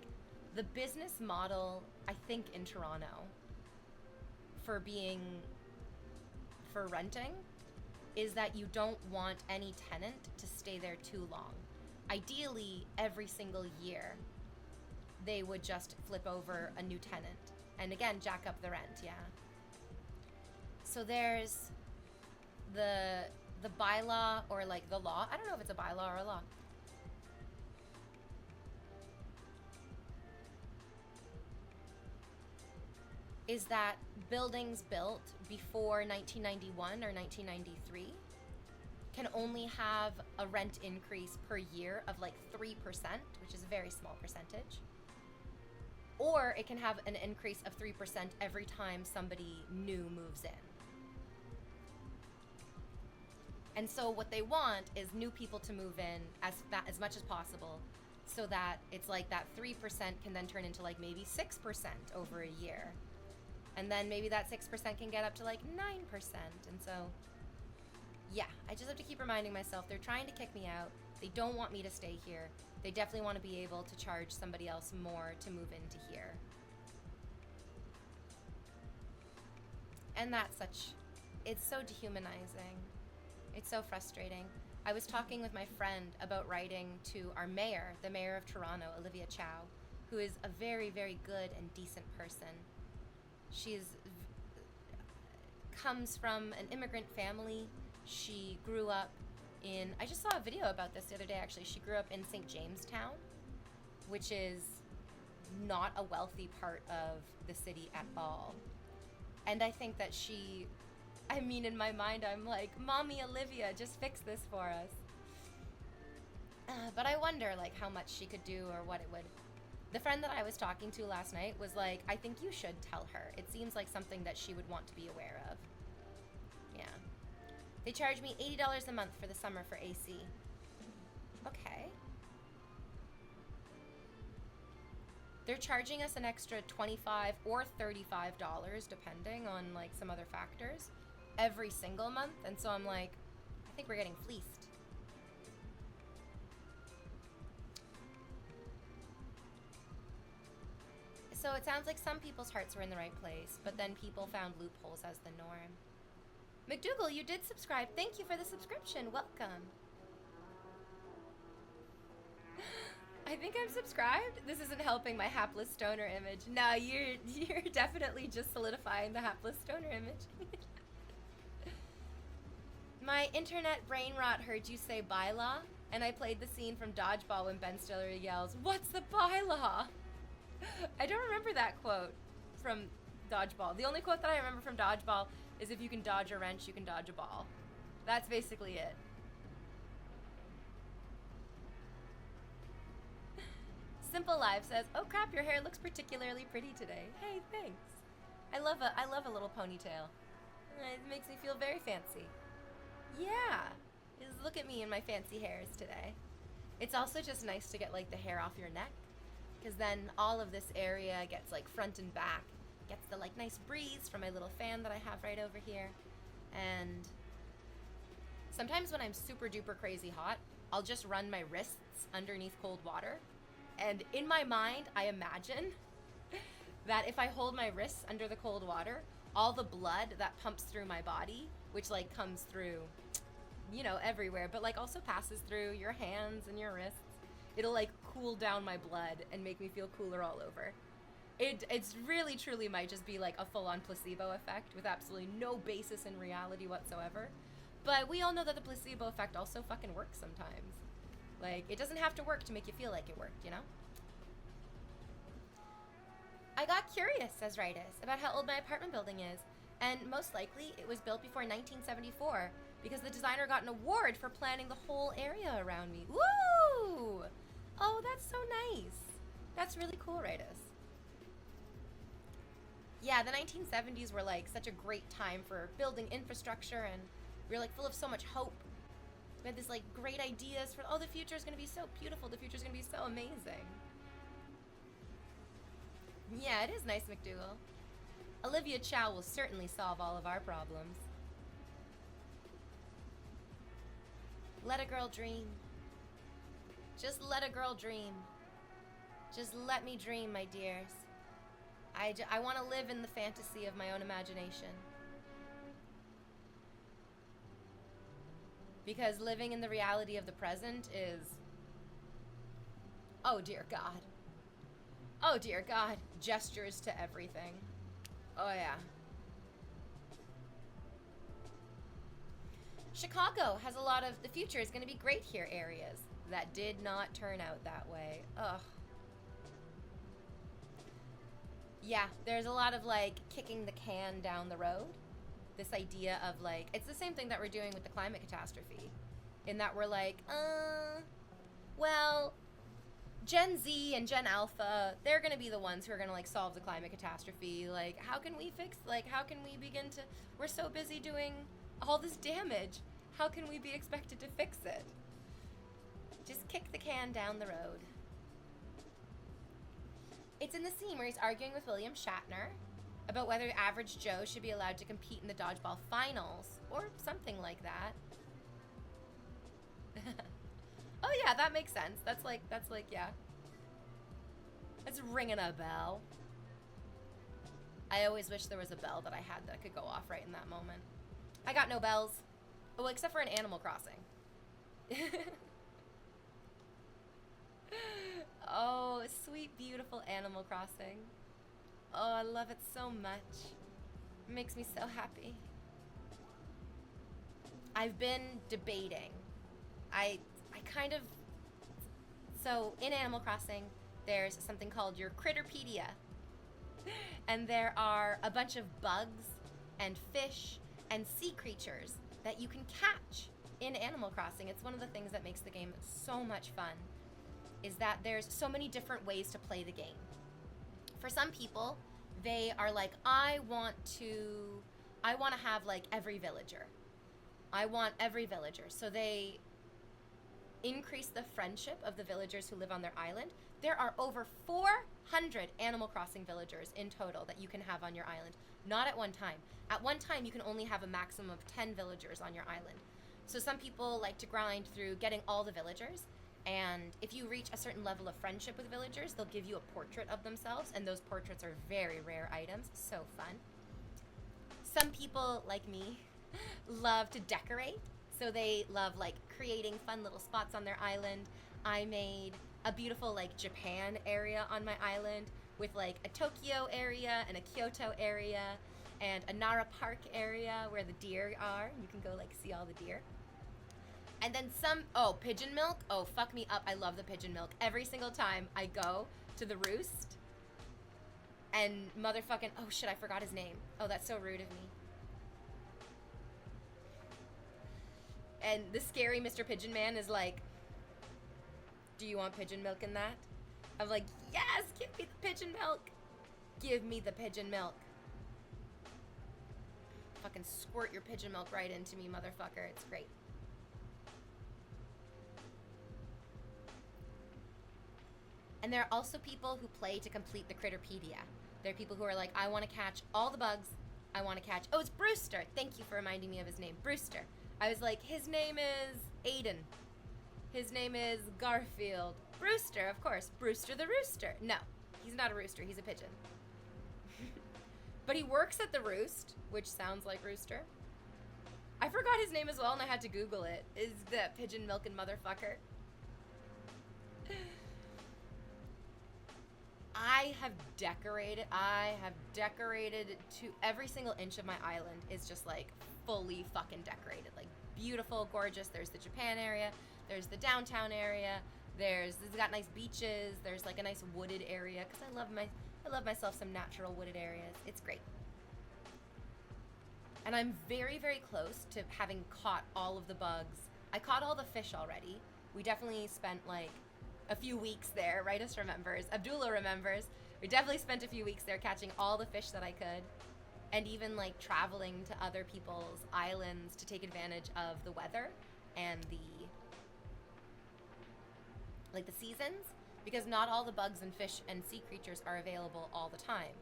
the business model, I think, in Toronto for renting is that you don't want any tenant to stay there too long. Ideally, every single year, they would just flip over a new tenant and again jack up the rent. Yeah. So there's the bylaw, or like the law. I don't know if it's a bylaw or a law. Is that buildings built before 1991 or 1993 can only have a rent increase per year of like 3%, which is a very small percentage. Or it can have an increase of 3% every time somebody new moves in. And so what they want is new people to move in as much as possible, so that it's like that 3% can then turn into like maybe 6% over a year. And then maybe that 6% can get up to like 9%. And so, yeah, I just have to keep reminding myself, they're trying to kick me out. They don't want me to stay here. They definitely want to be able to charge somebody else more to move into here. And it's so dehumanizing. It's so frustrating. I was talking with my friend about writing to our mayor, the mayor of Toronto, Olivia Chow, who is a very, very good and decent person. Comes from an immigrant family. She grew up in, I just saw a video about this the other day actually. She grew up in St. Jamestown, which is not a wealthy part of the city at all. And I think that in my mind, I'm like, Mommy Olivia, just fix this for us. But I wonder, like, how much she could do or what it would. The friend that I was talking to last night was like, I think you should tell her. It seems like something that she would want to be aware of. Yeah. They charge me $80 a month for the summer for AC. Okay. They're charging us an extra $25 or $35, depending on like some other factors, every single month. And so I'm like, I think we're getting fleeced. So it sounds like some people's hearts were in the right place, but then people found loopholes as the norm. McDougal, you did subscribe. Thank you for the subscription. Welcome. I think I'm subscribed. This isn't helping my hapless stoner image. No, you're definitely just solidifying the hapless stoner image. My internet brain rot heard you say bylaw, and I played the scene from Dodgeball when Ben Stiller yells, "What's the bylaw?" I don't remember that quote from Dodgeball. The only quote that I remember from Dodgeball is if you can dodge a wrench, you can dodge a ball. That's basically it. Simple Live says, "Oh crap, your hair looks particularly pretty today." Hey, thanks. I love a little ponytail. It makes me feel very fancy. Yeah. Just look at me and my fancy hairs today. It's also just nice to get like the hair off your neck, because then all of this area gets like front and back. Gets the like nice breeze from my little fan that I have right over here. And sometimes when I'm super duper crazy hot, I'll just run my wrists underneath cold water. And in my mind, I imagine that if I hold my wrists under the cold water, all the blood that pumps through my body, which like comes through, everywhere, but like also passes through your hands and your wrists, it'll like cool down my blood and make me feel cooler all over. It's really truly might just be like a full-on placebo effect with absolutely no basis in reality whatsoever. But we all know that the placebo effect also fucking works sometimes. Like, it doesn't have to work to make you feel like it worked, I got curious, says Ritus, about how old my apartment building is, and most likely it was built before 1974 because the designer got an award for planning the whole area around me. Woo! Oh, that's so nice. That's really cool, Ritus. Yeah, the 1970s were like such a great time for building infrastructure, and we were like full of so much hope. We had this like great ideas for, the future is going to be so beautiful. The future is going to be so amazing. Yeah, it is nice, McDougal. Olivia Chow will certainly solve all of our problems. Let a girl dream. Just let a girl dream. Just let me dream, my dears. I want to live in the fantasy of my own imagination. Because living in the reality of the present is, oh dear God. Oh dear God. Gestures to everything. Oh yeah. Chicago has a lot of, the future is going to be great here areas. That did not turn out that way. Ugh. Yeah, there's a lot of like kicking the can down the road. This idea of like, it's the same thing that we're doing with the climate catastrophe, in that we're like, well, Gen Z and Gen Alpha, they're going to be the ones who are going to like solve the climate catastrophe. Like, how can we how can we begin to, we're so busy doing all this damage. How can we be expected to fix it? Just kick the can down the road. It's in the scene where he's arguing with William Shatner about whether Average Joe should be allowed to compete in the dodgeball finals, or something like that. Oh yeah, that makes sense. That's like, yeah. That's ringing a bell. I always wish there was a bell that I had that could go off right in that moment. I got no bells. Well, except for an Animal Crossing. Oh, sweet, beautiful Animal Crossing. Oh, I love it so much. It makes me so happy. I've been debating. I kind of so in Animal Crossing, there's something called your Critterpedia, and there are a bunch of bugs and fish and sea creatures that you can catch in Animal Crossing. It's one of the things that makes the game so much fun, is that there's so many different ways to play the game. For some people, they are like, I want to have like every villager. I want every villager. So they increase the friendship of the villagers who live on their island. There are over 400 Animal Crossing villagers in total that you can have on your island. Not at one time. At one time, you can only have a maximum of 10 villagers on your island. So some people like to grind through getting all the villagers, and if you reach a certain level of friendship with villagers, they'll give you a portrait of themselves, and those portraits are very rare items. So fun. Some people, like me, love to decorate. So they love like creating fun little spots on their island. I made a beautiful like Japan area on my island with like a Tokyo area and a Kyoto area and a Nara Park area where the deer are. You can go like see all the deer. And then pigeon milk. Oh, fuck me up. I love the pigeon milk. Every single time I go to the roost and motherfucking, oh shit, I forgot his name. Oh, that's so rude of me. And the scary Mr. Pigeon Man is like, do you want pigeon milk in that? I'm like, yes, give me the pigeon milk. Give me the pigeon milk. Fucking squirt your pigeon milk right into me, motherfucker. It's great. And there are also people who play to complete the Critterpedia. There are people who are like, I want to catch all the bugs. I want to catch... Oh, it's Brewster. Thank you for reminding me of his name. Brewster. I was like, his name is Aiden. His name is Garfield. Brewster, of course. Brewster the Rooster. No, he's not a rooster. He's a pigeon. But he works at the Roost, which sounds like rooster. I forgot his name as well, and I had to Google it. Is that pigeon milking motherfucker? I have decorated to every single inch of my island is just like fully fucking decorated. Like beautiful, gorgeous. There's the Japan area. There's the downtown area. It's got nice beaches. There's like a nice wooded area because I love myself some natural wooded areas. It's great. And I'm very, very close to having caught all of the bugs. I caught all the fish already. We definitely spent like a few weeks there. Ritus remembers. Abdullah remembers. We definitely spent a few weeks there catching all the fish that I could. And even like traveling to other people's islands to take advantage of the weather and the seasons, because not all the bugs and fish and sea creatures are available all the time.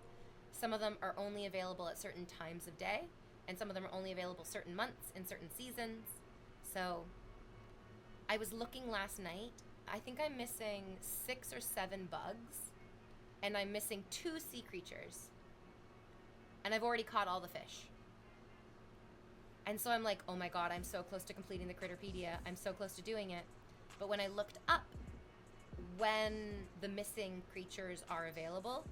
Some of them are only available at certain times of day, and some of them are only available certain months in certain seasons. So I was looking last night. I think I'm missing 6 or 7 bugs, and I'm missing 2 sea creatures. And I've already caught all the fish. And so I'm like, oh my god, I'm so close to completing the Critterpedia. I'm so close to doing it. But when I looked up when the missing creatures are available,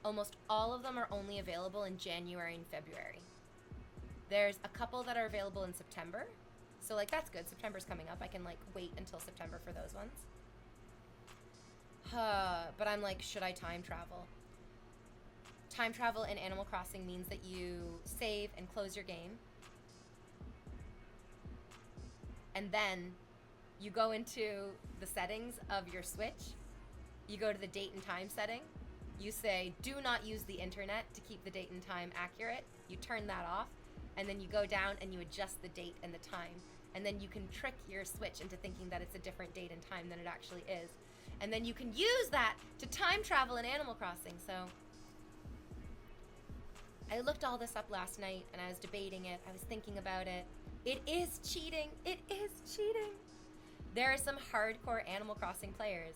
almost all of them are only available in January and February. There's a couple that are available in September. So like that's good. September's coming up. I can like wait until September for those ones. But I'm like, should I time travel? Time travel in Animal Crossing means that you save and close your game. And then you go into the settings of your Switch. You go to the date and time setting. You say, do not use the internet to keep the date and time accurate. You turn that off. And then you go down and you adjust the date and the time. And then you can trick your Switch into thinking that it's a different date and time than it actually is. And then you can use that to time travel in Animal Crossing. So I looked all this up last night and I was debating it. I was thinking about it. It is cheating. It is cheating. There are some hardcore Animal Crossing players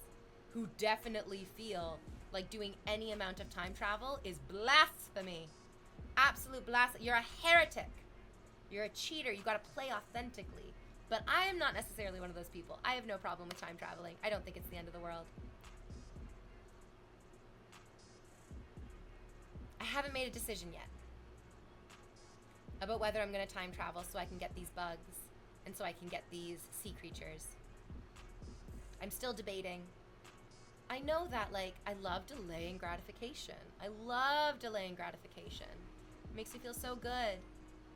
who definitely feel like doing any amount of time travel is blasphemy. Absolute blasphemy. You're a heretic. You're a cheater. You gotta play authentically. But I am not necessarily one of those people. I have no problem with time traveling. I don't think it's the end of the world. I haven't made a decision yet about whether I'm going to time travel so I can get these bugs and so I can get these sea creatures. I'm still debating. I know that, like, I love delaying gratification. I love delaying gratification. It makes me feel so good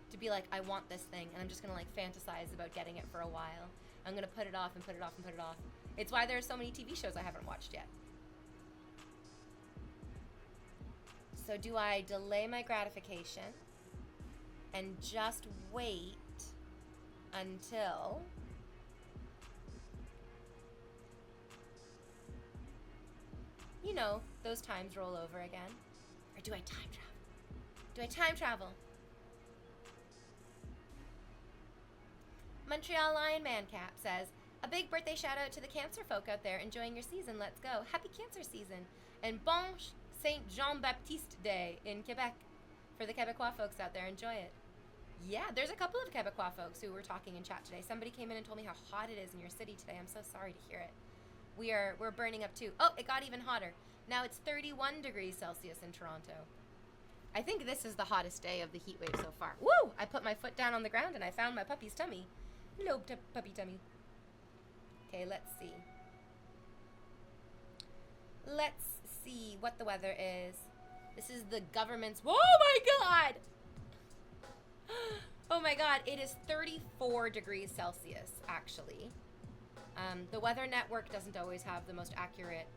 to be like, I want this thing, and I'm just gonna like fantasize about getting it for a while. I'm gonna put it off and put it off and put it off. It's why there are so many TV shows I haven't watched yet. So do I delay my gratification and just wait until you know, those times roll over again? Or do I time travel? Do I time travel? Montreal Lion Man Cap says, a big birthday shout out to the Cancer folk out there enjoying your season. Let's go. Happy Cancer season. And bon Saint Jean Baptiste Day in Quebec. For the Quebecois folks out there, enjoy it. Yeah, there's a couple of Quebecois folks who were talking in chat today. Somebody came in and told me how hot it is in your city today. I'm so sorry to hear it. We're burning up too. Oh, it got even hotter. Now it's 31 degrees Celsius in Toronto. I think this is the hottest day of the heat wave so far. Woo! I put my foot down on the ground and I found my puppy's tummy. Hello, puppy tummy. Okay, let's see. Let's see what the weather is. This is the government's... Oh my god! Oh my god, it is 34 degrees Celsius, actually. The Weather Network doesn't always have the most accurate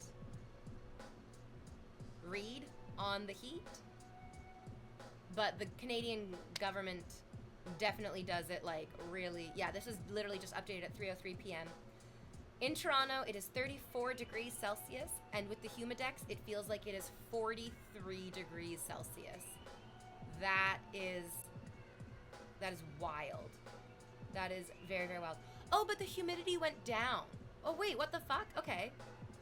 read on the heat, but the Canadian government definitely does it like really. Yeah, this is literally just updated at 3:03 p.m. In Toronto, it is 34 degrees Celsius, and with the Humidex, it feels like it is 43 degrees Celsius. That is wild. That is very, very wild. Oh, but the humidity went down. Oh, wait, what the fuck? Okay.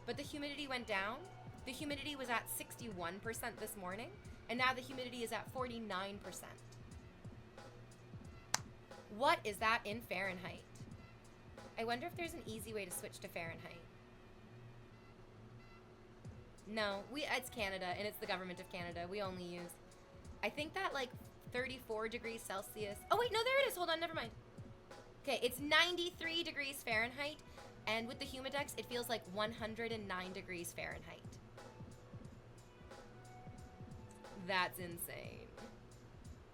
But the humidity went down. The humidity was at 61% this morning, and now the humidity is at 49%. What is that in Fahrenheit? I wonder if there's an easy way to switch to Fahrenheit. No, it's Canada, and it's the government of Canada. We only use... I think that, like, 34 degrees Celsius... Oh, wait, no, there it is. Hold on, never mind. Okay, it's 93 degrees Fahrenheit, and with the Humidex, it feels like 109 degrees Fahrenheit. That's insane.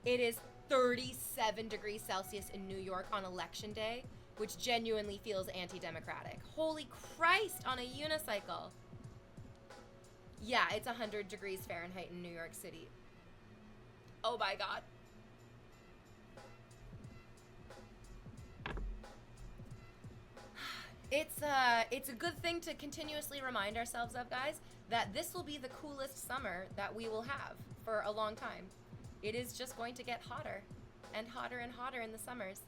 It is 37 degrees Celsius in New York on Election Day, which genuinely feels anti-democratic. Holy Christ, on a unicycle. Yeah, it's 100 degrees Fahrenheit in New York City. Oh my god. It's a good thing to continuously remind ourselves of, guys, that this will be the coolest summer that we will have for a long time. It is just going to get hotter and hotter and hotter in the summers.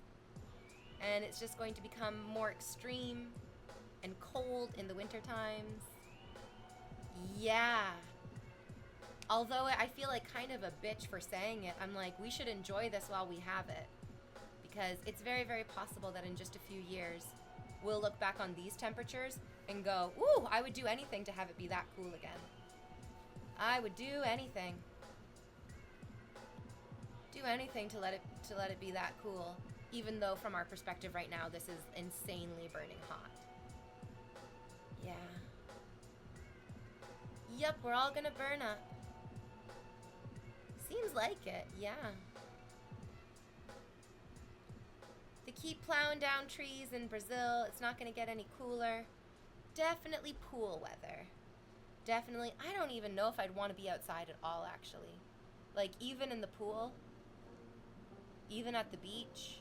And it's just going to become more extreme and cold in the winter times. Yeah. Although I feel like kind of a bitch for saying it, I'm like, we should enjoy this while we have it. Because it's very, very possible that in just a few years, we'll look back on these temperatures and go, ooh, I would do anything to have it be that cool again. I would do anything. Do anything to let it be that cool. Even though from our perspective right now, this is insanely burning hot. Yeah. Yep, we're all gonna burn up. Seems like it, yeah. They keep plowing down trees in Brazil. It's not gonna get any cooler. Definitely pool weather. Definitely. I don't even know if I'd want to be outside at all, actually. Like, even in the pool, even at the beach,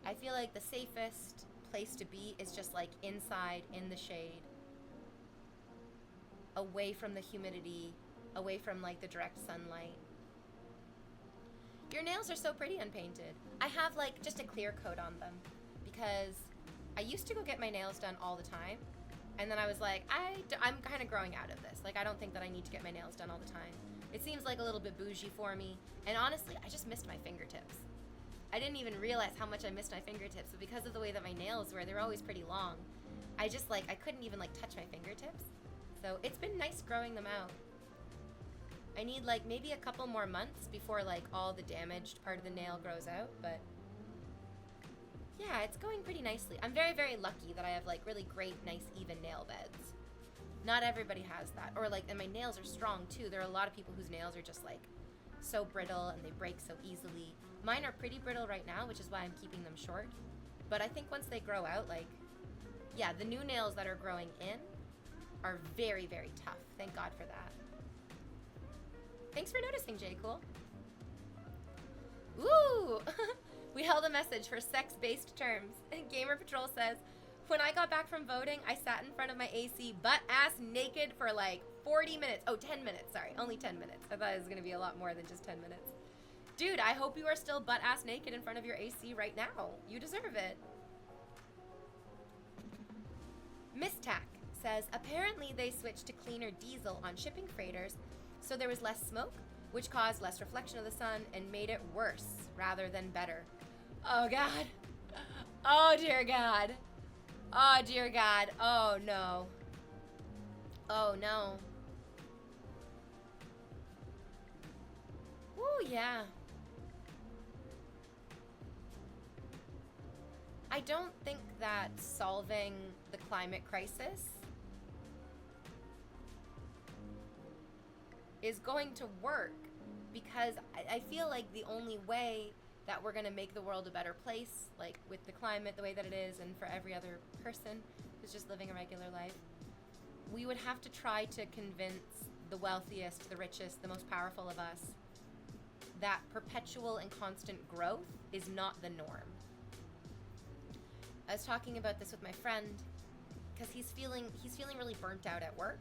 I feel like the safest place to be is just like inside in the shade, away from the humidity, away from like the direct sunlight. Your nails are so pretty unpainted. I have like just a clear coat on them because I used to go get my nails done all the time, and then I was like, I'm kind of growing out of this. Like, I don't think that I need to get my nails done all the time. It seems like a little bit bougie for me, and honestly, I just missed my fingertips. I didn't even realize how much I missed my fingertips, but because of the way that my nails were, they were always pretty long. I just like, I couldn't even like touch my fingertips. So it's been nice growing them out. I need like maybe a couple more months before like all the damaged part of the nail grows out, but yeah, it's going pretty nicely. I'm very, very lucky that I have like really great, nice, even nail beds. Not everybody has that. Or like, and my nails are strong too. There are a lot of people whose nails are just like so brittle and they break so easily. Mine are pretty brittle right now, which is why I'm keeping them short. But I think once they grow out, like, yeah, the new nails that are growing in are very, very tough. Thank God for that. Thanks for noticing, J. Cool. Ooh! We held a message for sex-based terms. Gamer Patrol says, when I got back from voting, I sat in front of my AC butt-ass naked for like 40 minutes. Oh, 10 minutes, sorry. Only 10 minutes. I thought it was going to be a lot more than just 10 minutes. Dude, I hope you are still butt-ass naked in front of your AC right now. You deserve it. Mistack says, apparently they switched to cleaner diesel on shipping freighters, so there was less smoke, which caused less reflection of the sun and made it worse rather than better. Oh, God. Oh, dear God. Oh, dear God. Oh, no. Oh, no. Ooh, yeah. I don't think that solving the climate crisis is going to work, because I feel like the only way that we're going to make the world a better place, like with the climate the way that it is and for every other person who's just living a regular life, we would have to try to convince the wealthiest, the richest, the most powerful of us that perpetual and constant growth is not the norm. I was talking about this with my friend because he's feeling really burnt out at work.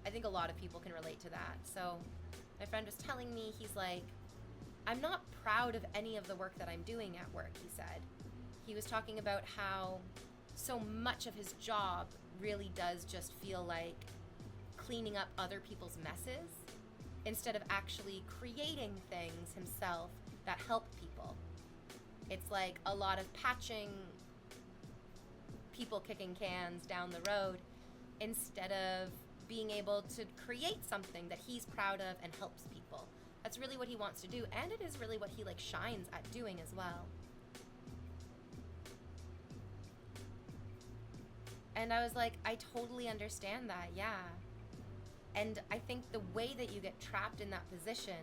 I think a lot of people can relate to that. So my friend was telling me, he's like, I'm not proud of any of the work that I'm doing at work, he said. He was talking about how so much of his job really does just feel like cleaning up other people's messes instead of actually creating things himself that help people. It's like a lot of patching, people kicking cans down the road instead of being able to create something that he's proud of and helps people. That's really what he wants to do, and it is really what he like shines at doing as well. And I was like, I totally understand that, yeah. And I think the way that you get trapped in that position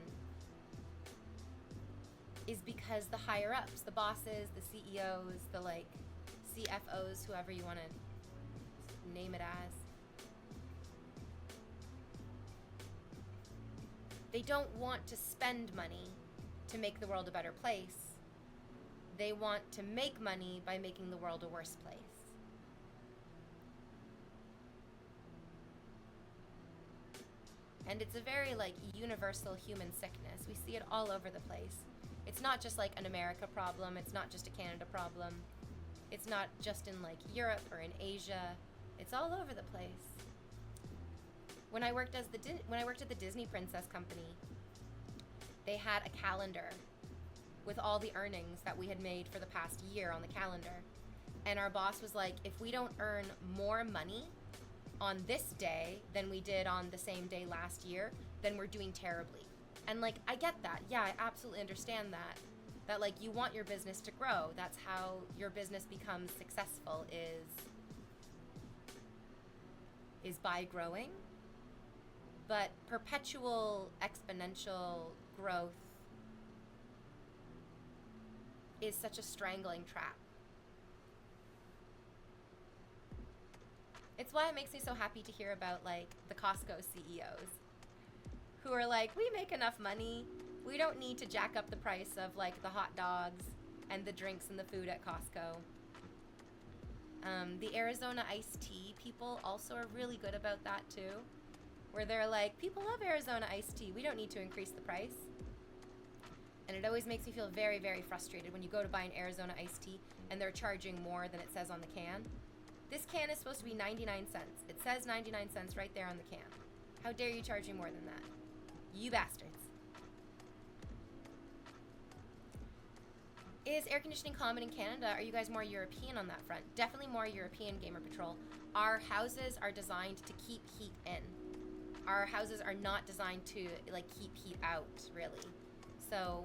is because the higher ups, the bosses, the CEOs, the like CFOs, whoever you want to name it as, they don't want to spend money to make the world a better place. They want to make money by making the world a worse place. And it's a very like universal human sickness. We see it all over the place. It's not just like an America problem. It's not just a Canada problem. It's not just in like Europe or in Asia. It's all over the place. When I worked at the Disney Princess Company, they had a calendar with all the earnings that we had made for the past year on the calendar. And our boss was like, if we don't earn more money on this day than we did on the same day last year, then we're doing terribly. And like, I get that. Yeah, I absolutely understand that. That like, you want your business to grow. That's how your business becomes successful, is by growing. But perpetual exponential growth is such a strangling trap. It's why it makes me so happy to hear about like the Costco CEOs who are like, we make enough money. We don't need to jack up the price of like the hot dogs and the drinks and the food at Costco. The Arizona iced tea people also are really good about that too, where they're like, people love Arizona iced tea. We don't need to increase the price. And it always makes me feel very, very frustrated when you go to buy an Arizona iced tea and they're charging more than it says on the can. This can is supposed to be 99 cents. It says 99 cents right there on the can. How dare you charge me more than that? You bastards. Is air conditioning common in Canada? Are you guys more European on that front? Definitely more European, Gamer Patrol. Our houses are designed to keep heat in. Our houses are not designed to like keep heat out, really. So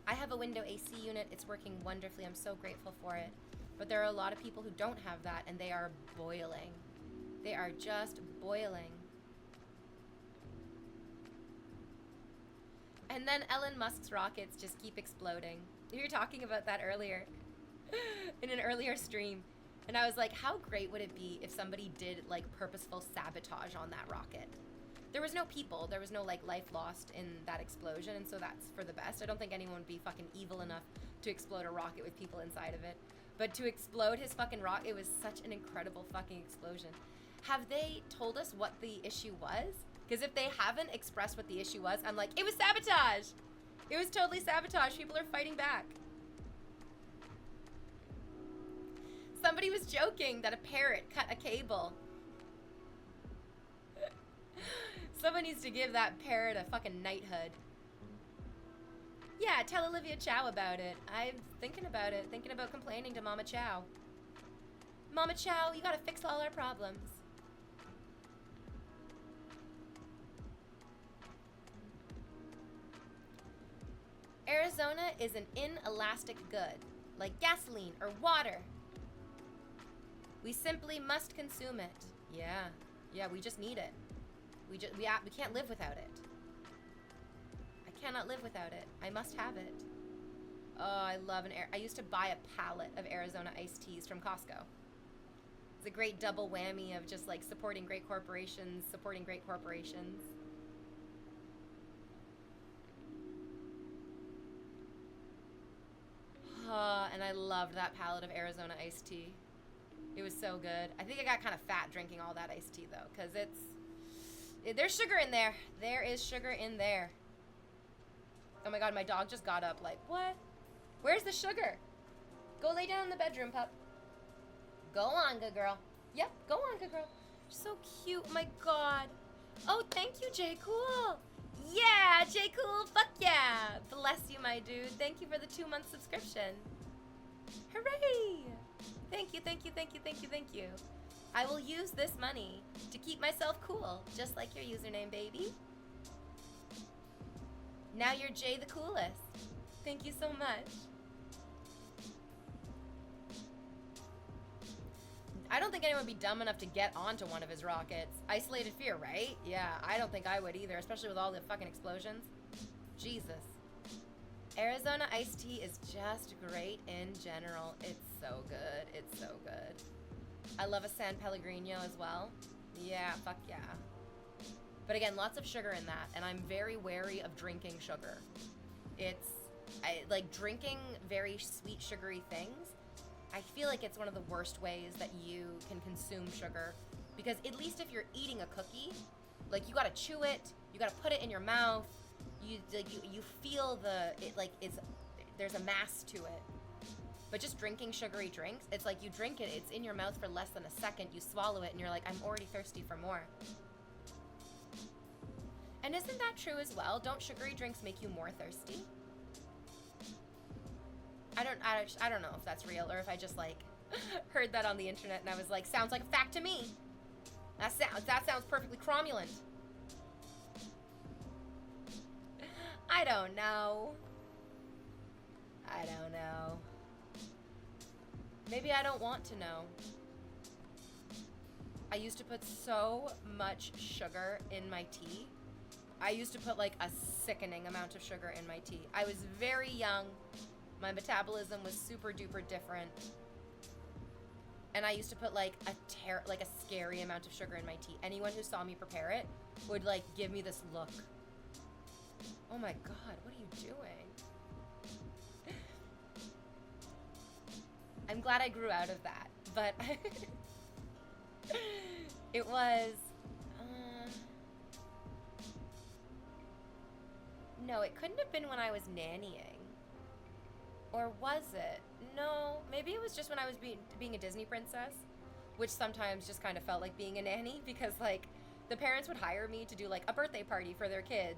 I have a window AC unit. It's working wonderfully. I'm so grateful for it. But there are a lot of people who don't have that, and they are boiling. They are just boiling. And then Elon Musk's rockets just keep exploding. We were talking about that earlier in an earlier stream. And I was like, how great would it be if somebody did like purposeful sabotage on that rocket? There was no people, there was no like life lost in that explosion, and so that's for the best. I don't think anyone would be fucking evil enough to explode a rocket with people inside of it. But to explode his fucking rocket, it was such an incredible fucking explosion. Have they told us what the issue was? Because if they haven't expressed what the issue was, I'm like, it was sabotage! It was totally sabotage. People are fighting back. Somebody was joking that a parrot cut a cable. Someone needs to give that parrot a fucking knighthood. Yeah, tell Olivia Chow about it. I'm thinking about it. Thinking about complaining to Mama Chow. Mama Chow, you gotta fix all our problems. Arizona is an inelastic good, like gasoline or water. We simply must consume it. Yeah, we just need it. We can't live without it. I cannot live without it. I must have it. Oh, I love I used to buy a pallet of Arizona iced teas from Costco. It's a great double whammy of just like supporting great corporations, supporting great corporations. And I loved that pallet of Arizona iced tea. It was so good. I think I got kind of fat drinking all that iced tea though, because there's sugar in there. There is sugar in there. Oh my god, my dog just got up like, what? Where's the sugar? Go lay down in the bedroom, pup. Go on, good girl. Yep, go on, good girl. So cute, oh my god. Oh, thank you, J. Cool. Yeah, J. Cool, fuck yeah. Bless you, my dude. Thank you for the 2-month subscription. Hooray! Thank you, thank you, thank you, thank you, thank you. I will use this money to keep myself cool, just like your username, baby. Now you're Jay the coolest. Thank you so much. I don't think anyone would be dumb enough to get onto one of his rockets. Isolated fear, right? Yeah, I don't think I would either, especially with all the fucking explosions. Jesus. Arizona iced tea is just great in general. It's so good. It's so good. I love a San Pellegrino as well. Yeah, fuck yeah. But again, lots of sugar in that, and I'm very wary of drinking sugar. Like drinking very sweet, sugary things, I feel like it's one of the worst ways that you can consume sugar. Because at least if you're eating a cookie, like you gotta chew it, you gotta put it in your mouth, you feel there's a mass to it. But just drinking sugary drinks, it's like you drink it, it's in your mouth for less than a second, you swallow it, and you're like, I'm already thirsty for more. And isn't that true as well? Don't sugary drinks make you more thirsty? I don't know if that's real or if I just like heard that on the internet and I was like, sounds like a fact to me. That sounds perfectly cromulent. I don't know. Maybe I don't want to know. I used to put so much sugar in my tea. I used to put like a sickening amount of sugar in my tea. I was very young. My metabolism was super duper different. And I used to put like a scary amount of sugar in my tea. Anyone who saw me prepare it would like give me this look. Oh my god, what are you doing? I'm glad I grew out of that, but it was, no, it couldn't have been when I was nannying. Or was it? No, maybe it was just when I was being a Disney princess, which sometimes just kind of felt like being a nanny because like the parents would hire me to do like a birthday party for their kid,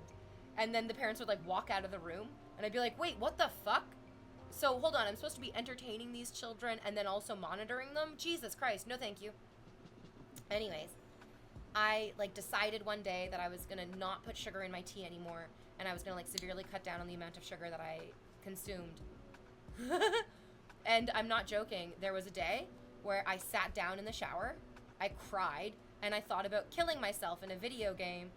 and then the parents would like walk out of the room and I'd be like, wait, what the fuck? So hold on, I'm supposed to be entertaining these children and then also monitoring them? Jesus Christ, no thank you. Anyways, I like decided one day that I was gonna not put sugar in my tea anymore, and I was gonna like severely cut down on the amount of sugar that I consumed. And I'm not joking, there was a day where I sat down in the shower, I cried, and I thought about killing myself in a video game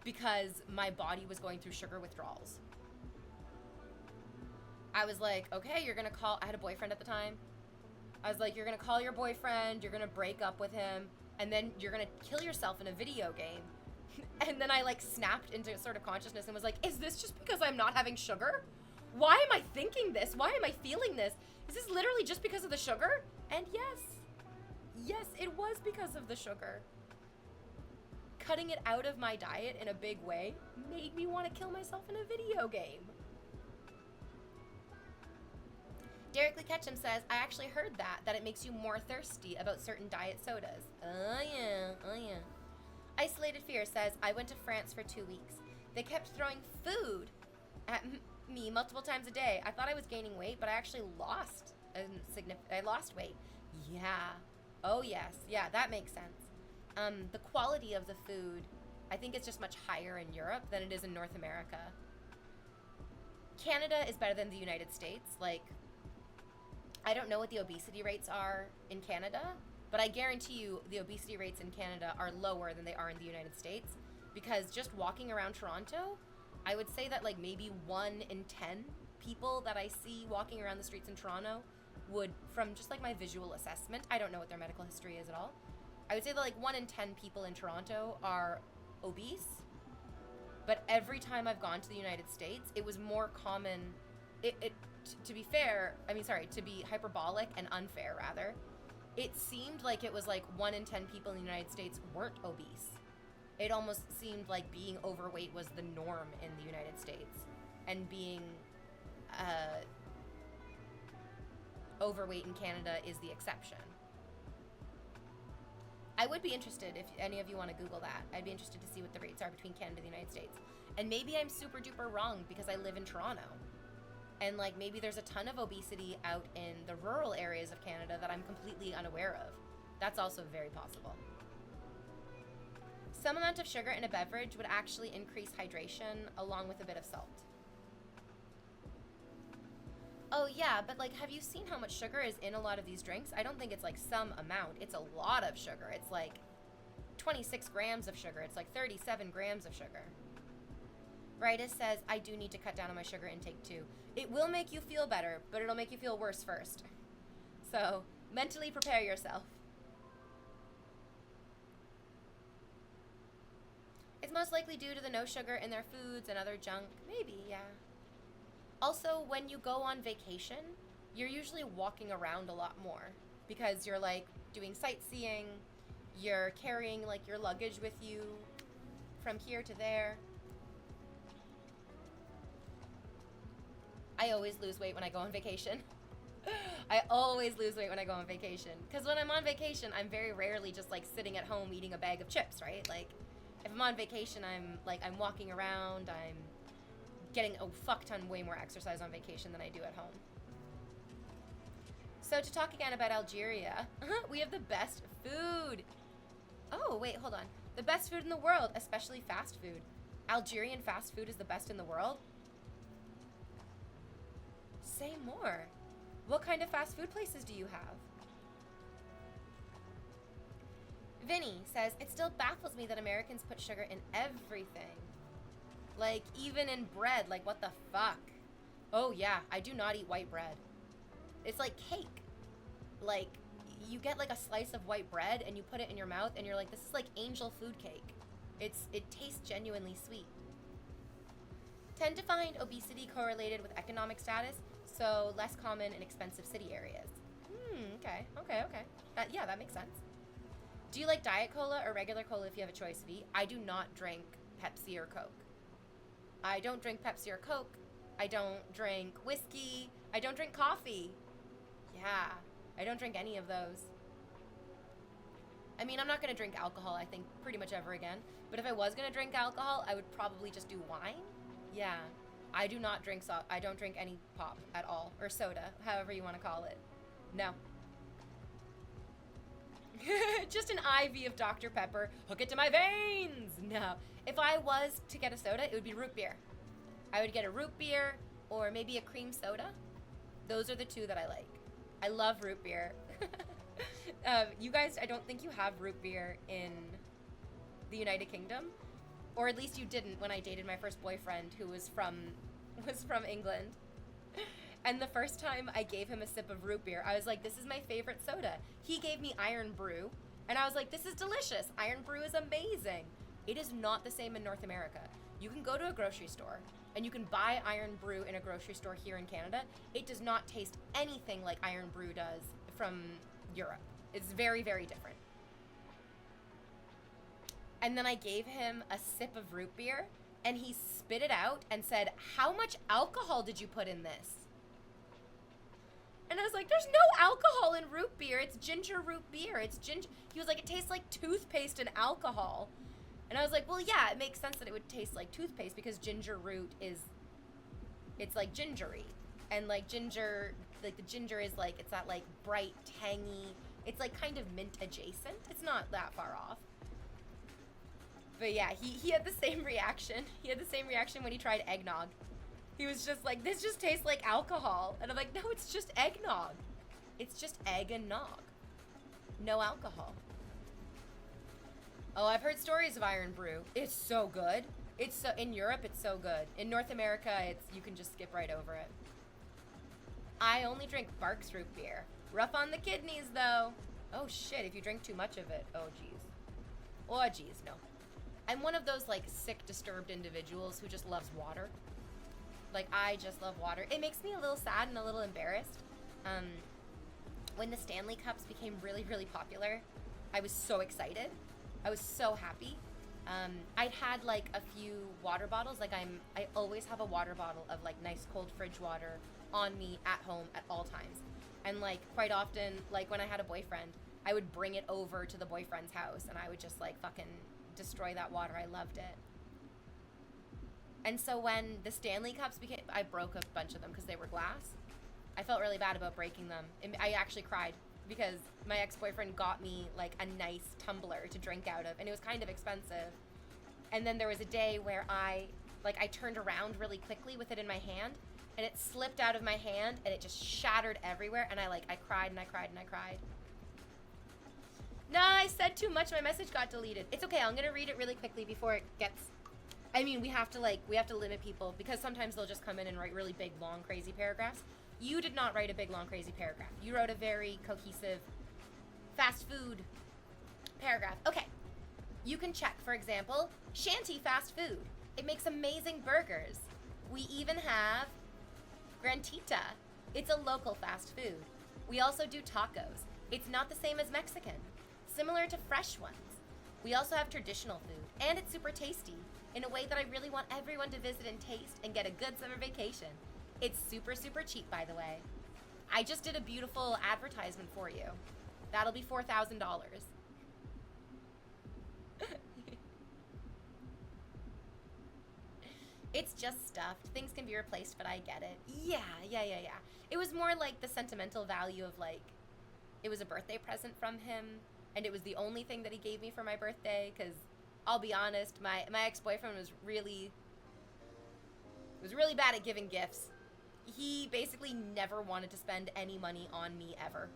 because my body was going through sugar withdrawals. I was like, okay, you're gonna call, I had a boyfriend at the time. I was like, you're gonna call your boyfriend, you're gonna break up with him, and then you're gonna kill yourself in a video game. And then I like snapped into sort of consciousness and was like, is this just because I'm not having sugar? Why am I thinking this? Why am I feeling this? Is this literally just because of the sugar? And yes, it was because of the sugar. Cutting it out of my diet in a big way made me want to kill myself in a video game. Derek Lee Ketchum says, I actually heard that it makes you more thirsty about certain diet sodas. Oh yeah. Isolated Fear says, I went to France for 2 weeks. They kept throwing food at me multiple times a day. I thought I was gaining weight, but I actually lost weight. Yeah. Oh yes. Yeah, that makes sense. The quality of the food, I think it's just much higher in Europe than it is in North America. Canada is better than the United States. Like, I don't know what the obesity rates are in Canada, but I guarantee you the obesity rates in Canada are lower than they are in the United States, because just walking around Toronto, I would say that like maybe 1 in 10 people that I see walking around the streets in Toronto would, from just like my visual assessment, I don't know what their medical history is at all, I would say that like 1 in 10 people in Toronto are obese. But every time I've gone to the United States, it was more common, to be fair, to be hyperbolic and unfair rather, it seemed like it was like 1 in 10 people in the United States weren't obese. It almost seemed like being overweight was the norm in the United States, and being overweight in Canada is the exception. I would be interested if any of you want to Google that. I'd be interested to see what the rates are between Canada and the United States. And maybe I'm super duper wrong because I live in Toronto. And like maybe there's a ton of obesity out in the rural areas of Canada that I'm completely unaware of. That's also very possible. Some amount of sugar in a beverage would actually increase hydration along with a bit of salt. Oh yeah, but like, have you seen how much sugar is in a lot of these drinks? I don't think it's like some amount. It's a lot of sugar. It's like 26 grams of sugar. It's like 37 grams of sugar. Brightus says, I do need to cut down on my sugar intake too. It will make you feel better, but it'll make you feel worse first. So, mentally prepare yourself. It's most likely due to the no sugar in their foods and other junk. Maybe, yeah. Also, when you go on vacation, you're usually walking around a lot more because you're like doing sightseeing, you're carrying like your luggage with you from here to there. I always lose weight when I go on vacation. I always lose weight when I go on vacation. Because when I'm on vacation, I'm very rarely just like sitting at home eating a bag of chips, right? Like, if I'm on vacation, I'm walking around, I'm getting a fuck ton way more exercise on vacation than I do at home. So to talk again about Algeria, we have the best food. Oh, wait, hold on. The best food in the world, especially fast food. Algerian fast food is the best in the world? Say more. What kind of fast food places do you have? Vinny says, it still baffles me that Americans put sugar in everything. Like, even in bread, like, what the fuck? Oh, yeah, I do not eat white bread. It's like cake. Like, you get, like, a slice of white bread, and you put it in your mouth, and you're like, this is like angel food cake. It tastes genuinely sweet. Tend to find obesity correlated with economic status, so less common in expensive city areas. Okay. Yeah, that makes sense. Do you like Diet Cola or regular cola if you have a choice, V? I do not drink Pepsi or Coke. I don't drink Pepsi or Coke. I don't drink whiskey. I don't drink coffee. Yeah, I don't drink any of those. I mean, I'm not going to drink alcohol, I think, pretty much ever again. But if I was going to drink alcohol, I would probably just do wine. Yeah. I do not drink I don't drink any pop at all, or soda, however you want to call it. No. Just an IV of Dr. Pepper. Hook it to my veins. No. If I was to get a soda, it would be root beer. I would get a root beer or maybe a cream soda. Those are the two that I like. I love root beer. You guys, I don't think you have root beer in the United Kingdom, or at least you didn't when I dated my first boyfriend, who was from England. And the first time I gave him a sip of root beer, I was like, this is my favorite soda. He gave me Iron Brew, and I was like, this is delicious. Iron Brew is amazing. It is not the same in North America. You can go to a grocery store, and you can buy Iron Brew in a grocery store here in Canada. It does not taste anything like Iron Brew does from Europe. It's very, very different. And then I gave him a sip of root beer, and he spit it out and said, how much alcohol did you put in this? And I was like, there's no alcohol in root beer. It's ginger root beer. It's ginger. He was like, it tastes like toothpaste and alcohol. And I was like, well, yeah, it makes sense that it would taste like toothpaste because ginger root it's like gingery. And like ginger, like the ginger is like, it's that like bright, tangy, it's like kind of mint adjacent. It's not that far off. But yeah, he had the same reaction. He had the same reaction when he tried eggnog. He was just like, this just tastes like alcohol. And I'm like, no, it's just eggnog. It's just egg and nog. No alcohol. Oh, I've heard stories of Iron Brew. It's so good. It's so, in Europe, it's so good. In North America, you can just skip right over it. I only drink Barks root beer. Rough on the kidneys, though. Oh, shit, if you drink too much of it. Oh, geez. Oh, geez, no. I'm one of those, like, sick, disturbed individuals who just loves water. Like, I just love water. It makes me a little sad and a little embarrassed. When the Stanley Cups became really, really popular, I was so excited. I was so happy. I'd had, like, a few water bottles. Like, I always have a water bottle of, like, nice cold fridge water on me at home at all times. And, like, quite often, like, when I had a boyfriend, I would bring it over to the boyfriend's house, and I would just, like, fucking destroy that water. I loved it. And so when the Stanley Cups became, I broke a bunch of them because they were glass. I felt really bad about breaking them. And I actually cried because my ex-boyfriend got me like a nice tumbler to drink out of, and it was kind of expensive. And then there was a day where I turned around really quickly with it in my hand, and it slipped out of my hand, and it just shattered everywhere, and I cried and I cried and I cried. Nah, I said too much. My message got deleted. It's okay. I'm gonna read it really quickly before it gets. I mean, we have to limit people because sometimes they'll just come in and write really big, long, crazy paragraphs. You did not write a big, long, crazy paragraph. You wrote a very cohesive, fast food paragraph. Okay. You can check, for example, Shanty Fast Food. It makes amazing burgers. We even have Grantita. It's a local fast food. We also do tacos. It's not the same as Mexican. Similar to fresh ones. We also have traditional food, and it's super tasty in a way that I really want everyone to visit and taste and get a good summer vacation. It's super, super cheap, by the way. I just did a beautiful advertisement for you. That'll be $4,000. It's just stuffed. Things can be replaced, but I get it. Yeah. It was more like the sentimental value of like, it was a birthday present from him, and it was the only thing that he gave me for my birthday, because I'll be honest, my ex-boyfriend was really bad at giving gifts. He basically never wanted to spend any money on me ever,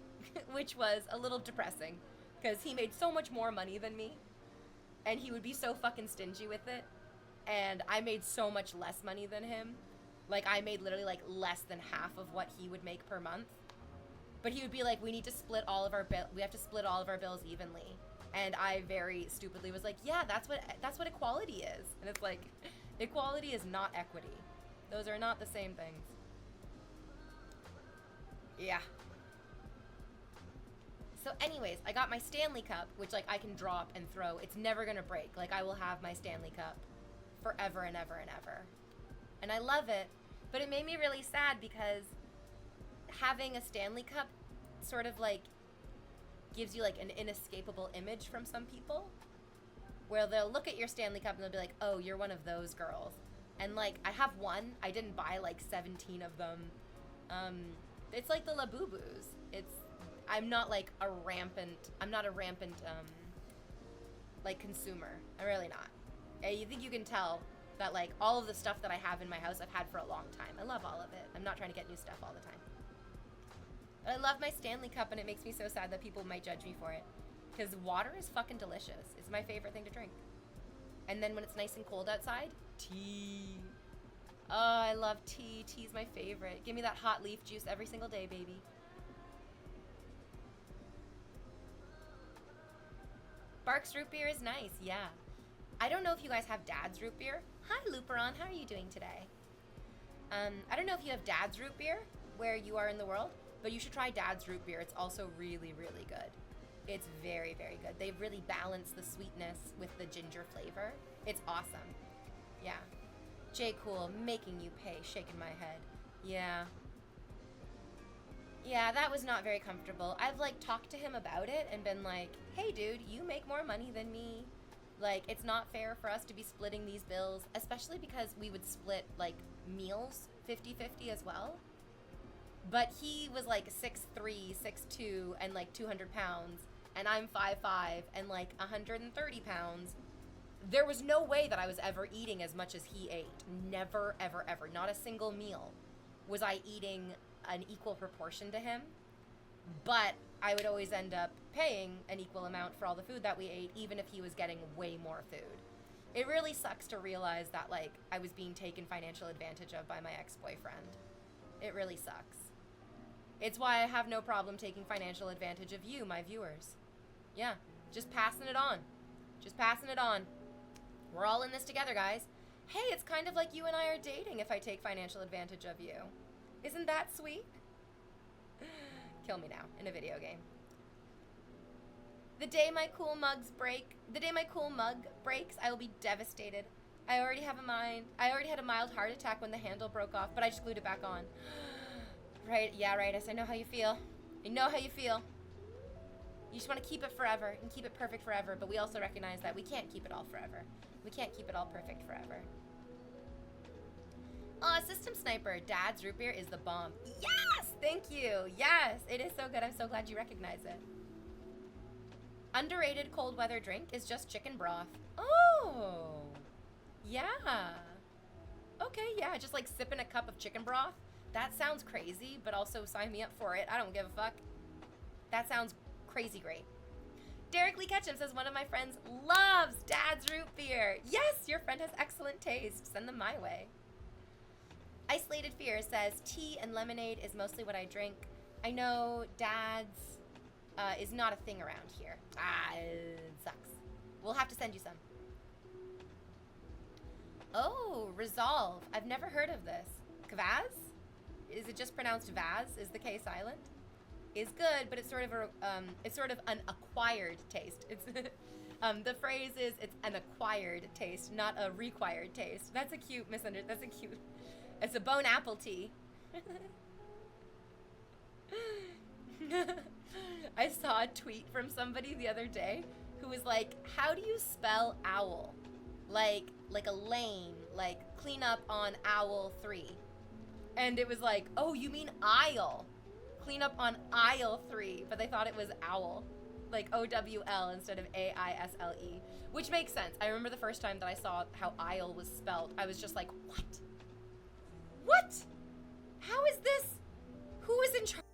which was a little depressing, because he made so much more money than me, and he would be so fucking stingy with it, and I made so much less money than him. Like, I made literally, like, less than half of what he would make per month. But he would be like, we have to split all of our bills evenly. And I very stupidly was like, yeah, that's what equality is. And it's like, equality is not equity. Those are not the same things. Yeah. So anyways, I got my Stanley Cup, which like I can drop and throw. It's never gonna break. Like, I will have my Stanley Cup forever and ever and ever. And I love it. But it made me really sad because having a Stanley Cup sort of like gives you like an inescapable image from some people, where they'll look at your Stanley Cup and they'll be like, oh, you're one of those girls. And like, I have one. I didn't buy like 17 of them. It's like the Labubus. I'm not like a rampant, like consumer. I'm really not. You think you can tell that like all of the stuff that I have in my house I've had for a long time. I love all of it. I'm not trying to get new stuff all the time. But I love my Stanley Cup, and it makes me so sad that people might judge me for it. Because water is fucking delicious. It's my favorite thing to drink. And then when it's nice and cold outside, tea. Oh, I love tea. Tea's my favorite. Give me that hot leaf juice every single day, baby. Barks root beer is nice, yeah. I don't know if you guys have Dad's root beer. Hi, Luperon. How are you doing today? I don't know if you have Dad's root beer where you are in the world, but you should try Dad's root beer. It's also really, really good. It's very, very good. They've really balanced the sweetness with the ginger flavor. It's awesome. Yeah. J. Cool, making you pay, shaking my head. Yeah. Yeah, that was not very comfortable. I've, like, talked to him about it and been like, hey, dude, you make more money than me. Like, it's not fair for us to be splitting these bills, especially because we would split, like, meals 50-50 as well. But he was, like, 6'3", 6'2", and, like, 200 pounds, and I'm 5'5", and, like, 130 pounds. There was no way that I was ever eating as much as he ate. Never, ever, ever. Not a single meal was I eating an equal proportion to him. But I would always end up paying an equal amount for all the food that we ate, even if he was getting way more food. It really sucks to realize that, like, I was being taken financial advantage of by my ex-boyfriend. It really sucks. It's why I have no problem taking financial advantage of you, my viewers. Yeah, just passing it on. Just passing it on. We're all in this together, guys. Hey, it's kind of like you and I are dating if I take financial advantage of you. Isn't that sweet? Kill me now in a video game. The day my cool mug breaks, I will be devastated. I already had a mild heart attack when the handle broke off, but I just glued it back on. Right, yeah, Rightus, I know how you feel. I know how you feel. You just want to keep it forever and keep it perfect forever, but we also recognize that we can't keep it all forever. We can't keep it all perfect forever. System Sniper, Dad's root beer is the bomb. Yes! Thank you. Yes, it is so good. I'm so glad you recognize it. Underrated cold weather drink is just chicken broth. Oh, yeah. Okay, yeah, just like sipping a cup of chicken broth. That sounds crazy, but also sign me up for it. I don't give a fuck. That sounds crazy great. Derek Lee Ketchum says one of my friends loves Dad's root beer. Yes, your friend has excellent taste. Send them my way. Isolated Fear says tea and lemonade is mostly what I drink. I know Dad's is not a thing around here. It sucks. We'll have to send you some. Oh, Resolve. I've never heard of this. Kvaz? Is it just pronounced Vaz? Is the K silent? Is good, but it's sort of an acquired taste. It's the phrase is it's an acquired taste, not a required taste. That's a cute that's a cute. It's a bone apple tea. I saw a tweet from somebody the other day who was like, "How do you spell owl? Like a lane, like clean up on owl 3." And it was like, "Oh, you mean aisle? Clean up on aisle 3," but they thought it was owl, like O-W-L instead of A-I-S-L-E, which makes sense. I remember the first time that I saw how aisle was spelled, I was just like, what? What? How is this? Who is in charge?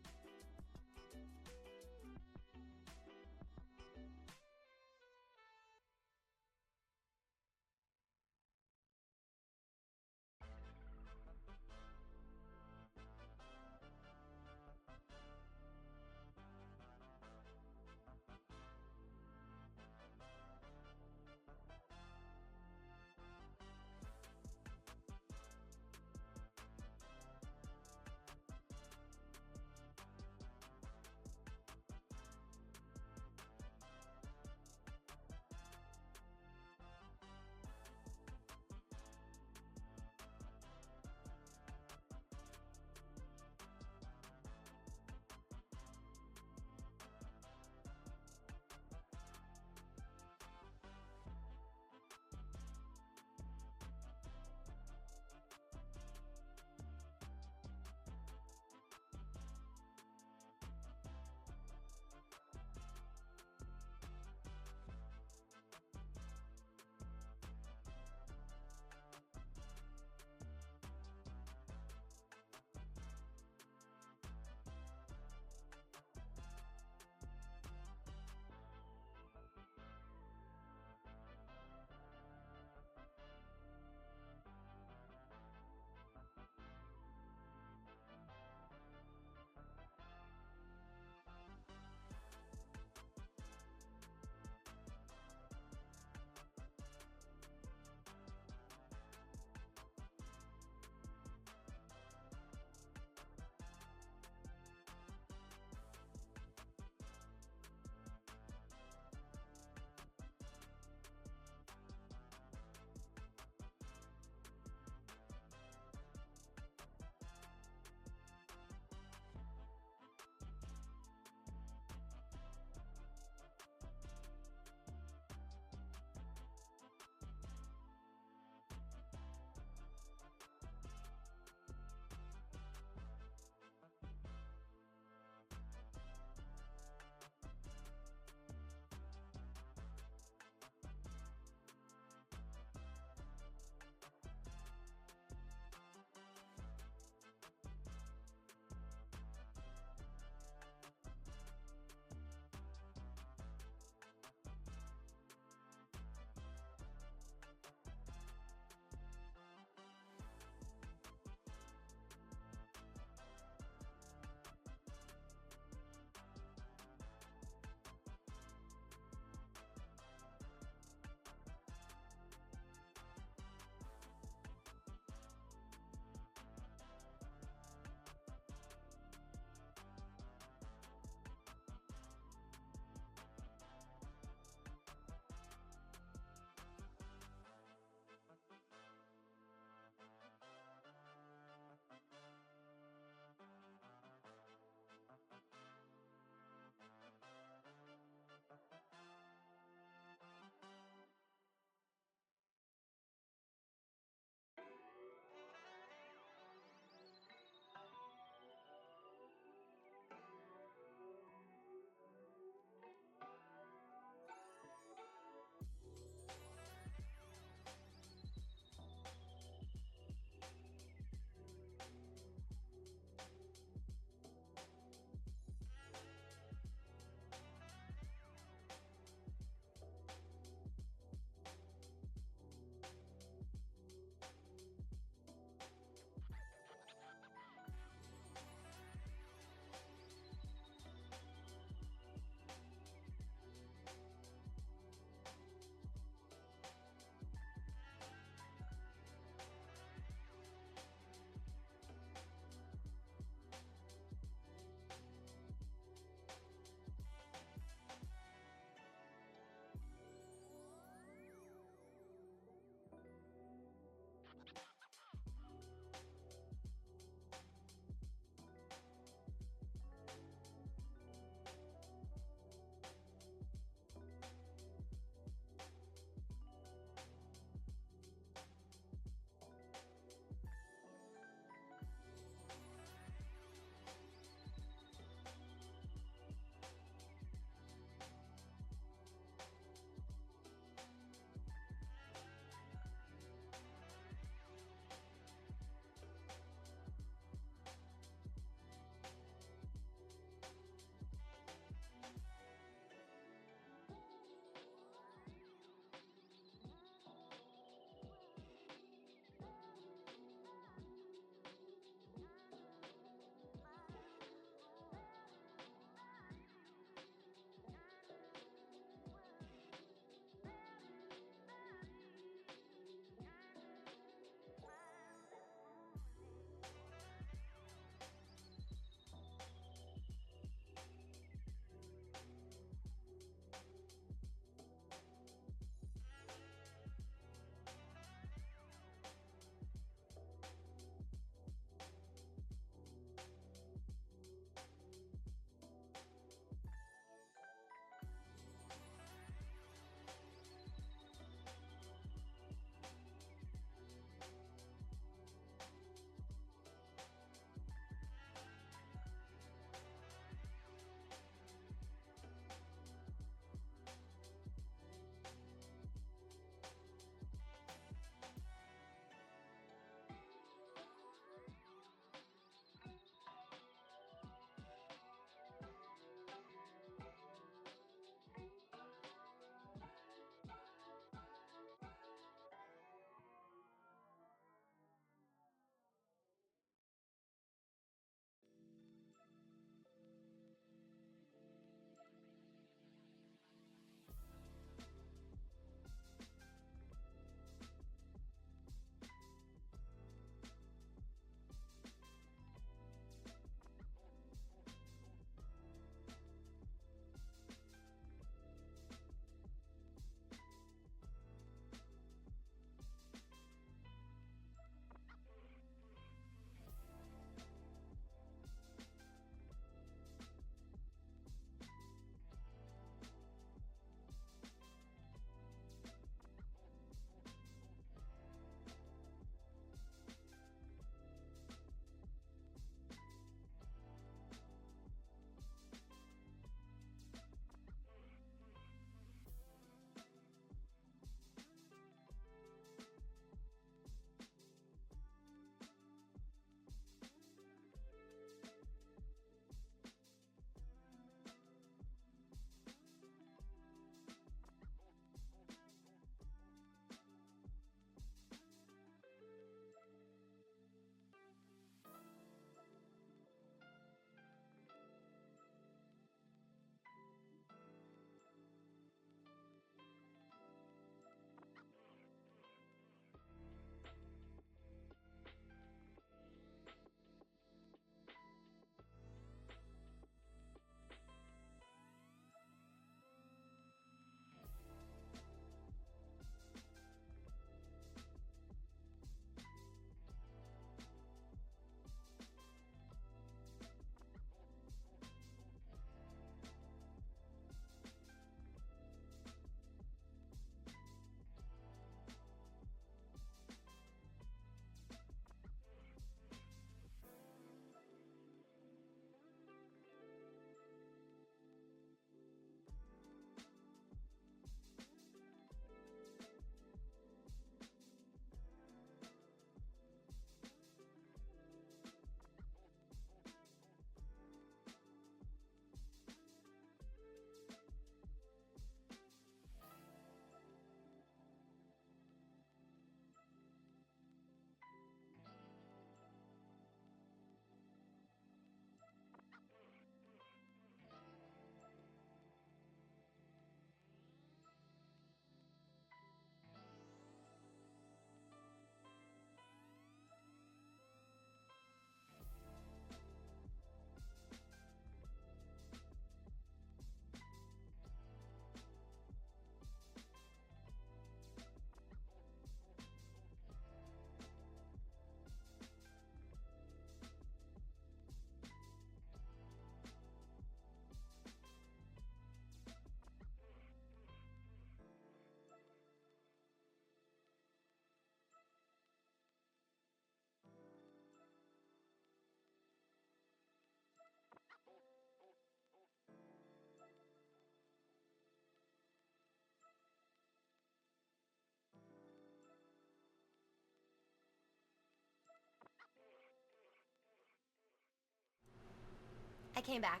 came back.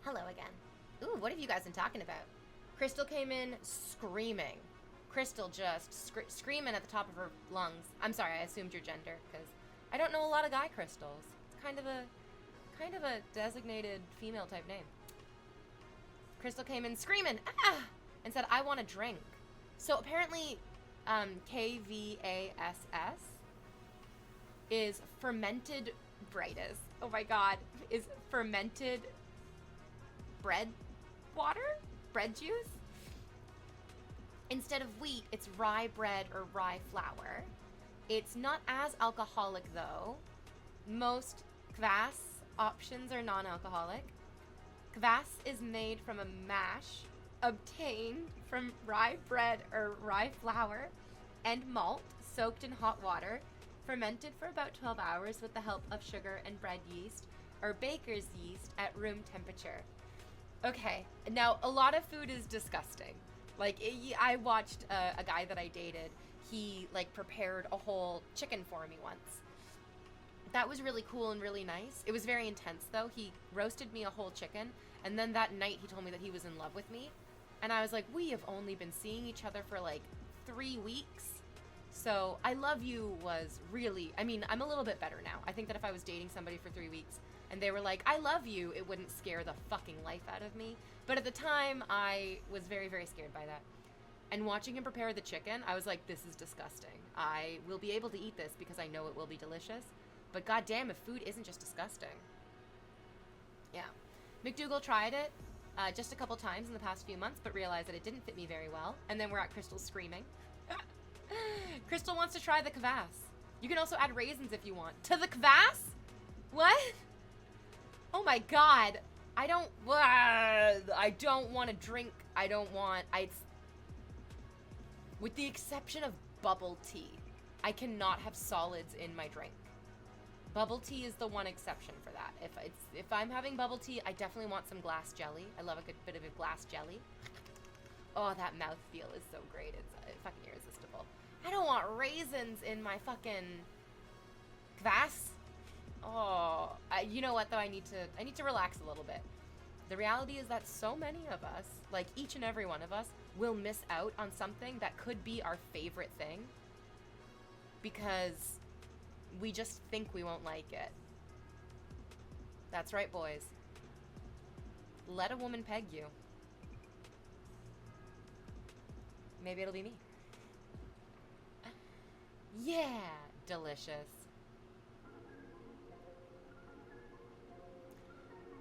Hello again. Ooh, what have you guys been talking about? Crystal came in screaming. Crystal just screaming at the top of her lungs. I'm sorry, I assumed your gender, because I don't know a lot of guy crystals. It's kind of a designated female type name. Crystal came in screaming, ah, and said, I want a drink. So apparently, KVASS is fermented Brightus. Oh my god, is fermented bread water? Bread juice? Instead of wheat, it's rye bread or rye flour. It's not as alcoholic though. Most kvass options are non-alcoholic. Kvass is made from a mash obtained from rye bread or rye flour and malt soaked in hot water, fermented for about 12 hours with the help of sugar and bread yeast or baker's yeast at room temperature. Okay, now a lot of food is disgusting. Like, I watched a guy that I dated. He, like, prepared a whole chicken for me once. That was really cool and really nice. It was very intense, though. He roasted me a whole chicken, and then that night he told me that he was in love with me. And I was like, we have only been seeing each other for, like, 3 weeks. So, I love you was really... I mean, I'm a little bit better now. I think that if I was dating somebody for 3 weeks, and they were like, I love you, it wouldn't scare the fucking life out of me. But at the time, I was very, very scared by that. And watching him prepare the chicken, I was like, this is disgusting. I will be able to eat this because I know it will be delicious. But goddamn, if food isn't just disgusting. Yeah. McDougal tried it just a couple times in the past few months, but realized that it didn't fit me very well. And then we're at Crystal screaming. Crystal wants to try the kvass. You can also add raisins if you want. To the kvass? What? Oh my god. I don't want to drink. With the exception of bubble tea, I cannot have solids in my drink. Bubble tea is the one exception for that. If I'm having bubble tea, I definitely want some glass jelly. I love a good bit of a glass jelly. Oh, that mouthfeel is so great. It's fucking irresistible. I don't want raisins in my fucking kvass. Oh, you know what though? I need to relax a little bit. The reality is that so many of us, like each and every one of us, will miss out on something that could be our favorite thing because we just think we won't like it. That's right, boys. Let a woman peg you. Maybe it'll be me. Yeah, delicious.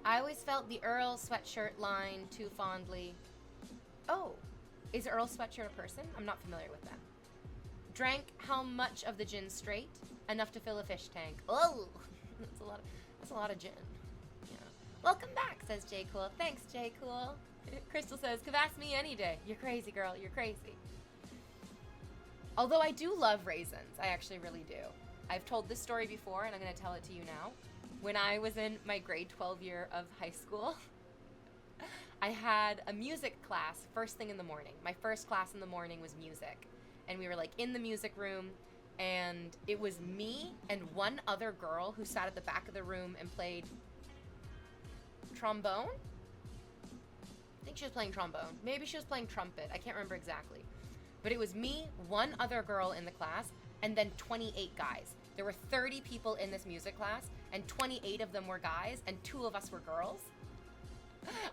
I always felt the Earl sweatshirt line too fondly. Oh, is Earl sweatshirt a person? I'm not familiar with them. Drank how much of the gin straight? Enough to fill a fish tank. Oh, that's a lot of gin. Yeah. Welcome back, says J Cool. Thanks, J Cool. Crystal says, kvass me any day. You're crazy, girl. You're crazy. Although I do love raisins. I actually really do. I've told this story before, and I'm going to tell it to you now. When I was in my grade 12 year of high school, I had a music class first thing in the morning. My first class in the morning was music. And we were like in the music room, and it was me and one other girl who sat at the back of the room and played trombone. I think she was playing trombone. Maybe she was playing trumpet. I can't remember exactly. But it was me, one other girl in the class, and then 28 guys. There were 30 people in this music class, and 28 of them were guys, and 2 of us were girls.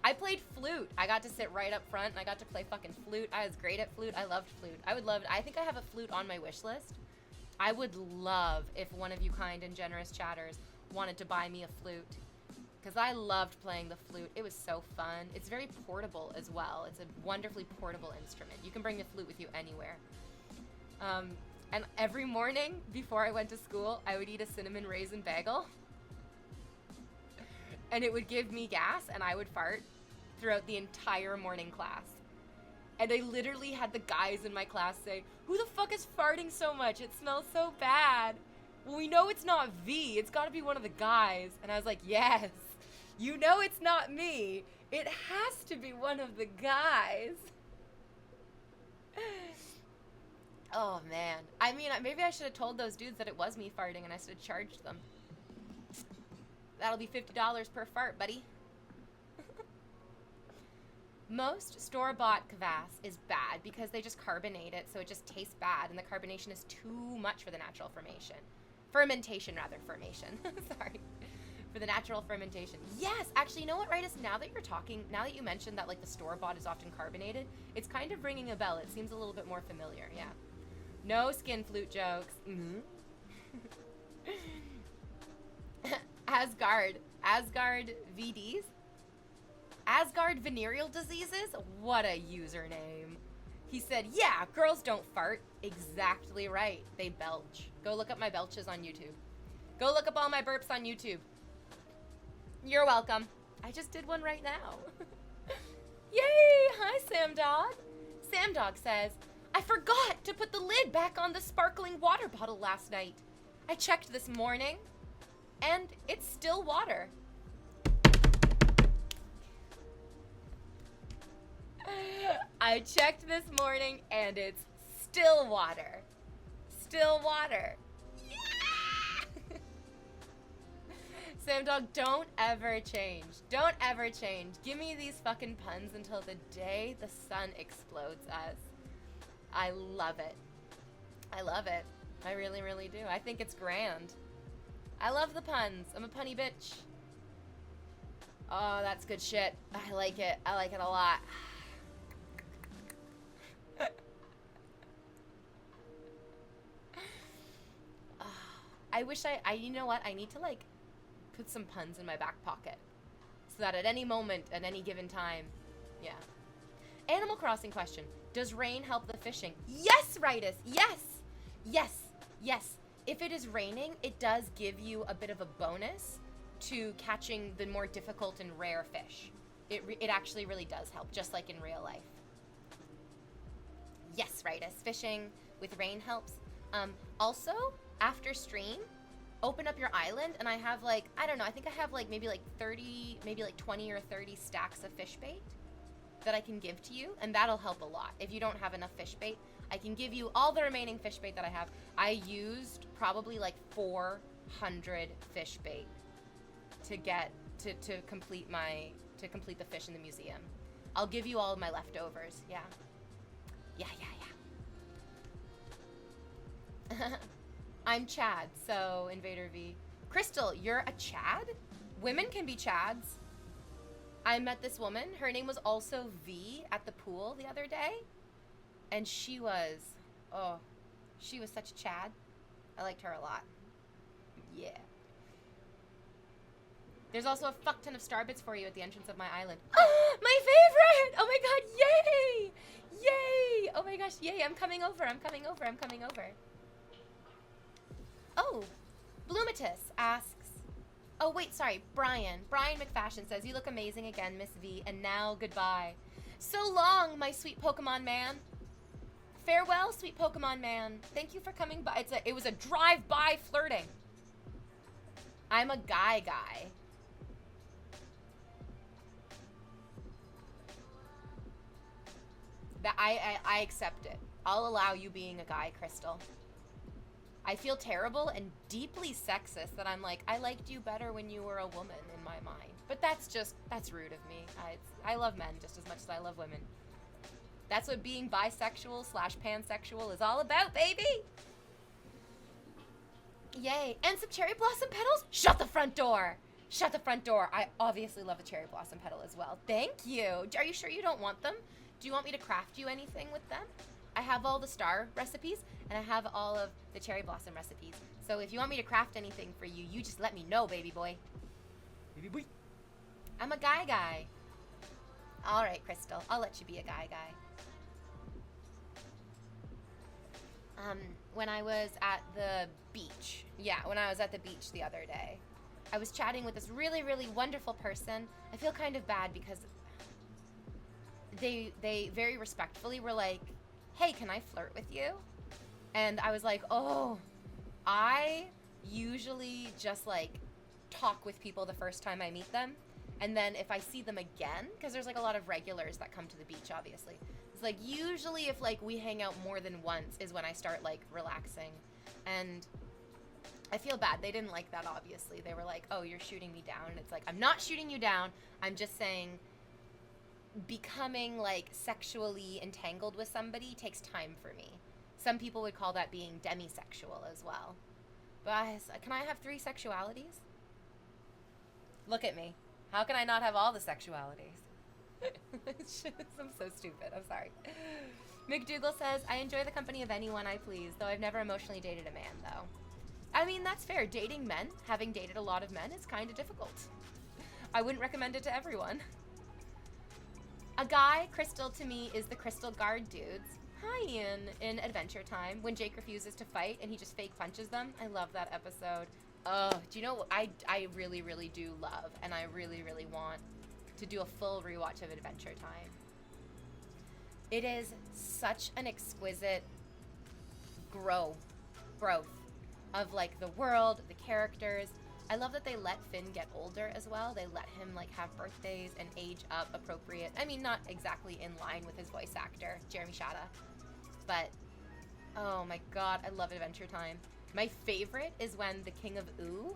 I played flute. I got to sit right up front, and I got to play fucking flute. I was great at flute. I loved flute. I think I have a flute on my wish list. I would love if one of you kind and generous chatters wanted to buy me a flute, because I loved playing the flute. It was so fun. It's very portable as well. It's a wonderfully portable instrument. You can bring the flute with you anywhere. And every morning before I went to school, I would eat a cinnamon raisin bagel. And it would give me gas, and I would fart throughout the entire morning class. And I literally had the guys in my class say, who the fuck is farting so much? It smells so bad. Well, we know it's not V. It's got to be one of the guys. And I was like, yes, you know it's not me. It has to be one of the guys. Oh, man. I mean, maybe I should have told those dudes that it was me farting, and I should have charged them. That'll be $50 per fart, buddy. Most store-bought kvass is bad because they just carbonate it, so it just tastes bad, and the carbonation is too much for the natural fermentation. Fermentation, rather. Formation. Sorry. For the natural fermentation. Yes! Actually, you know what, Ritus? Now that you're talking, now that you mentioned that, like, the store-bought is often carbonated, it's kind of ringing a bell. It seems a little bit more familiar, yeah. No skin flute jokes. Mm-hmm. Asgard VDs? Asgard venereal diseases? What a username. He said, yeah, girls don't fart. Exactly right. They belch. Go look up my belches on YouTube. Go look up all my burps on YouTube. You're welcome. I just did one right now. Yay! Hi, Sam Dog. Sam Dog says, I forgot to put the lid back on the sparkling water bottle last night. I checked this morning, and it's still water. I checked this morning, and it's still water. Still water. Yeah! Sam Dog, don't ever change. Don't ever change. Give me these fucking puns until the day the sun explodes us. I love it. I love it. I really, really do. I think it's grand. I love the puns. I'm a punny bitch. Oh, that's good shit. I like it. I like it a lot. I wish you know what? I need to, like, put some puns in my back pocket. So that at any moment, at any given time, yeah. Animal Crossing question. Does rain help the fishing? Yes, Ritus! Yes! Yes! Yes! If it is raining, it does give you a bit of a bonus to catching the more difficult and rare fish. It actually really does help, just like in real life. Yes, Ritus. Fishing with rain helps. Also, after stream, open up your island, and I have, like, I don't know, I think I have, like, maybe, like, 30, maybe, like, 20 or 30 stacks of fish bait that I can give to you, and that'll help a lot. If you don't have enough fish bait, I can give you all the remaining fish bait that I have. I used probably, like, 400 fish bait to get, to complete the fish in the museum. I'll give you all of my leftovers, yeah. Yeah. I'm Chad, so Invader V. Crystal, you're a Chad? Women can be Chads. I met this woman. Her name was also V at the pool the other day. And she was such a Chad. I liked her a lot. Yeah. There's also a fuck ton of starbits for you at the entrance of my island. Oh, my favorite! Oh my god, yay! Yay! Oh my gosh, yay, I'm coming over. Oh, Bloomatus asks, oh wait, sorry, Brian McFashion says, you look amazing again, Miss V, and now goodbye. So long, my sweet Pokemon man. Farewell, sweet Pokemon man. Thank you for coming by. It was a drive-by flirting. I'm a guy. That I accept it. I'll allow you being a guy, Crystal. I feel terrible and deeply sexist that I'm like, I liked you better when you were a woman in my mind. But that's rude of me. I love men just as much as I love women. That's what being bisexual / pansexual is all about, baby! Yay. And some cherry blossom petals? Shut the front door! Shut the front door. I obviously love a cherry blossom petal as well. Thank you. Are you sure you don't want them? Do you want me to craft you anything with them? I have all the star recipes, and I have all of the cherry blossom recipes. So if you want me to craft anything for you, you just let me know, baby boy. Baby boy. I'm a guy. All right, Crystal. I'll let you be a guy. When I was at the beach. Yeah, when I was at the beach the other day. I was chatting with this really, really wonderful person. I feel kind of bad because they very respectfully were like, hey, can I flirt with you? And I was like, oh, I usually just, like, talk with people the first time I meet them. And then if I see them again, because there's, like, a lot of regulars that come to the beach, obviously. It's, like, usually if, like, we hang out more than once is when I start, like, relaxing. And I feel bad. They didn't like that, obviously. They were like, oh, you're shooting me down. And it's like, I'm not shooting you down. I'm just saying becoming, like, sexually entangled with somebody takes time for me. Some people would call that being demisexual as well. But can I have 3 sexualities? Look at me. How can I not have all the sexualities? I'm so stupid. I'm sorry. McDougal says, I enjoy the company of anyone I please, though I've never emotionally dated a man, though. I mean, that's fair. Dating men, having dated a lot of men, is kind of difficult. I wouldn't recommend it to everyone. A guy, Crystal to me, is the Crystal Guard dudes. Hi, Ian, in Adventure Time, when Jake refuses to fight and he just fake punches them. I love that episode. Do you know what I really, really do love, and I really, really want to do a full rewatch of Adventure Time. It is such an exquisite growth of, like, the world, the characters. I love that they let Finn get older as well. They let him, like, have birthdays and age up appropriate. I mean, not exactly in line with his voice actor, Jeremy Shada. But, oh my god, I love Adventure Time. My favorite is when the King of Ooh,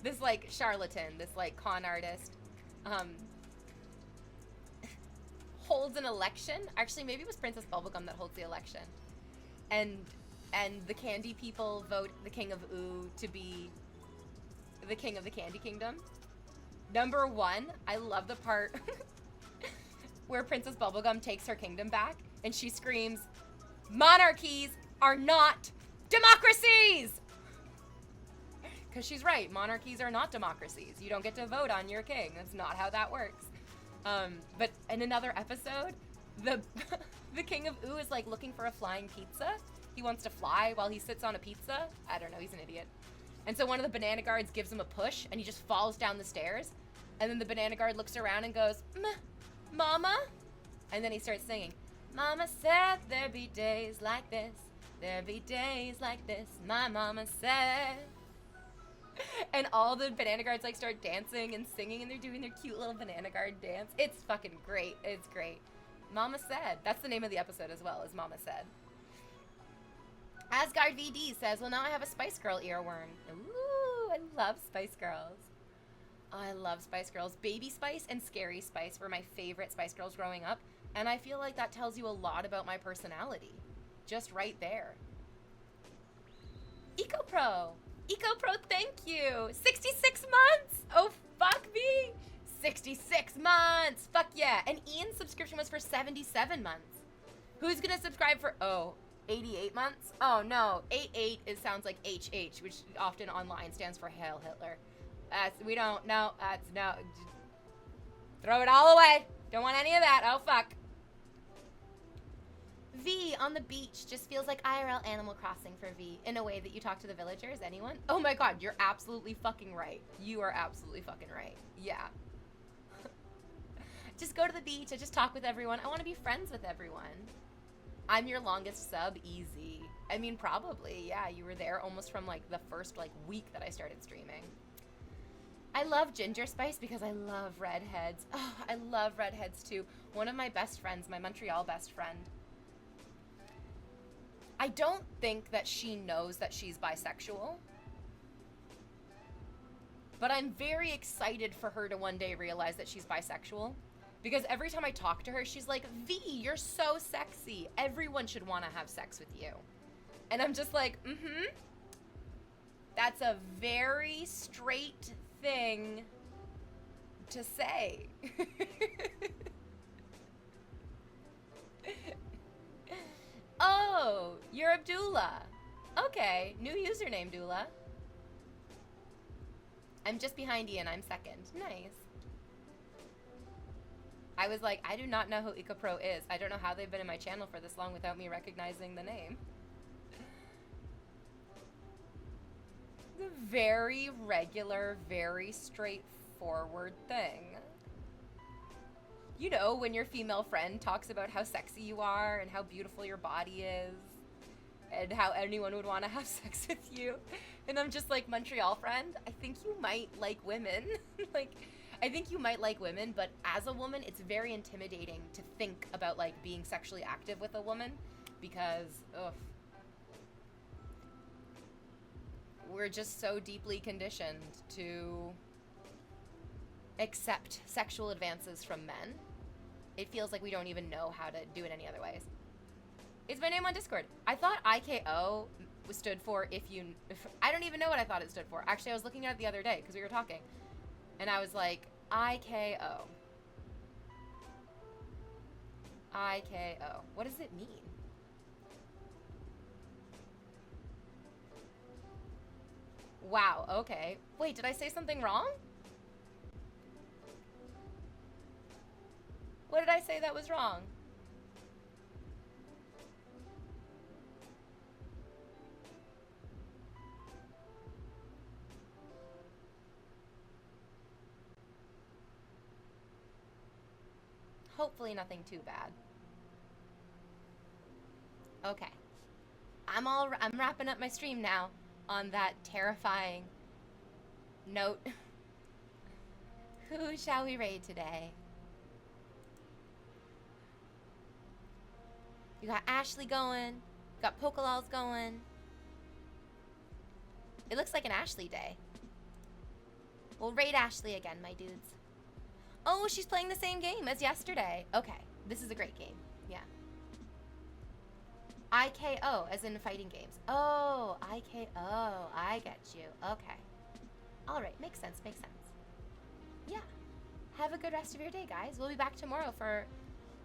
this, like, charlatan, this, like, con artist, holds an election. Actually, maybe it was Princess Bubblegum that holds the election. And the candy people vote the King of Ooh to be the king of the Candy Kingdom. Number 1, I love the part where Princess Bubblegum takes her kingdom back and she screams, monarchies are not democracies! Because she's right, monarchies are not democracies. You don't get to vote on your king. That's not how that works. But in another episode, the King of Ooh is, like, looking for a flying pizza. He wants to fly while he sits on a pizza. I don't know, he's an idiot. And so one of the banana guards gives him a push, and he just falls down the stairs. And then the banana guard looks around and goes, Mama? And then he starts singing, Mama said there'd be days like this. There'd be days like this, my mama said. And all the banana guards, like, start dancing and singing, and they're doing their cute little banana guard dance. It's fucking great. It's great. Mama said. That's the name of the episode as well, is Mama said. Asgard VD says, well, now I have a Spice Girl earworm. Ooh, I love Spice Girls. Oh, I love Spice Girls. Baby Spice and Scary Spice were my favorite Spice Girls growing up, and I feel like that tells you a lot about my personality. Just right there. EcoPro. EcoPro, thank you. 66 months. Oh, fuck me. 66 months. Fuck yeah. And Ian's subscription was for 77 months. Who's going to subscribe for, 88 months? Oh, no. 88 sounds like HH, which often online stands for Hail Hitler. We don't, no, no. Throw it all away. Don't want any of that. Oh, fuck. V on the beach just feels like IRL Animal Crossing for V in a way that you talk to the villagers. Anyone? Oh my god, you're absolutely fucking right. You are absolutely fucking right. Yeah. Just go to the beach. I just talk with everyone. I want to be friends with everyone. I'm your longest sub, easy. I mean, probably, yeah. You were there almost from, like, the first, like, week that I started streaming. I love Ginger Spice because I love redheads. Oh, I love redheads, too. One of my best friends, my Montreal best friend, I don't think that she knows that she's bisexual, but I'm very excited for her to one day realize that she's bisexual, because every time I talk to her, she's like, V, you're so sexy. Everyone should want to have sex with you. And I'm just like, That's a very straight thing to say. Oh, you're Abdullah. Okay, new username, Dula. I'm just behind Ian, I'm second. Nice. I was like, I do not know who EcoPro is. I don't know how they've been in my channel for this long without me recognizing the name. It's a very regular, very straightforward thing. You know, when your female friend talks about how sexy you are and how beautiful your body is and how anyone would want to have sex with you. And I'm just like, Montreal friend, I think you might like women. Like, I think you might like women, but as a woman, it's very intimidating to think about, like, being sexually active with a woman because, ugh. we're just so deeply conditioned to accept sexual advances from men. It feels like we don't even know how to do it any other ways. It's my name on Discord. I thought IKO stood for if I don't even know what I thought it stood for. Actually, I was looking at it the other day because we were talking. And I was like, IKO. IKO. What does it mean? Wow, okay. Wait, did I say something wrong? What did I say that was wrong? Hopefully nothing too bad. Okay. I'm wrapping up my stream now on that terrifying note. Who shall we raid today? You got Ashley going. You got Pokelals going. It looks like an Ashley day. We'll raid Ashley again, my dudes. Oh, she's playing the same game as yesterday. Okay, this is a great game. Yeah. IKO, as in fighting games. Oh, IKO. I get you. Okay. All right, makes sense, makes sense. Yeah. Have a good rest of your day, guys. We'll be back tomorrow for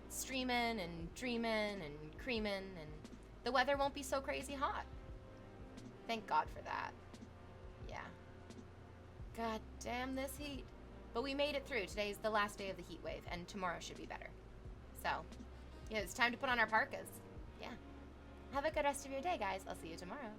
streaming and dreaming and creaming, and the weather won't be so crazy hot. Thank God for that. Yeah. God damn this heat. But we made it through. Today's the last day of the heat wave, and tomorrow should be better. So, yeah, it's time to put on our parkas. Yeah. Have a good rest of your day, guys. I'll see you tomorrow.